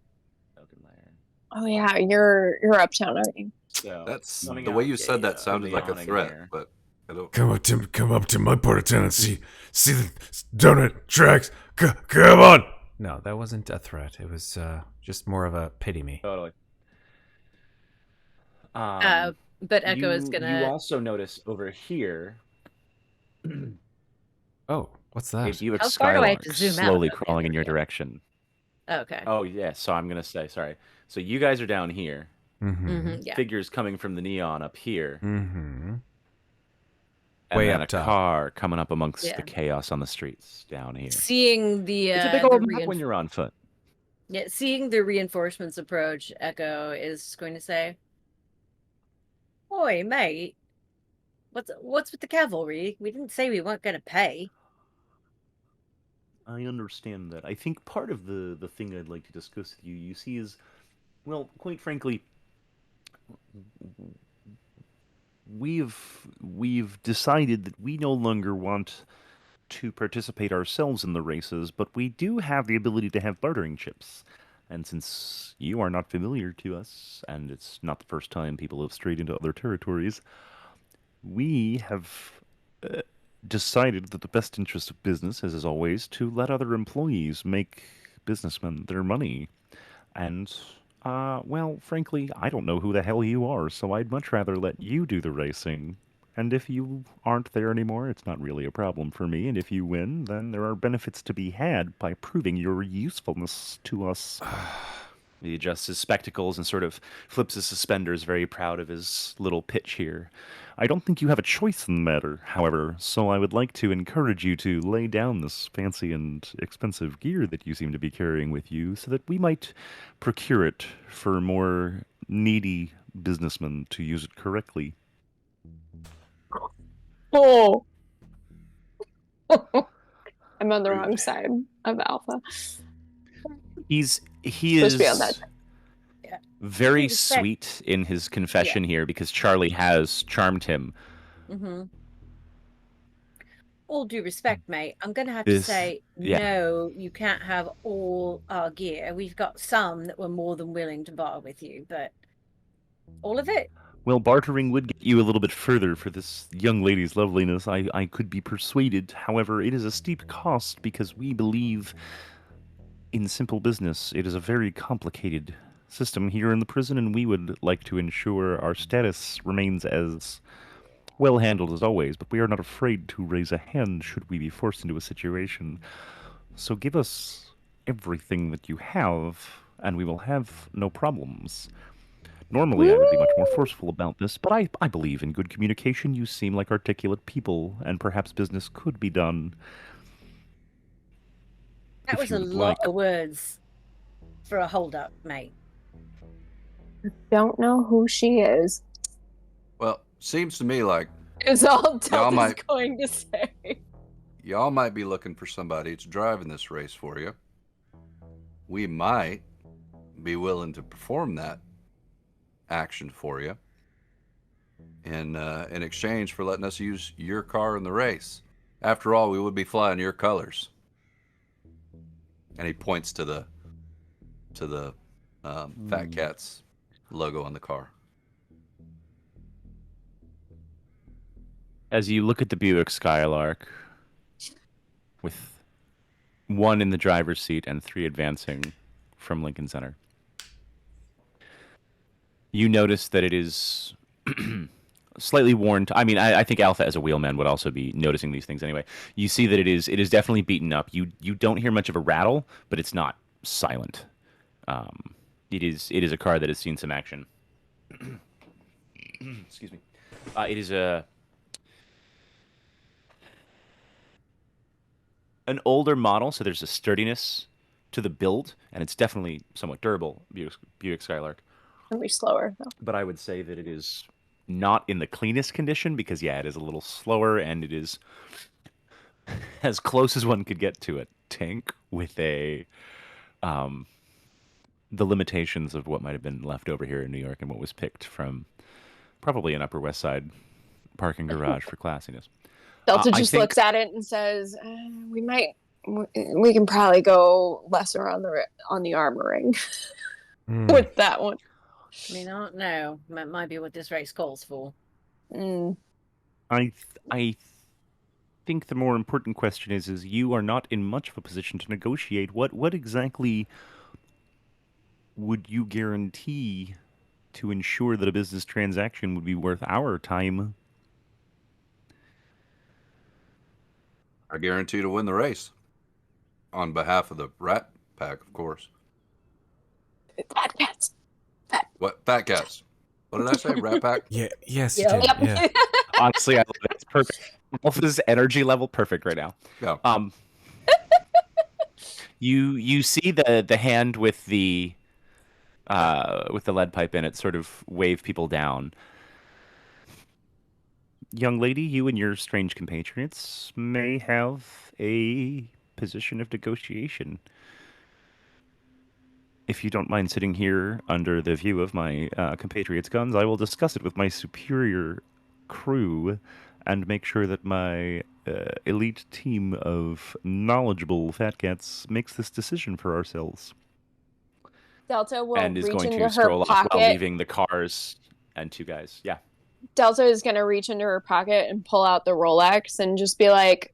Token layer. Oh yeah, you're uptown, aren't you? So that's the way you said that sounded like a threat, here. but I don't. Come up to my part of town and see the donut tracks. Come on. No, that wasn't a threat. It was just more of a pity me. Totally. But Echo is gonna. You also notice over here. Oh, what's that? A Buick How far do I have Skylark to zoom out slowly of that crawling in your area? direction. Okay. Oh yeah, so I'm gonna say sorry. So you guys are down here. Yeah. Figures coming from the neon up here. And Way then up a top. Car coming up amongst the Yeah. chaos on the streets down here. Seeing the it's a big old map when you're on foot. Yeah, seeing the reinforcements approach, Echo is going to say, "Oi, mate, what's with the cavalry? We didn't say we weren't going to pay." I understand that. I think part of the thing I'd like to discuss with you see, is, well, quite frankly, we've decided that we no longer want to participate ourselves in the races, but we do have the ability to have bartering chips. And since you are not familiar to us, and it's not the first time people have strayed into other territories, we have decided that the best interest of business is, as always, to let other employees make businessmen their money. And, well, frankly, I don't know who the hell you are, so I'd much rather let you do the racing. And if you aren't there anymore, it's not really a problem for me. And if you win, then there are benefits to be had by proving your usefulness to us. He adjusts his spectacles and sort of flips his suspenders, very proud of his little pitch here. I don't think you have a choice in the matter, however, so I would like to encourage you to lay down this fancy and expensive gear that you seem to be carrying with you, so that we might procure it for more needy businessmen to use it correctly. Oh. I'm on the wrong side of Alpha. He is supposed to be on that. Very sweet in his confession here, because Charlie has charmed him. All due respect, mate, I'm going to have to say, no, you can't have all our gear. We've got some that we're more than willing to barter with you, but all of it? Well, bartering would get you a little bit further for this young lady's loveliness. I could be persuaded. However, it is a steep cost, because we believe in simple business. It is a very complicated system here in the prison, and we would like to ensure our status remains as well handled as always, but we are not afraid to raise a hand should we be forced into a situation. So give us everything that you have, and we will have no problems. Normally, I would be much more forceful about this, but I believe in good communication. You seem like articulate people, and perhaps business could be done. That was a lot of words for a hold-up, mate. Don't know who she is. Well, seems to me like it's all Delta's going to say. Y'all might be looking for somebody to drive in this race for you. We might be willing to perform that action for you in exchange for letting us use your car in the race. After all, we would be flying your colors. And he points to the Fat Cat's logo on the car. As you look at the Buick Skylark, with 1 in the driver's seat and 3 advancing from Lincoln Center, you notice that it is slightly worn. I mean, I think Alpha as a wheelman would also be noticing these things anyway. You see that it is definitely beaten up. You don't hear much of a rattle, but it's not silent. It is a car that has seen some action. Excuse me. It is an older model, so there's a sturdiness to the build, and it's definitely somewhat durable, Buick Skylark. It'll be slower, though. But I would say that it is not in the cleanest condition, because, it is a little slower, and it is as close as one could get to a tank with the limitations of what might have been left over here in New York and what was picked from probably an Upper West Side parking garage for classiness. Delta just looks at it and says, we can probably go lesser on the armoring. with that one. I mean, I don't know. That might be what this race calls for. I think the more important question is you are not in much of a position to negotiate. What exactly would you guarantee to ensure that a business transaction would be worth our time? I guarantee to win the race. On behalf of the Rat Pack, of course. Fat cats. What? Fat cats. What did I say? Rat Pack? Yeah. Yes, you did. Yeah. Honestly, I love it. It's perfect. Alpha's energy level perfect right now. Yeah. You see the hand with the lead pipe in it sort of wave people down. Young lady, you and your strange compatriots may have a position of negotiation. If you don't mind sitting here under the view of my compatriots' guns, I will discuss it with my superior crew and make sure that my elite team of knowledgeable fat cats makes this decision for ourselves. Delta will and is reach going into to stroll her off while pocket. leaving the cars and two guys. Yeah. Delta is going to reach into her pocket and pull out the Rolex and just be like,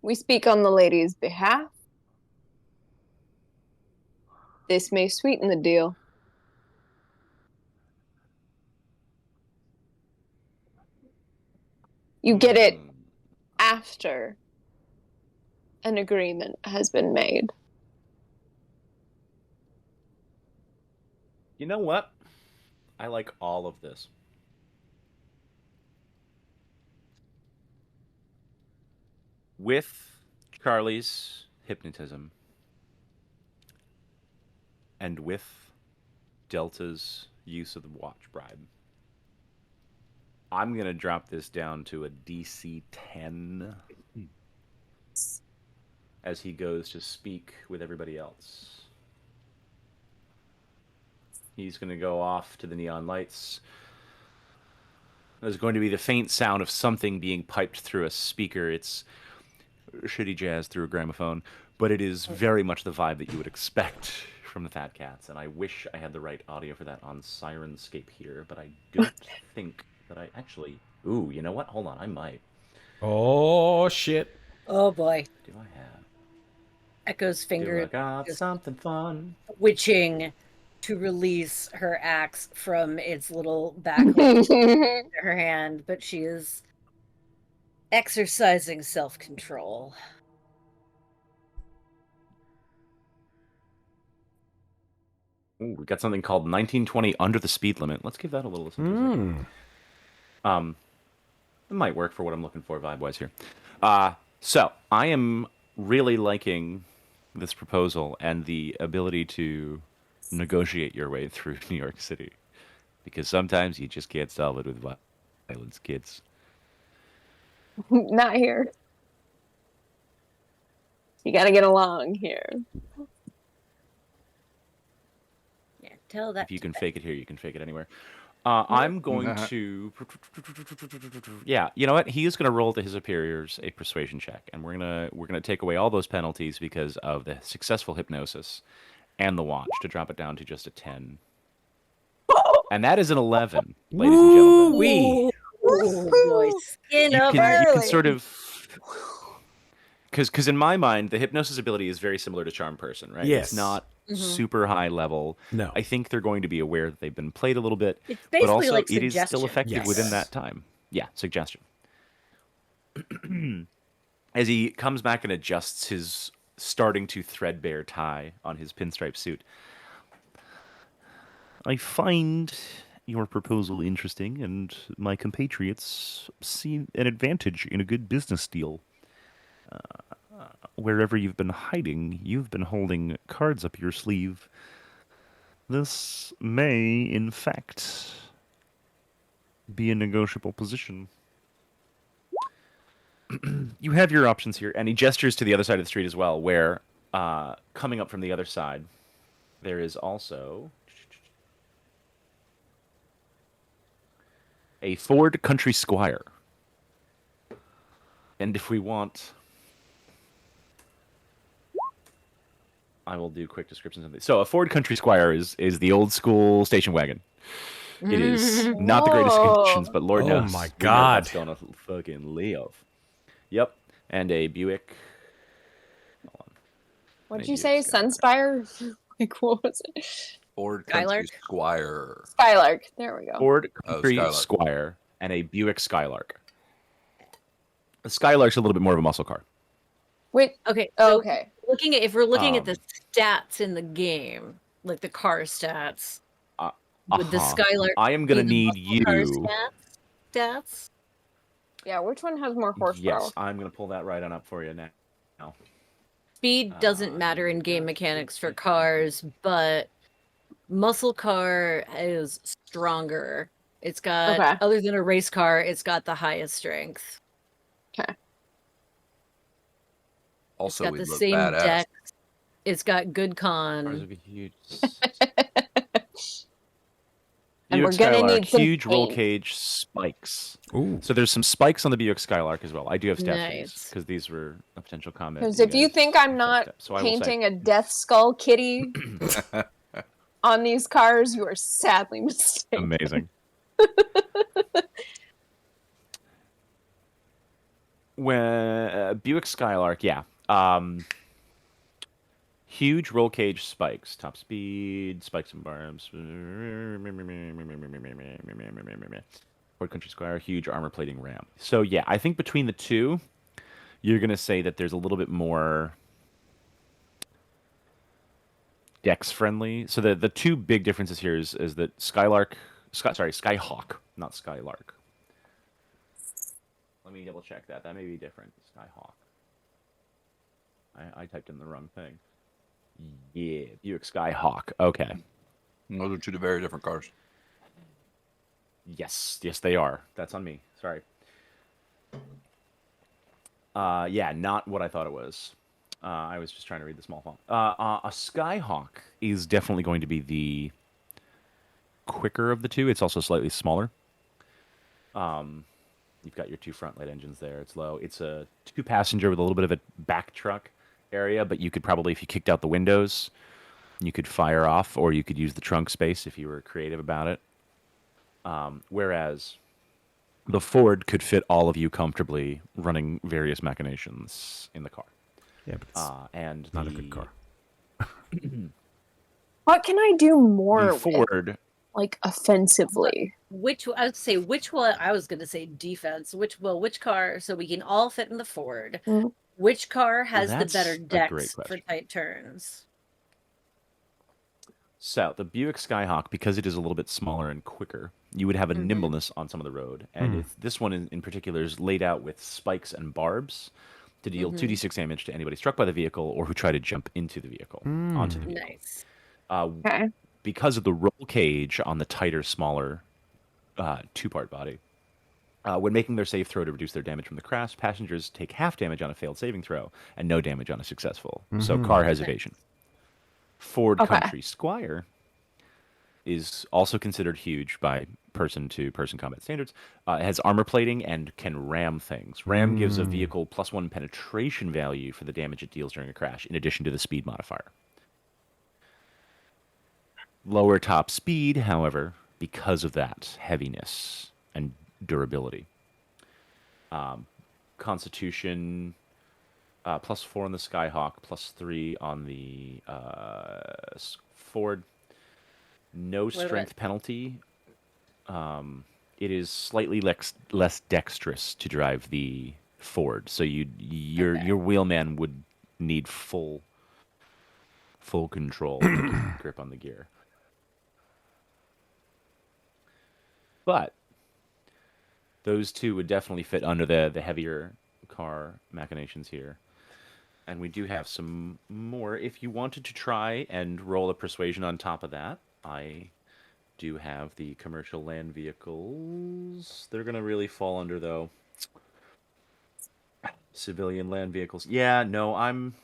"We speak on the lady's behalf. This may sweeten the deal." You get it after an agreement has been made. You know what? I like all of this. With Charlie's hypnotism and with Delta's use of the watch bribe, I'm going to drop this down to a DC 10 as he goes to speak with everybody else. He's going to go off to the neon lights. There's going to be the faint sound of something being piped through a speaker. It's shitty jazz through a gramophone, but it is very much the vibe that you would expect from the Fat Cats, and I wish I had the right audio for that on Syrinscape here, but I don't think that I actually... Ooh, you know what? Hold on, I might. Oh, shit. Oh, boy. Do I have... Echo's finger... Do I got something fun? Witching to release her axe from its little back in her hand, but she is exercising self-control. Ooh, we got something called 1920 Under the Speed Limit. Let's give that a little listen. It might work for what I'm looking for vibe-wise here. So, I am really liking this proposal and the ability to negotiate your way through New York City. Because sometimes you just can't solve it with violence, kids. Not here. You gotta get along here. Yeah, tell that. If you can fake it here, you can fake it anywhere. I'm going to... Yeah, you know what? He is going to roll to his superiors a persuasion check, and we're gonna take away all those penalties because of the successful hypnosis and the watch to drop it down to just a 10. And that is an 11, ladies and gentlemen. You can sort of... Because in my mind, the hypnosis ability is very similar to Charm Person, right? Yes. It's not super high level. No. I think they're going to be aware that they've been played a little bit. It's basically but also, like it is still effective within that time. Yeah, suggestion. As he comes back and adjusts his starting to threadbare tie on his pinstripe suit. I find your proposal interesting, and my compatriots see an advantage in a good business deal. Wherever you've been hiding, you've been holding cards up your sleeve. This may, in fact, be a negotiable position. You have your options here, and he gestures to the other side of the street as well, where, coming up from the other side, there is also a Ford Country Squire. And if we want... I will do quick descriptions of this. So a Ford Country Squire is the old school station wagon. It is not the greatest conditions, but Lord knows. Oh my we know God. what's gonna fucking live. Yep. And a Buick. Hold on. What'd you say? Sunspire? Like, what was it? Ford Country Squire. Skylark. There we go. Ford Country Squire and a Buick Skylark. The Skylark's a little bit more of a muscle car. Wait. Okay. So okay. If we're looking at the stats in the game, like the car stats, would the Skylark? I am gonna need you. Stats. Yeah. Which one has more horsepower? Yes, I'm gonna pull that right on up for you now. Speed doesn't matter in game mechanics for cars, but muscle car is stronger. It's got, other than a race car, it's got the highest strength. Okay. Also, it's got the same deck. It's got good con. And we're gonna need some huge roll cage spikes. Ooh. So there's some spikes on the Buick Skylark as well. I do have stats because these were a potential comment. Because if you think I'm not painting a Death Skull kitty on these cars, you are sadly mistaken. Amazing. When Buick Skylark, yeah. Huge roll cage spikes, top speed, spikes and barbs. Ford Country Squire, huge armor plating ram. So yeah, I think between the two, you're gonna say that there's a little bit more Dex friendly. So the two big differences here is that Skyhawk, not Skylark. Let me double check that. That may be different. Skyhawk. I typed in the wrong thing. Yeah, Buick Skyhawk. Okay. Those are two very different cars. Yes, they are. That's on me. Sorry. Yeah, not what I thought it was. I was just trying to read the small font. A Skyhawk is definitely going to be the quicker of the two. It's also slightly smaller. You've got your two front light engines there. It's low. It's a 2-passenger with a little bit of a back truck area, but you could probably, if you kicked out the windows, you could fire off, or you could use the trunk space if you were creative about it. Whereas the Ford could fit all of you comfortably running various machinations in the car. Yeah, but it's and not a good car. What can I do more with Ford, like offensively? Which one? I was going to say defense. Which car? So we can all fit in the Ford. Mm-hmm. Which car has the better decks for tight turns? So the Buick Skyhawk, because it is a little bit smaller and quicker, you would have a nimbleness on some of the road. And if this one in particular is laid out with spikes and barbs to deal 2d6 damage to anybody struck by the vehicle or who try to jump into the vehicle, onto the vehicle. Nice. Okay. Because of the roll cage on the tighter, smaller two-part body, when making their save throw to reduce their damage from the crash, passengers take half damage on a failed saving throw and no damage on a successful. So car has evasion. Ford Country Squire is also considered huge by person-to-person combat standards. It has armor plating and can ram things. Ram gives a vehicle +1 penetration value for the damage it deals during a crash, in addition to the speed modifier. Lower top speed, however, because of that heaviness and durability. Constitution, +4 on the Skyhawk, +3 on the Ford. No strength penalty. It is slightly less dexterous to drive the Ford, so your wheelman would need full control, grip on the gear. But those two would definitely fit under the heavier car machinations here. And we do have some more. If you wanted to try and roll a persuasion on top of that, I do have the commercial land vehicles. They're going to really fall under, though, civilian land vehicles. Yeah, no, I'm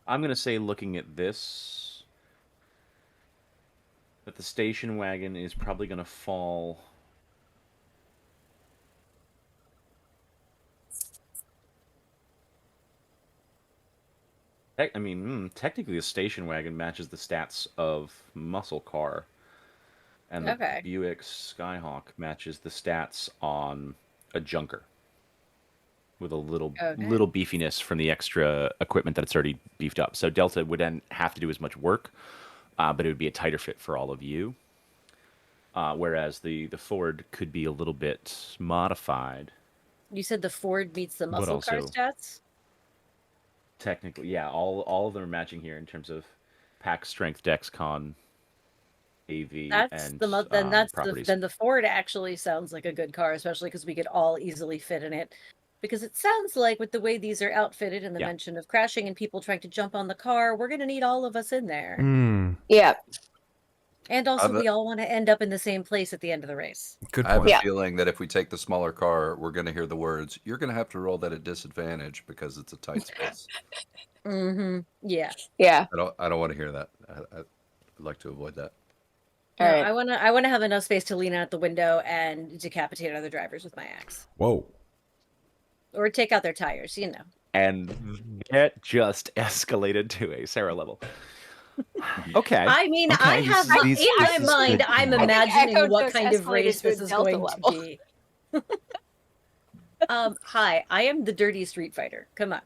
going to say, looking at this, that the station wagon is probably going to fall. I mean, technically, a station wagon matches the stats of muscle car, and the Buick Skyhawk matches the stats on a junker, with a little beefiness from the extra equipment that it's already beefed up. So Delta would then have to do as much work, but it would be a tighter fit for all of you. Whereas the Ford could be a little bit modified. You said the Ford meets the muscle car stats? Technically, yeah. All of them are matching here in terms of pack strength, dex, con, AV, and properties. Then the Ford actually sounds like a good car, especially because we could all easily fit in it. Because it sounds like with the way these are outfitted and the mention of crashing and people trying to jump on the car, we're going to need all of us in there. Yeah. And also, we all want to end up in the same place at the end of the race. Good point. I have a feeling that if we take the smaller car, we're going to hear the words, "You're going to have to roll that at disadvantage because it's a tight space." Yeah. Yeah. I don't want to hear that. I'd like to avoid that. All right. I want to have enough space to lean out the window and decapitate other drivers with my axe. Whoa. Or take out their tires, you know. And it just escalated to a Sarah level. Okay. I mean, I have in my mind, I'm imagining what kind of race this is going to be. Hi, I am the dirty street fighter. Come on.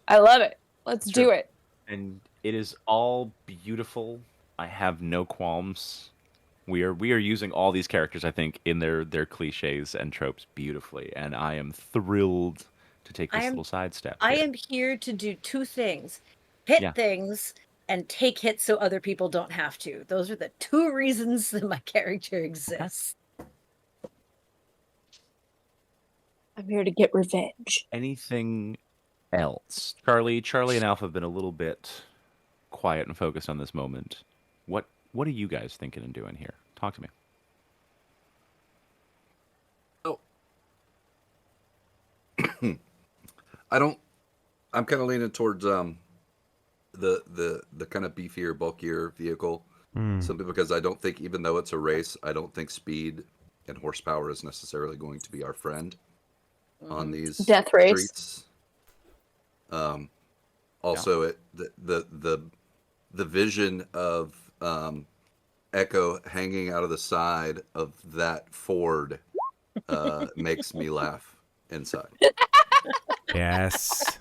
I love it. Let's do it. And it is all beautiful. I have no qualms. We are using all these characters, I think, in their cliches and tropes beautifully, and I am thrilled to take this little sidestep. I am here to do two things: hit things and take hits so other people don't have to. Those are the two reasons that my character exists. I'm here to get revenge. Anything else? Charlie and Alpha have been a little bit quiet and focused on this moment. What are you guys thinking and doing here? Talk to me. Oh. I'm kind of leaning towards the kind of beefier, bulkier vehicle. Simply because I don't think, even though it's a race, I don't think speed and horsepower is necessarily going to be our friend on these death race streets. Also, the vision of Echo hanging out of the side of that Ford makes me laugh inside. Yes.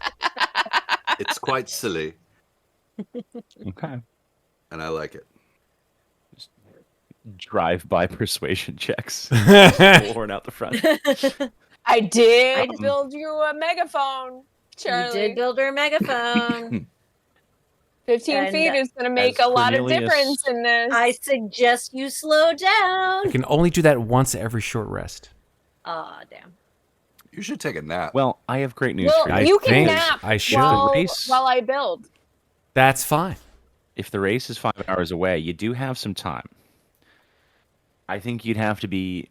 It's quite silly. Okay. And I like it. Just drive-by persuasion checks. Horn out the front. I did build you a megaphone, Charlie. You did build her a megaphone. 15 feet is going to make a lot of difference in this. I suggest you slow down. You can only do that once every short rest. Aw, damn. You should take a nap. Well, I have great news for you. You can nap I should. while I build. That's fine. If the race is 5 hours away, you do have some time. I think you'd have to be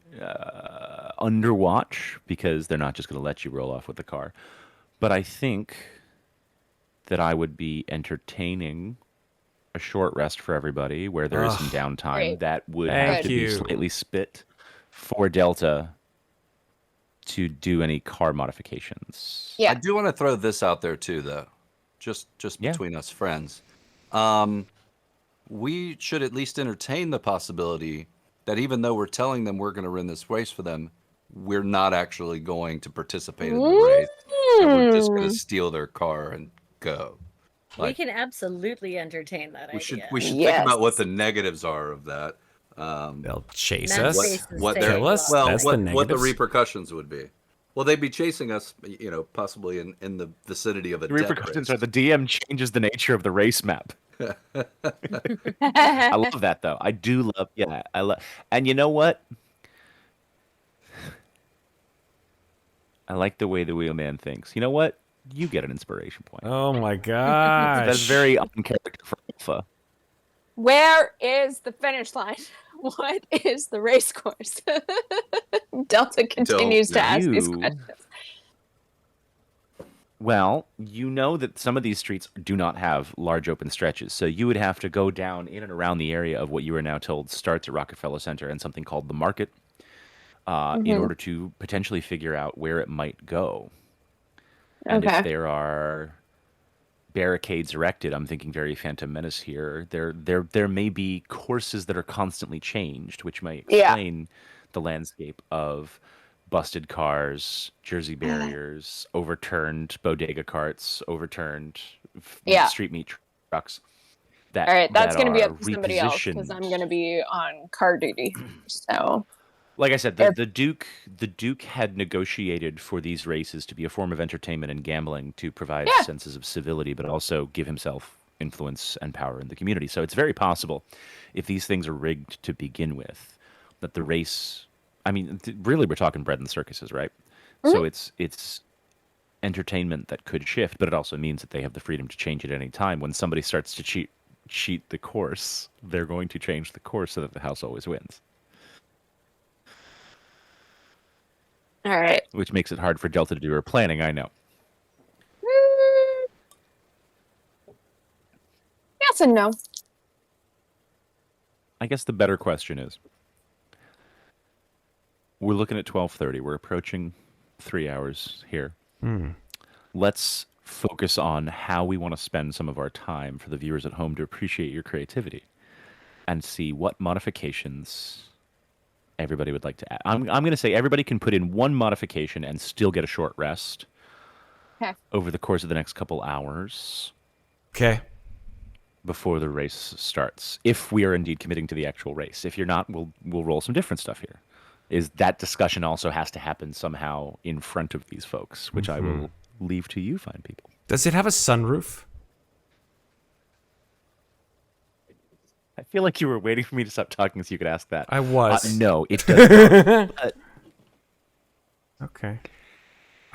under watch because they're not just going to let you roll off with the car. But I think that I would be entertaining a short rest for everybody where there is some downtime. Great. That would have to be slightly spit for Delta to do any car modifications. Yeah. I do want to throw this out there too, though, just between us friends. We should at least entertain the possibility that even though we're telling them we're going to run this race for them, we're not actually going to participate in the race. And we're just going to steal their car and go. We can absolutely entertain that idea. We should think about what the negatives are of that. They'll chase us. Kill us. Well, what the repercussions would be. Well, they'd be chasing us, possibly in the vicinity of a death race. The repercussions are the DM changes the nature of the race map. I love that, though. I do love, and you know what? I like the way the wheelman thinks. You know what? You get an inspiration point. Oh my gosh. That's very uncharacter for Alpha. Where is the finish line? What is the race course? Delta continues to ask these questions. Well, you know that some of these streets do not have large open stretches, so you would have to go down in and around the area of what you are now told starts at Rockefeller Center and something called the Market, in order to potentially figure out where it might go. And if there are barricades erected, I'm thinking very Phantom Menace here. There may be courses that are constantly changed, which may explain the landscape of busted cars, Jersey barriers, overturned bodega carts, overturned street meat trucks. All right, that's going to be up to somebody else because I'm going to be on car duty. So, like I said, the Duke had negotiated for these races to be a form of entertainment and gambling to provide senses of civility, but also give himself influence and power in the community. So it's very possible, if these things are rigged to begin with, that the race. I mean, really, we're talking bread and circuses, right? So it's entertainment that could shift, but it also means that they have the freedom to change at any time. When somebody starts to cheat the course, they're going to change the course so that the house always wins. All right. Which makes it hard for Delta to do her planning, I know. Yes and no. I guess the better question is, we're looking at 12:30. We're approaching 3 hours here. Let's focus on how we want to spend some of our time for the viewers at home to appreciate your creativity and see what modifications everybody would like to add. I'm going to say everybody can put in one modification and still get a short rest over the course of the next couple hours. Okay. Before the race starts, if we are indeed committing to the actual race. If you're not, we'll roll some different stuff here. Is that discussion also has to happen somehow in front of these folks, which I will leave to you fine people. Does it have a sunroof? I feel like you were waiting for me to stop talking so you could ask that. I was. No, it does not. But okay.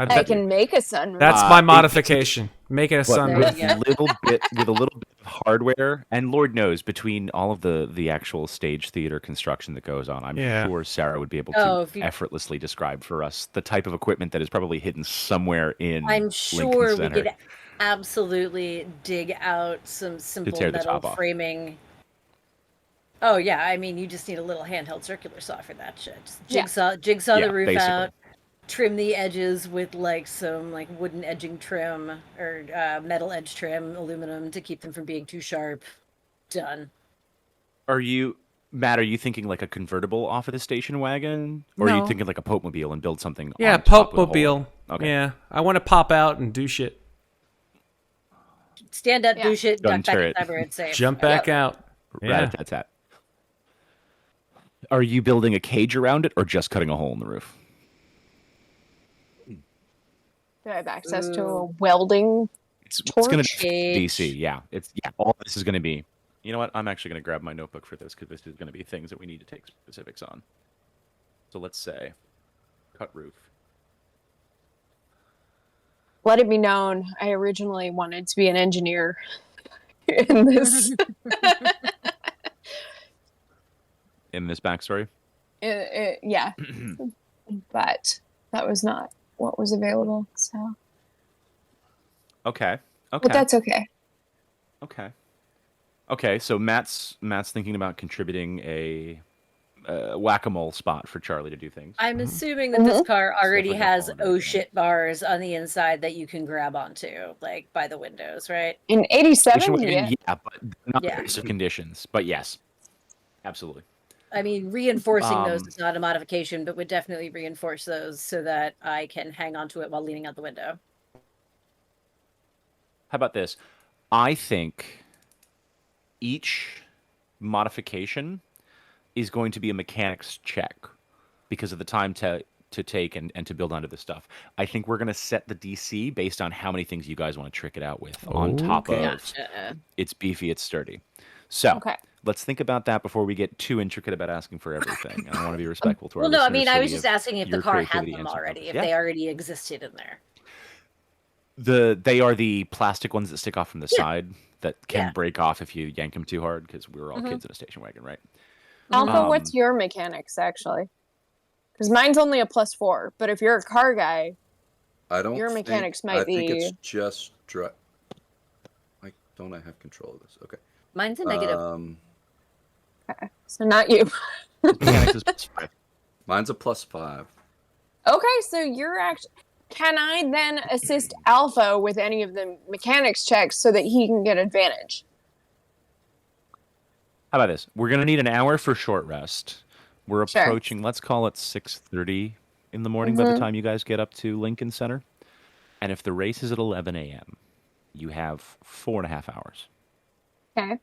I can make a sunroof. That's my modification. Make it a sunroof. With a little bit of hardware, and Lord knows, between all of the actual stage theater construction that goes on, I'm sure Sarah would be able to effortlessly describe for us the type of equipment that is probably hidden somewhere in I'm sure Lincoln Center. We could absolutely dig out some simple metal framing. Oh yeah, I mean, you just need a little handheld circular saw for that shit. Just jigsaw the roof out. Trim the edges with some wooden edging trim or metal edge trim, aluminum to keep them from being too sharp. Done. Matt, are you thinking like a convertible off of the station wagon? Or are you thinking like a Pope-mobile and build something on top Pope-mobile. Okay. Yeah, I want to pop out and do shit. Stand up, do shit, duck back inside where it's safe. Jump back out. Yeah. Rat-a-tat-tat. Are you building a cage around it or just cutting a hole in the roof? Do I have access to a welding It's going to be DC, yeah. All this is going to be... You know what? I'm actually going to grab my notebook for this because this is going to be things that we need to take specifics on. So let's say, cut roof. Let it be known, I originally wanted to be an engineer in this. In this backstory? Yeah. But that was not what was available, so. Okay. But that's okay. Okay, so Matt's thinking about contributing a whack-a-mole spot for Charlie to do things. I'm assuming that this car already has shit bars on the inside that you can grab onto, like by the windows, right? In 87, yeah, but not basic conditions. But yes, absolutely. I mean, reinforcing those is not a modification, but would definitely reinforce those so that I can hang onto it while leaning out the window. How about this? I think each modification is going to be a mechanics check because of the time to take and to build onto this stuff. I think we're going to set the DC based on how many things you guys want to trick it out with on top of it's beefy, it's sturdy. So let's think about that before we get too intricate about asking for everything. I want to be respectful to our listeners. Well, no, I mean, I was just asking if the car had them already, if they already existed in there. They are the plastic ones that stick off from the side that can break off if you yank them too hard because we were all kids in a station wagon, right? Alpha, what's your mechanics, actually? Because mine's only a +4, but if you're a car guy... I don't. Your mechanics might be. I think it's just. Like, don't I have control of this? Okay. Mine's a negative. Okay. So not you. Mechanics is +5. Mine's a +5. Okay, so you're actually. Can I then assist Alpha with any of the mechanics checks so that he can get advantage? How about this? We're going to need an hour for short rest. We're Sure. approaching, let's call it 6:30 in the morning by the time you guys get up to Lincoln Center. And if the race is at 11 a.m., you have 4.5 hours. Okay.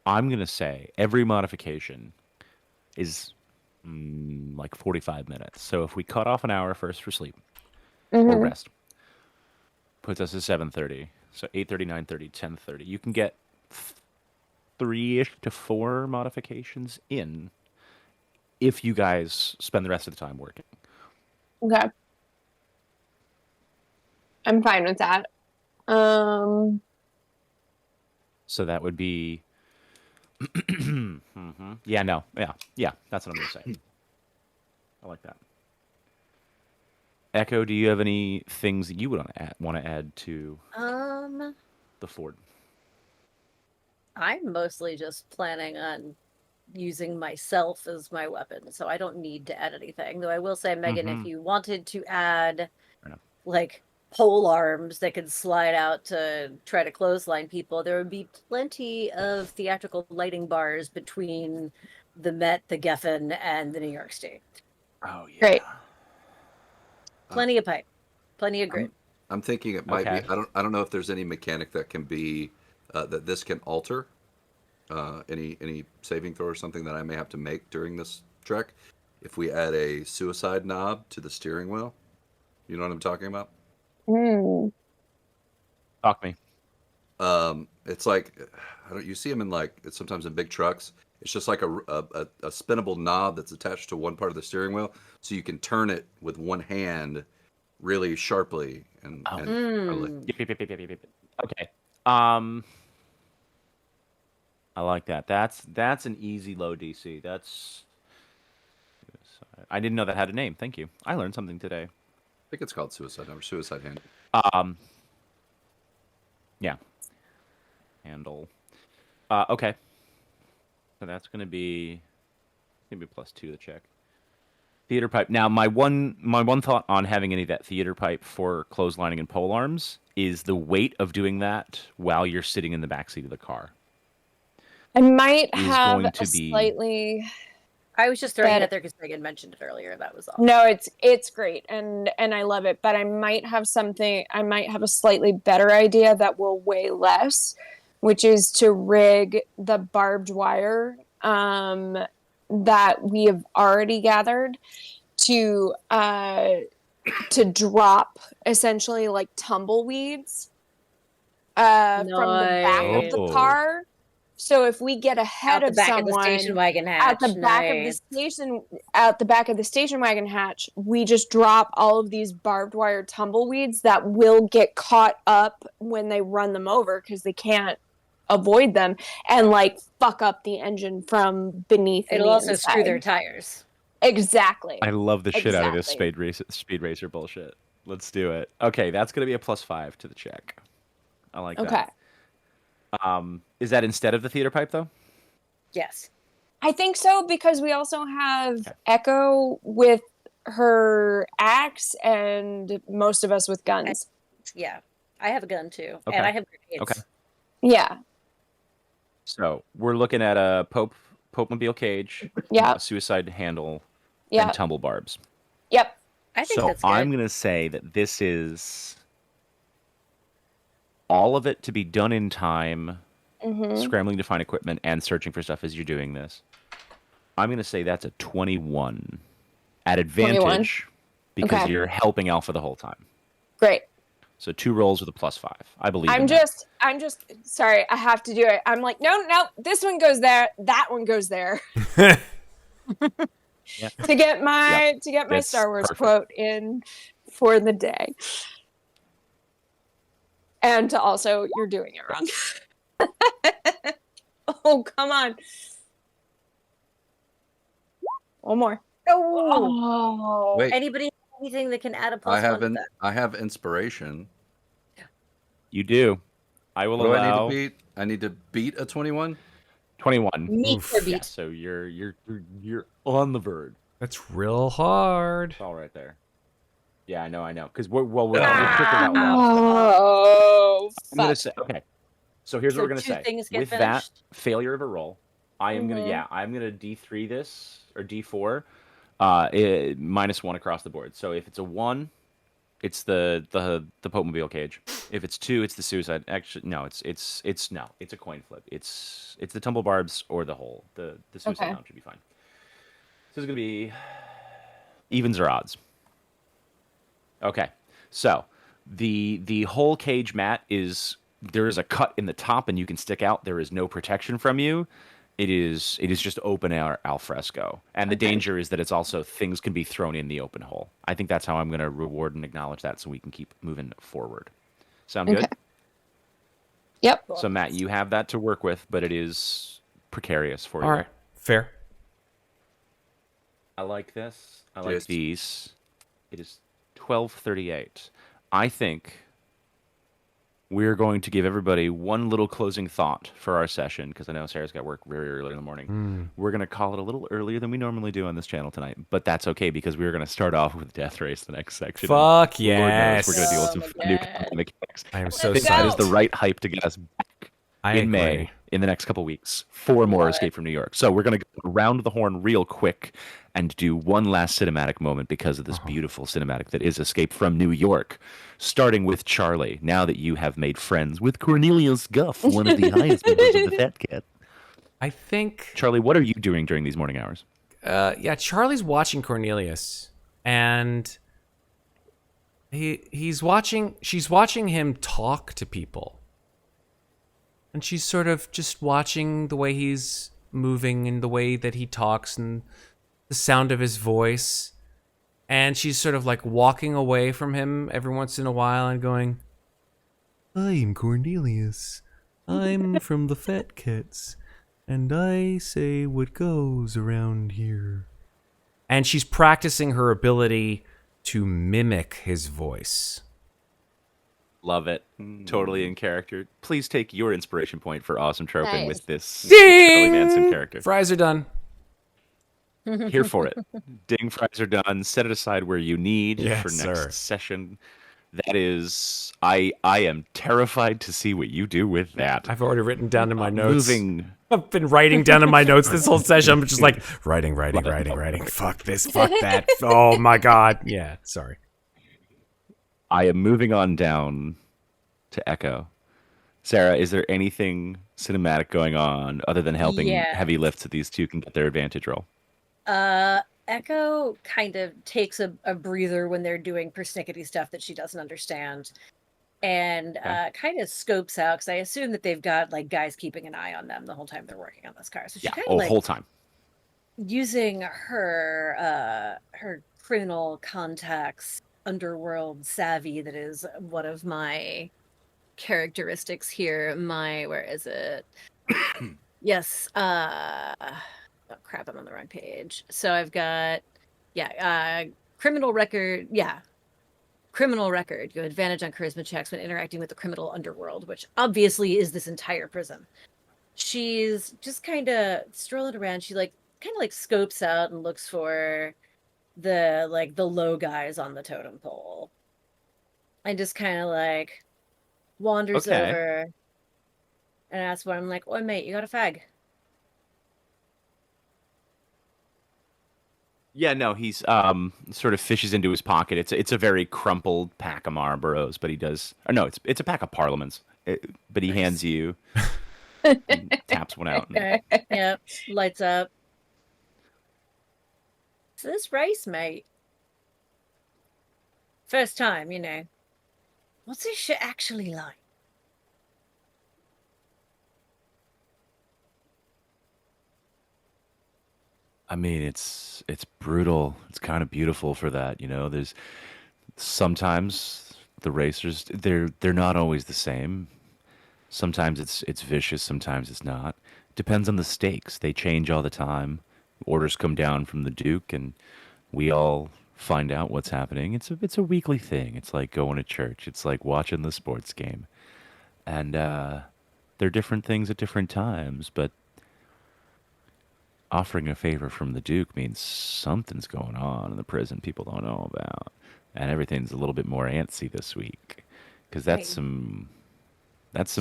I'm going to say every modification is like 45 minutes. So if we cut off an hour first for sleep or rest, puts us at 7:30. So 8:30, 9:30, 10:30. You can get 3-ish to 4 modifications in if you guys spend the rest of the time working. Okay. I'm fine with that. So that would be Yeah, no. Yeah, that's what I'm going to say. I like that. Echo, do you have any things that you would want to add to the Ford? I'm mostly just planning on using myself as my weapon, so I don't need to add anything. Though I will say, Megan, if you wanted to add like pole arms that could slide out to try to clothesline people, there would be plenty of theatrical lighting bars between the Met, the Geffen, and the New York State. Oh yeah. Great. Plenty of pipe, plenty of grid. I'm thinking it might be. I don't know if there's any mechanic that can be that this can alter. Any saving throw or something that I may have to make during this trek. If we add a suicide knob to the steering wheel, you know what I'm talking about? Talk me. It's like you see them in it's sometimes in big trucks. It's just like a spinnable knob that's attached to one part of the steering wheel, so you can turn it with one hand really sharply and Okay. I like that. That's an easy low DC. I didn't know that had a name. Thank you. I learned something today. I think it's called suicide or suicide hand. Yeah. Handle. Okay. So that's gonna be +2 to check. Theater pipe. Now, my one thought on having any of that theater pipe for clotheslining and pole arms is the weight of doing that while you're sitting in the backseat of the car. I might have slightly. I was just throwing it out there because Megan mentioned it earlier. That was all. No, it's great and I love it. But I might have a slightly better idea that will weigh less, which is to rig the barbed wire that we have already gathered to drop essentially like tumbleweeds from the back of the car. So if we get ahead of someone of the station wagon hatch, at the back of the station wagon hatch, we just drop all of these barbed wire tumbleweeds that will get caught up when they run them over because they can't avoid them and like fuck up the engine from beneath. It'll also screw their tires. Exactly. I love the shit out of this speed racer bullshit. Let's do it. Okay, that's gonna be a +5 to the check. I like that. Okay. Is that instead of the theater pipe, though? Yes. I think so, because we also have Echo with her axe and most of us with guns. Yeah. I have a gun, too. Okay. And I have grenades. Okay. Yeah. So we're looking at a Pope-mobile cage, a suicide handle, and tumble barbs. Yep. I think that's good. I'm going to say that this is all of it to be done in time, scrambling to find equipment and searching for stuff as you're doing this. I'm going to say that's a 21 at advantage 21? Because you're helping Alpha the whole time. Great. So 2 rolls with a +5. I believe I'm just sorry, I have to do it. I'm like, no, this one goes there, that one goes there. To get my Star Wars quote in for the day. And to also, you're doing it wrong. Oh, come on. One more. Oh. Wait. Anybody have anything that can add a +1 to that. I have inspiration. You do. I will allow. What do I need to beat? I need to beat a 21. 21. Meet or beat. Yeah, so you're on the verge. That's real hard. It's all right there. Yeah, I know. Because we're tricking out loud. Oh, I'm gonna say okay. So here's what we're gonna say. With that failure of a roll, I'm gonna D3 this or D4, -1 across the board. So if it's a 1, it's the Pope-mobile cage. If it's 2, it's the suicide. Actually, no, it's a coin flip. It's the tumble barbs or the hole. The suicide round should be fine. So it's gonna be evens or odds. Okay, so the whole cage mat is there is a cut in the top and you can stick out. There is no protection from you. It is just open air al fresco, and the danger is that it's also things can be thrown in the open hole. I think that's how I'm going to reward and acknowledge that, so we can keep moving forward. Sound good? Yep. So Matt, you have that to work with, but it is precarious for you. All right, fair. I like this. I like these. It is 12:38. I think we're going to give everybody one little closing thought for our session, because I know Sarah's got work very early in the morning. We're going to call it a little earlier than we normally do on this channel tonight, but that's okay, because we're going to start off with Death Race the next section. Fuck yes. We're going to deal with some new mechanics. I am so I think that is the right hype to get us back in May, in the next couple weeks, for more Escape from New York. So we're going to go around the horn real quick and do one last cinematic moment because of this beautiful cinematic that is Escape from New York, starting with Charlie. Now that you have made friends with Cornelius Guff, one of the highest members of the Fat Cat. I think... Charlie, what are you doing during these morning hours? Charlie's watching Cornelius, and she's watching him talk to people. And she's sort of just watching the way he's moving and the way that he talks and the sound of his voice. And she's sort of like walking away from him every once in a while and going, I'm Cornelius. I'm from the Fat Cats. And I say what goes around here. And she's practicing her ability to mimic his voice. Love it. Totally in character. Please take your inspiration point for awesome troping with this Ding! Charlie Manson character. Fries are done. Here for it. Ding, fries are done. Set it aside where you need for next session. That is, I am terrified to see what you do with that. I've already written down in my notes. I've been writing down in my notes this whole session. I'm just like, writing. Fuck this, fuck that. Oh my God. Yeah, sorry. I am moving on down to Echo. Sarah, is there anything cinematic going on other than helping heavy lifts that these two can get their advantage roll? Echo kind of takes a breather when they're doing persnickety stuff that she doesn't understand, and kind of scopes out, because I assume that they've got like guys keeping an eye on them the whole time they're working on this car. So she kind of whole time using her criminal contacts, underworld savvy, that is one of my characteristics here. Where is it? Yes. Oh crap, I'm on the wrong page. So I've got criminal record. Criminal record. You have advantage on charisma checks when interacting with the criminal underworld, which obviously is this entire prison. She's just kind of strolling around. She kind of scopes out and looks for the low guys on the totem pole, and just kind of wanders over and asks one. I'm like, "Oi, mate, you got a fag?" Yeah, no, he's sort of fishes into his pocket. It's a very crumpled pack of Marlboros, but he does. Or no, it's a pack of Parliaments. But he hands you, taps one out. Yep, lights up. So this race, mate. First time, What's this shit actually like? I mean, it's brutal. It's kind of beautiful for that, There's sometimes the racers they're not always the same. Sometimes it's vicious, sometimes it's not. Depends on the stakes. They change all the time. Orders come down from the Duke, and we all find out what's happening. It's a weekly thing. It's like going to church. It's like watching the sports game. And they're different things at different times, but offering a favor from the Duke means something's going on in the prison people don't know about. And everything's a little bit more antsy this week because that's some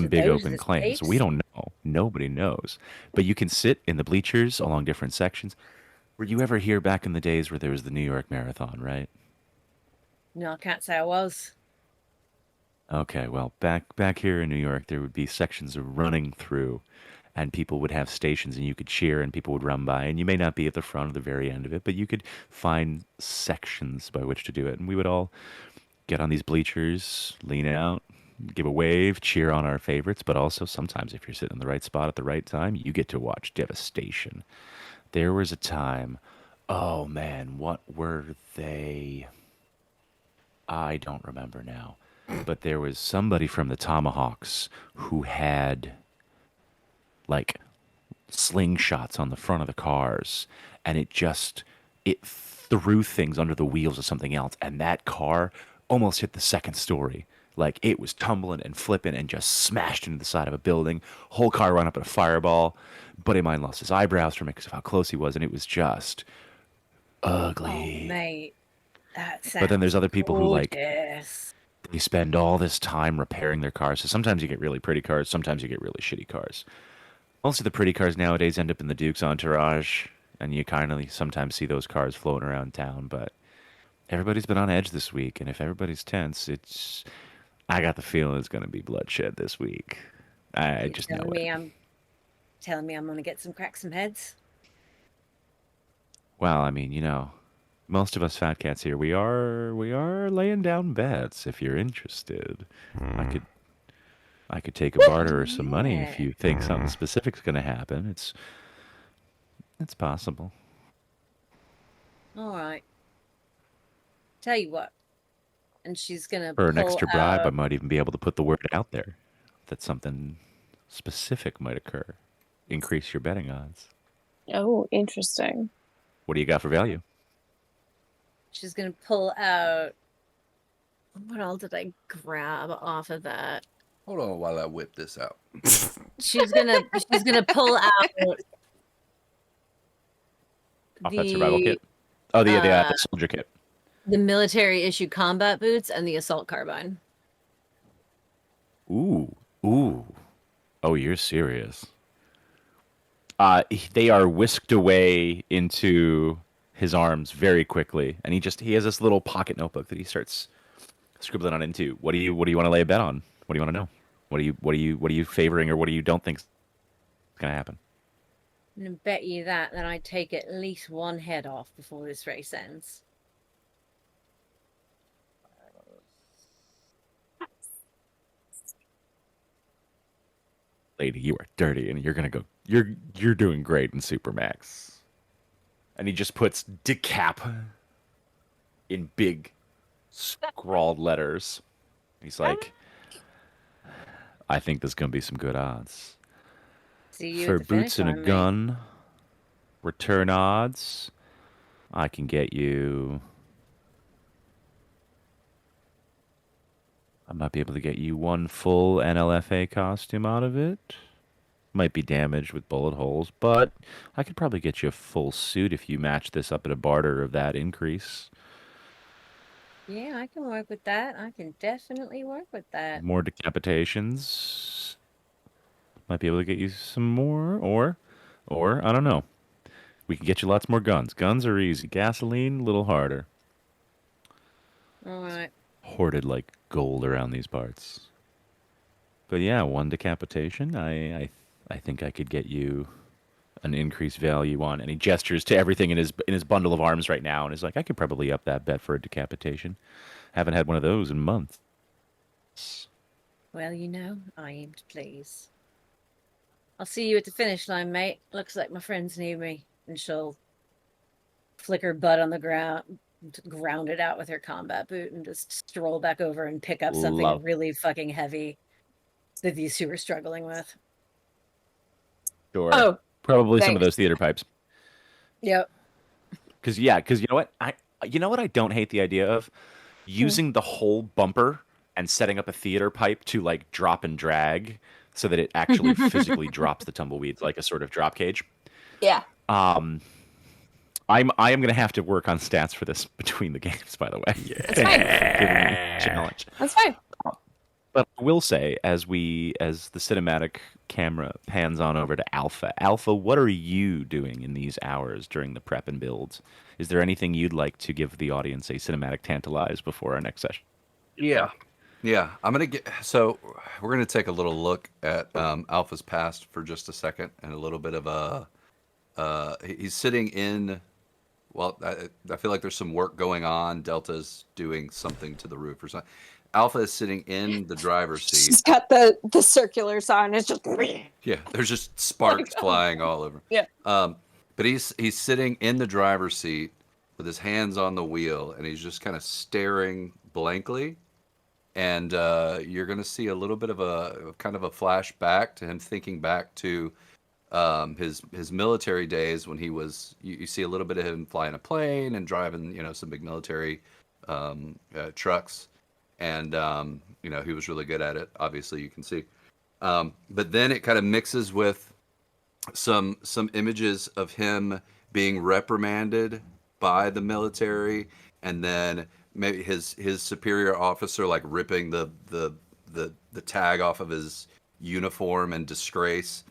big open claims. We don't know. Nobody knows. But you can sit in the bleachers along different sections. Were you ever here back in the days where there was the New York Marathon, right? No, I can't say I was. Okay, well, back here in New York, there would be sections of running through, and people would have stations, and you could cheer, and people would run by, and you may not be at the front or the very end of it, but you could find sections by which to do it, and we would all get on these bleachers, lean out, give a wave, cheer on our favorites, but also sometimes if you're sitting in the right spot at the right time, you get to watch devastation. There was a time, oh man, what were they? I don't remember now. But there was somebody from the Tomahawks who had like slingshots on the front of the cars, and it threw things under the wheels of something else, and that car almost hit the second story. Like it was tumbling and flipping and just smashed into the side of a building. Whole car ran up in a fireball. Buddy of mine lost his eyebrows from it because of how close he was, and it was just ugly. Oh, mate. That sounds but then there's other people who like gorgeous. They spend all this time repairing their cars. So sometimes you get really pretty cars, sometimes you get really shitty cars. Most of the pretty cars nowadays end up in the Duke's entourage, and you kind of sometimes see those cars floating around town. But everybody's been on edge this week, and if everybody's tense, I got the feeling it's going to be bloodshed this week. I just know it. Telling me I'm going to get some cracks, some heads. Well, I mean, most of us fat cats here, we are laying down bets if you're interested. I could take a barter or some money if you think something specific's going to happen. It's possible. All right. Tell you what. And she's going to For an extra bribe, I might even be able to put the word out there that something specific might occur. Increase your betting odds. Oh, interesting. What do you got for value? She's going to pull out... What all did I grab off of that? Hold on while I whip this out. She's gonna pull out off that survival kit. Oh, the soldier kit. The military issue combat boots and the assault carbine. Ooh. Oh, you're serious. They are whisked away into his arms very quickly, and he has this little pocket notebook that he starts scribbling on into. What do you want to lay a bet on? What do you want to know? What are you favoring, or what do you don't think is gonna happen? I'm gonna bet you that I take at least one head off before this race ends. Lady, you are dirty, and you're gonna go. You're doing great in Supermax. And he just puts decap in big scrawled letters. He's like, I think there's gonna be some good odds. See you for at the boots and a line, gun. mate. Return odds. I can get you. I might be able to get you one full NLFA costume out of it. Might be damaged with bullet holes, but I could probably get you a full suit if you match this up at a barter of that increase. Yeah, I can work with that. I can definitely work with that. More decapitations. Might be able to get you some more, or I don't know. We can get you lots more guns. Guns are easy. Gasoline, a little harder. All right. Hoarded like gold around these parts. But yeah, one decapitation. I think I could get you an increased value on. And he gestures to everything in his bundle of arms right now, and is like, I could probably up that bet for a decapitation. Haven't had one of those in months. Well, I aim to please. I'll see you at the finish line, mate. Looks like my friends need me. And she'll flick her butt on the ground, ground it out with her combat boot, and just stroll back over and pick up something really fucking heavy that these two are struggling with. Sure. Oh, probably thanks. some of those theater pipes. Yep. Because you know what? You know what I don't hate the idea of? Using the whole bumper and setting up a theater pipe to like drop and drag so that it actually physically drops the tumbleweeds like a sort of drop cage. Yeah. I am going to have to work on stats for this between the games, by the way. Yeah. That's fine. Giving me a challenge. That's fine. But I will say, as the cinematic camera pans on over to Alpha, what are you doing in these hours during the prep and builds? Is there anything you'd like to give the audience a cinematic tantalize before our next session? Yeah. So we're gonna take a little look at Alpha's past for just a second, and a little bit of he's sitting in. Well, I feel like there's some work going on. Delta's doing something to the roof or something. Alpha is sitting in the driver's seat. She's got the circular saw, and it's just yeah. There's just sparks flying all over. Yeah. But he's sitting in the driver's seat with his hands on the wheel, and he's just kind of staring blankly. And you're going to see a little bit of a kind of a flashback to him thinking back to his military days when he was. You see a little bit of him flying a plane and driving, some big military trucks, and he was really good at it. Obviously, you can see. But then it kind of mixes with some images of him being reprimanded by the military, and then maybe his superior officer like ripping the tag off of his uniform in disgrace.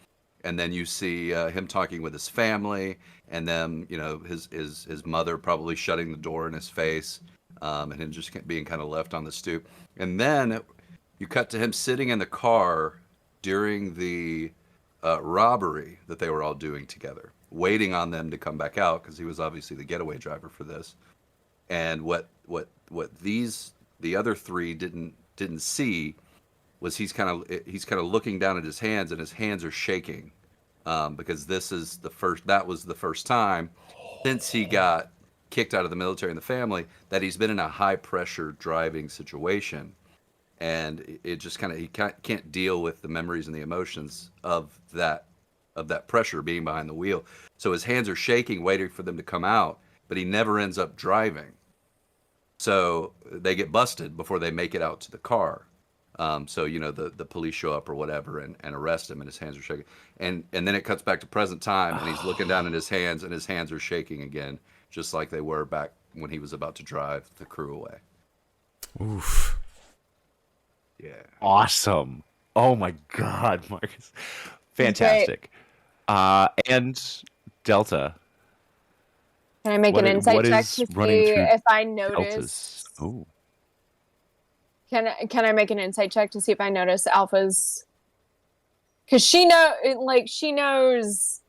And then you see him talking with his family, and then his mother probably shutting the door in his face, and him just being kind of left on the stoop. And then you cut to him sitting in the car during the robbery that they were all doing together, waiting on them to come back out because he was obviously the getaway driver for this. And what the other three didn't see was he's kind of looking down at his hands, and his hands are shaking because that was the first time since he got kicked out of the military and the family that he's been in a high pressure driving situation, and it just he can't deal with the memories and the emotions of that pressure being behind the wheel. So his hands are shaking, waiting for them to come out, but he never ends up driving. So they get busted before they make it out to the car. So the police show up or whatever and arrest him, and his hands are shaking. And then it cuts back to present time, and he's looking down at his hands, and his hands are shaking again, just like they were back when he was about to drive the crew away. Oof. Yeah. Awesome. Oh my God, Marcus. Fantastic. And Delta. Can I make an insight check to see if I notice? Oh. Can I make an insight check to see if I notice Alpha's? Because she knows.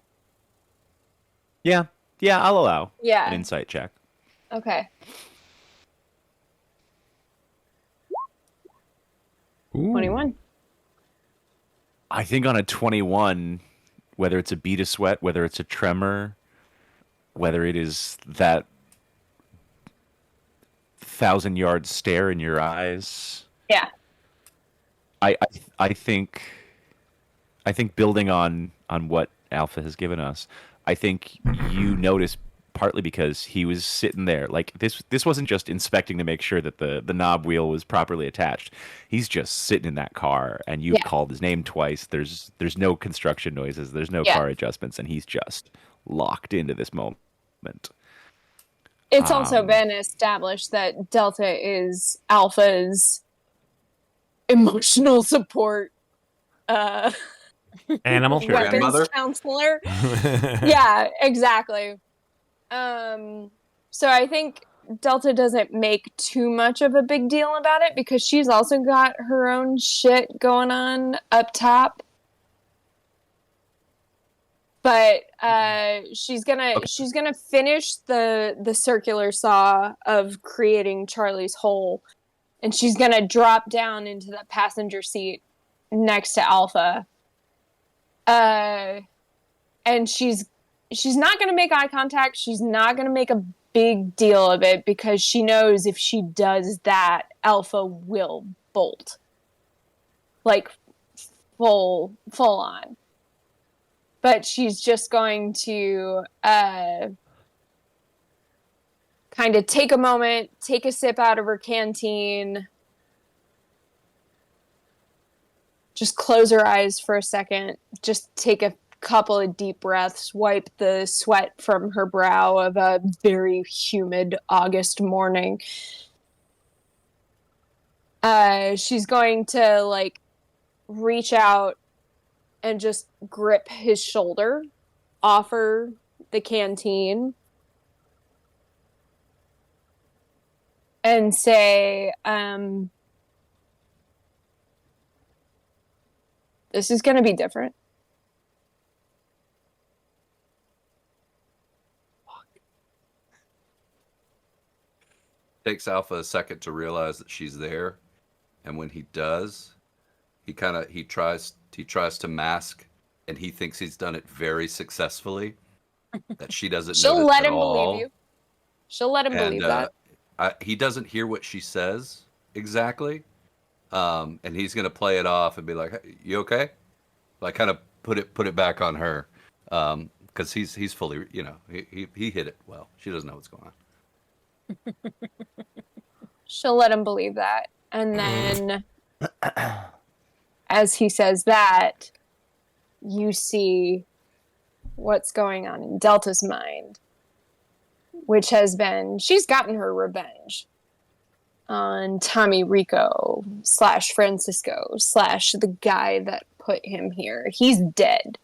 Yeah, I'll allow. Yeah. An insight check. Okay. Ooh. 21. I think on a 21, whether it's a bead of sweat, whether it's a tremor, whether it is that 1,000-yard stare in your eyes. Yeah. I think building on what Alpha has given us, I think you notice partly because he was sitting there like this wasn't just inspecting to make sure that the knob wheel was properly attached. He's just sitting in that car, and you've called his name twice. There's no construction noises, there's no car adjustments, and he's just locked into this moment. It's also been established that Delta is Alpha's emotional support animal weapons counselor. Yeah, exactly. So I think Delta doesn't make too much of a big deal about it because she's also got her own shit going on up top. But she's gonna finish the circular saw of creating Charlie's hole, and she's gonna drop down into the passenger seat next to Alpha. And she's not gonna make eye contact. She's not gonna make a big deal of it because she knows if she does that, Alpha will bolt, like full on. But she's just going to kind of take a moment, take a sip out of her canteen, just close her eyes for a second, just take a couple of deep breaths, wipe the sweat from her brow of a very humid August morning. She's going to like reach out and just grip his shoulder, offer the canteen, and say, this is going to be different. Takes Alpha a second to realize that she's there, and when he does, he tries to mask, and he thinks he's done it very successfely. That she doesn't. She'll let him believe you. She'll let him believe that. He doesn't hear what she says exactly, and he's gonna play it off and be like, hey, "You okay?" Like kind of put it back on her, because he's fully, he hit it well. She doesn't know what's going on. She'll let him believe that. And then as he says that, you see what's going on in Delta's mind, which has been, she's gotten her revenge on Tommy Rico / Francisco / the guy that put him here. He's dead.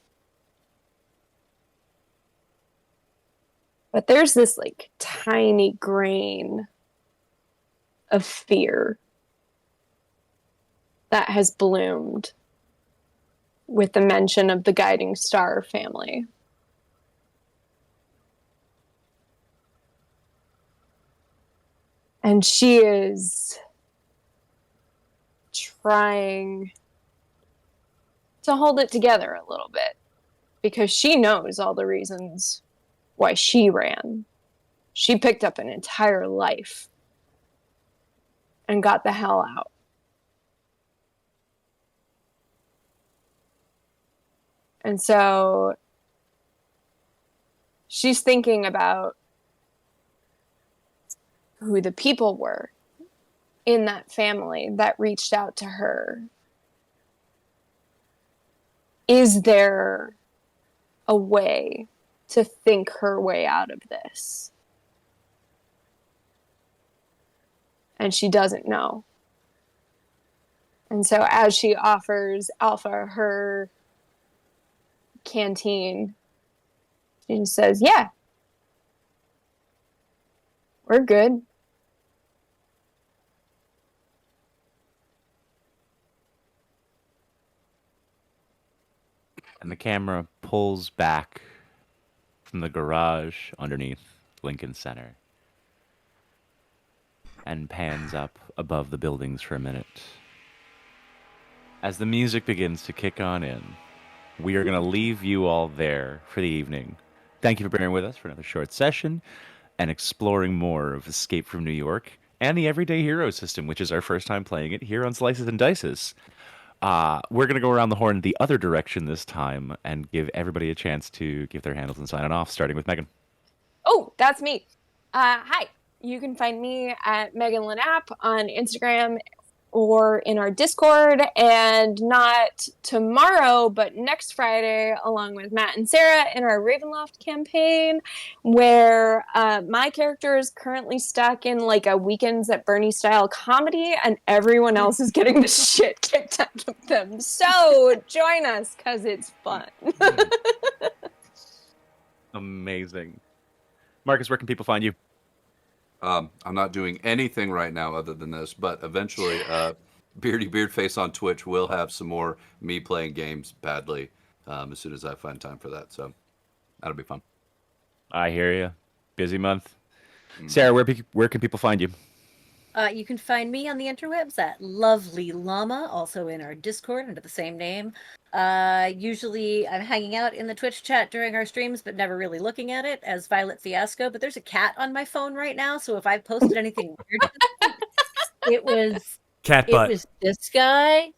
But there's this like tiny grain of fear that has bloomed with the mention of the Guiding Star family. And she is trying to hold it together a little bit because she knows all the reasons why she ran. She picked up an entire life and got the hell out. And so she's thinking about who the people were in that family that reached out to her. Is there a way to think her way out of this? And she doesn't know. And so as she offers Alpha her canteen, she says, yeah, we're good. And the camera pulls back from the garage underneath Lincoln Center and pans up above the buildings for a minute. As the music begins to kick on in, we are going to leave you all there for the evening. Thank you for bearing with us for another short session and exploring more of Escape from New York and the Everyday Hero system, which is our first time playing it here on Slices and Dices. We're going to go around the horn the other direction this time and give everybody a chance to give their handles and sign it off, starting with Megan. Oh, that's me. Hi. You can find me at Megan Linapp on Instagram or in our Discord, and not tomorrow, but next Friday, along with Matt and Sarah in our Ravenloft campaign, where my character is currently stuck in like a Weekends at Bernie style comedy, and everyone else is getting the shit kicked out of them. So join us, because it's fun. Amazing. Marcus, where can people find you? I'm not doing anything right now other than this, but eventually Beardy Beardface on Twitch will have some more me playing games badly as soon as I find time for that. So that'll be fun. I hear you. Busy month. Sarah, where can people find you? You can find me on the interwebs at Lovely Llama, also in our Discord under the same name. Usually I'm hanging out in the Twitch chat during our streams, but never really looking at it as Violet Fiasco. But there's a cat on my phone right now, so if I posted anything weird, it was cat butt. It was this guy.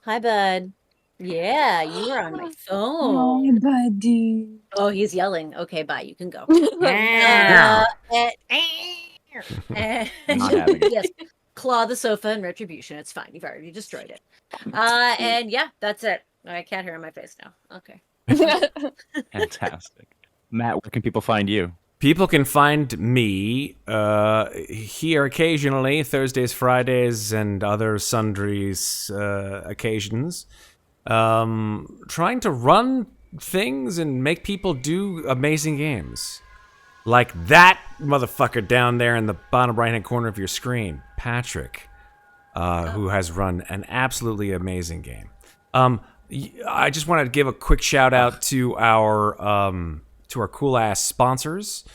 Hi, bud. Yeah, you were on my phone. Hi, buddy. Oh, he's yelling. Okay, bye. You can go. And, Not having it. yes, claw the sofa in retribution. It's fine. You've already destroyed it. And yeah, that's it. I can't hear on my face now. Okay. Fantastic. Matt, where can people find you? People can find me here occasionally, Thursdays, Fridays, and other sundries occasions, trying to run things and make people do amazing games. Like that motherfucker down there in the bottom right-hand corner of your screen, Patrick, who has run an absolutely amazing game. I just wanted to give a quick shout-out to our cool-ass sponsors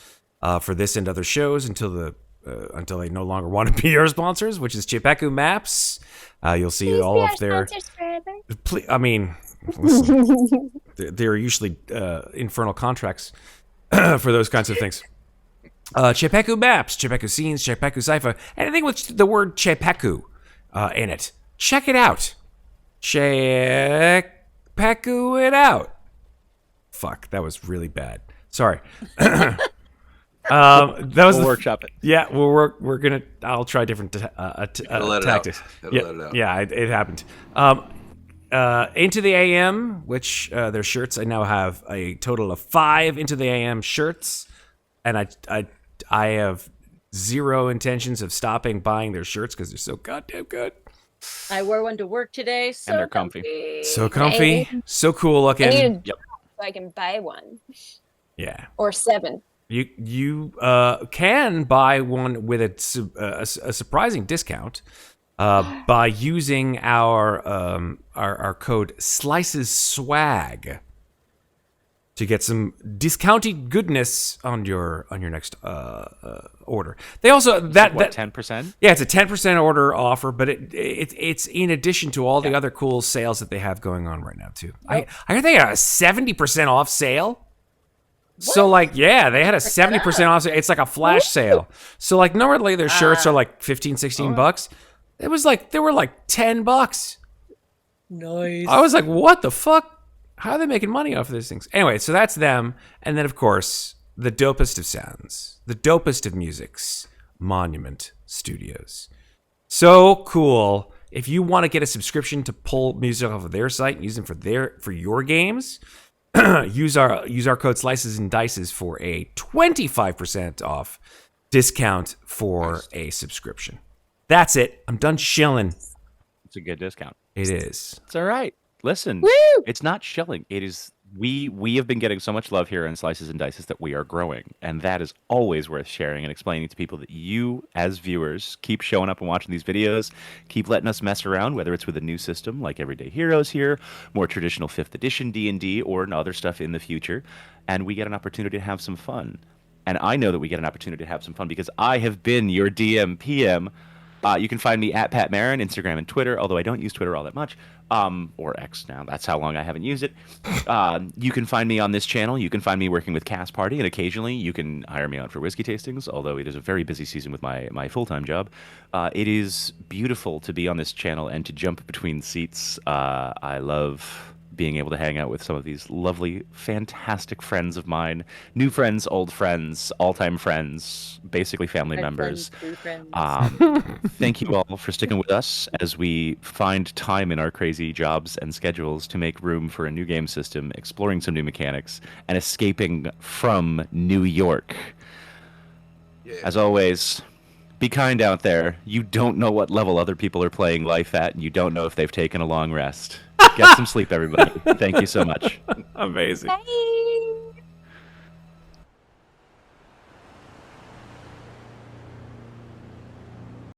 for this and other shows until they no longer want to be our sponsors, which is Czepeku Maps. You'll see all of their... I mean, listen, they're usually infernal contracts for those kinds of things. Czepeku Maps, Czepeku Scenes, Czepeku Sci-Fi, anything with the word Czepeku in it. Check it out. Czepeku it out. Fuck, that was really bad. Sorry. That was we'll workshop it. Yeah, we're gonna. I'll try different tactics. Yeah, it happened. Into the AM, which their shirts. I now have a total of 5 Into the AM shirts, and I have zero intentions of stopping buying their shirts because they're so goddamn good. I wore one to work today, so and they're comfy. So comfy, so cool looking. So I can buy one. Yeah. Or 7. You can buy one with a surprising discount by using our code Slices Swag to get some discounted goodness on your next order. They also that 10%. Yeah, it's a 10% order offer, but it's in addition to all the other cool sales that they have going on right now too. I heard they had a 70% off sale. What? So like, yeah, they had a 70% off. It's like a flash sale. So like normally their shirts are like 15, 16 bucks. It was like, they were like $10. Nice. I was like, what the fuck? How are they making money off of these things? Anyway, so that's them. And then of course, the dopest of sounds, the dopest of musics, Monument Studios. So cool. If you want to get a subscription to pull music off of their site and use them for your games, use our code Slices and Dices for a 25% off discount for a subscription. That's it. I'm done shilling. It's a good discount. It is. It's all right. Listen, it's not shilling. It is. We have been getting so much love here in Slices and Dices that we are growing, and that is always worth sharing and explaining to people that you, as viewers, keep showing up and watching these videos, keep letting us mess around, whether it's with a new system like Everyday Heroes here, more traditional 5th edition D&D, or other stuff in the future, and we get an opportunity to have some fun. And I know that we get an opportunity to have some fun because I have been your DM PM. You can find me at Pat Marin, Instagram and Twitter, although I don't use Twitter all that much, or X now. That's how long I haven't used it. You can find me on this channel. You can find me working with Cast Party, and occasionally you can hire me out for whiskey tastings, although it is a very busy season with my full-time job. It is beautiful to be on this channel and to jump between seats. I love being able to hang out with some of these lovely, fantastic friends of mine. New friends, old friends, all-time friends, basically family members. Thank you all for sticking with us as we find time in our crazy jobs and schedules to make room for a new game system, exploring some new mechanics, and escaping from New York. Yeah. As always, be kind out there. You don't know what level other people are playing life at, and you don't know if they've taken a long rest. Get some sleep, everybody. Thank you so much. Amazing. Bye.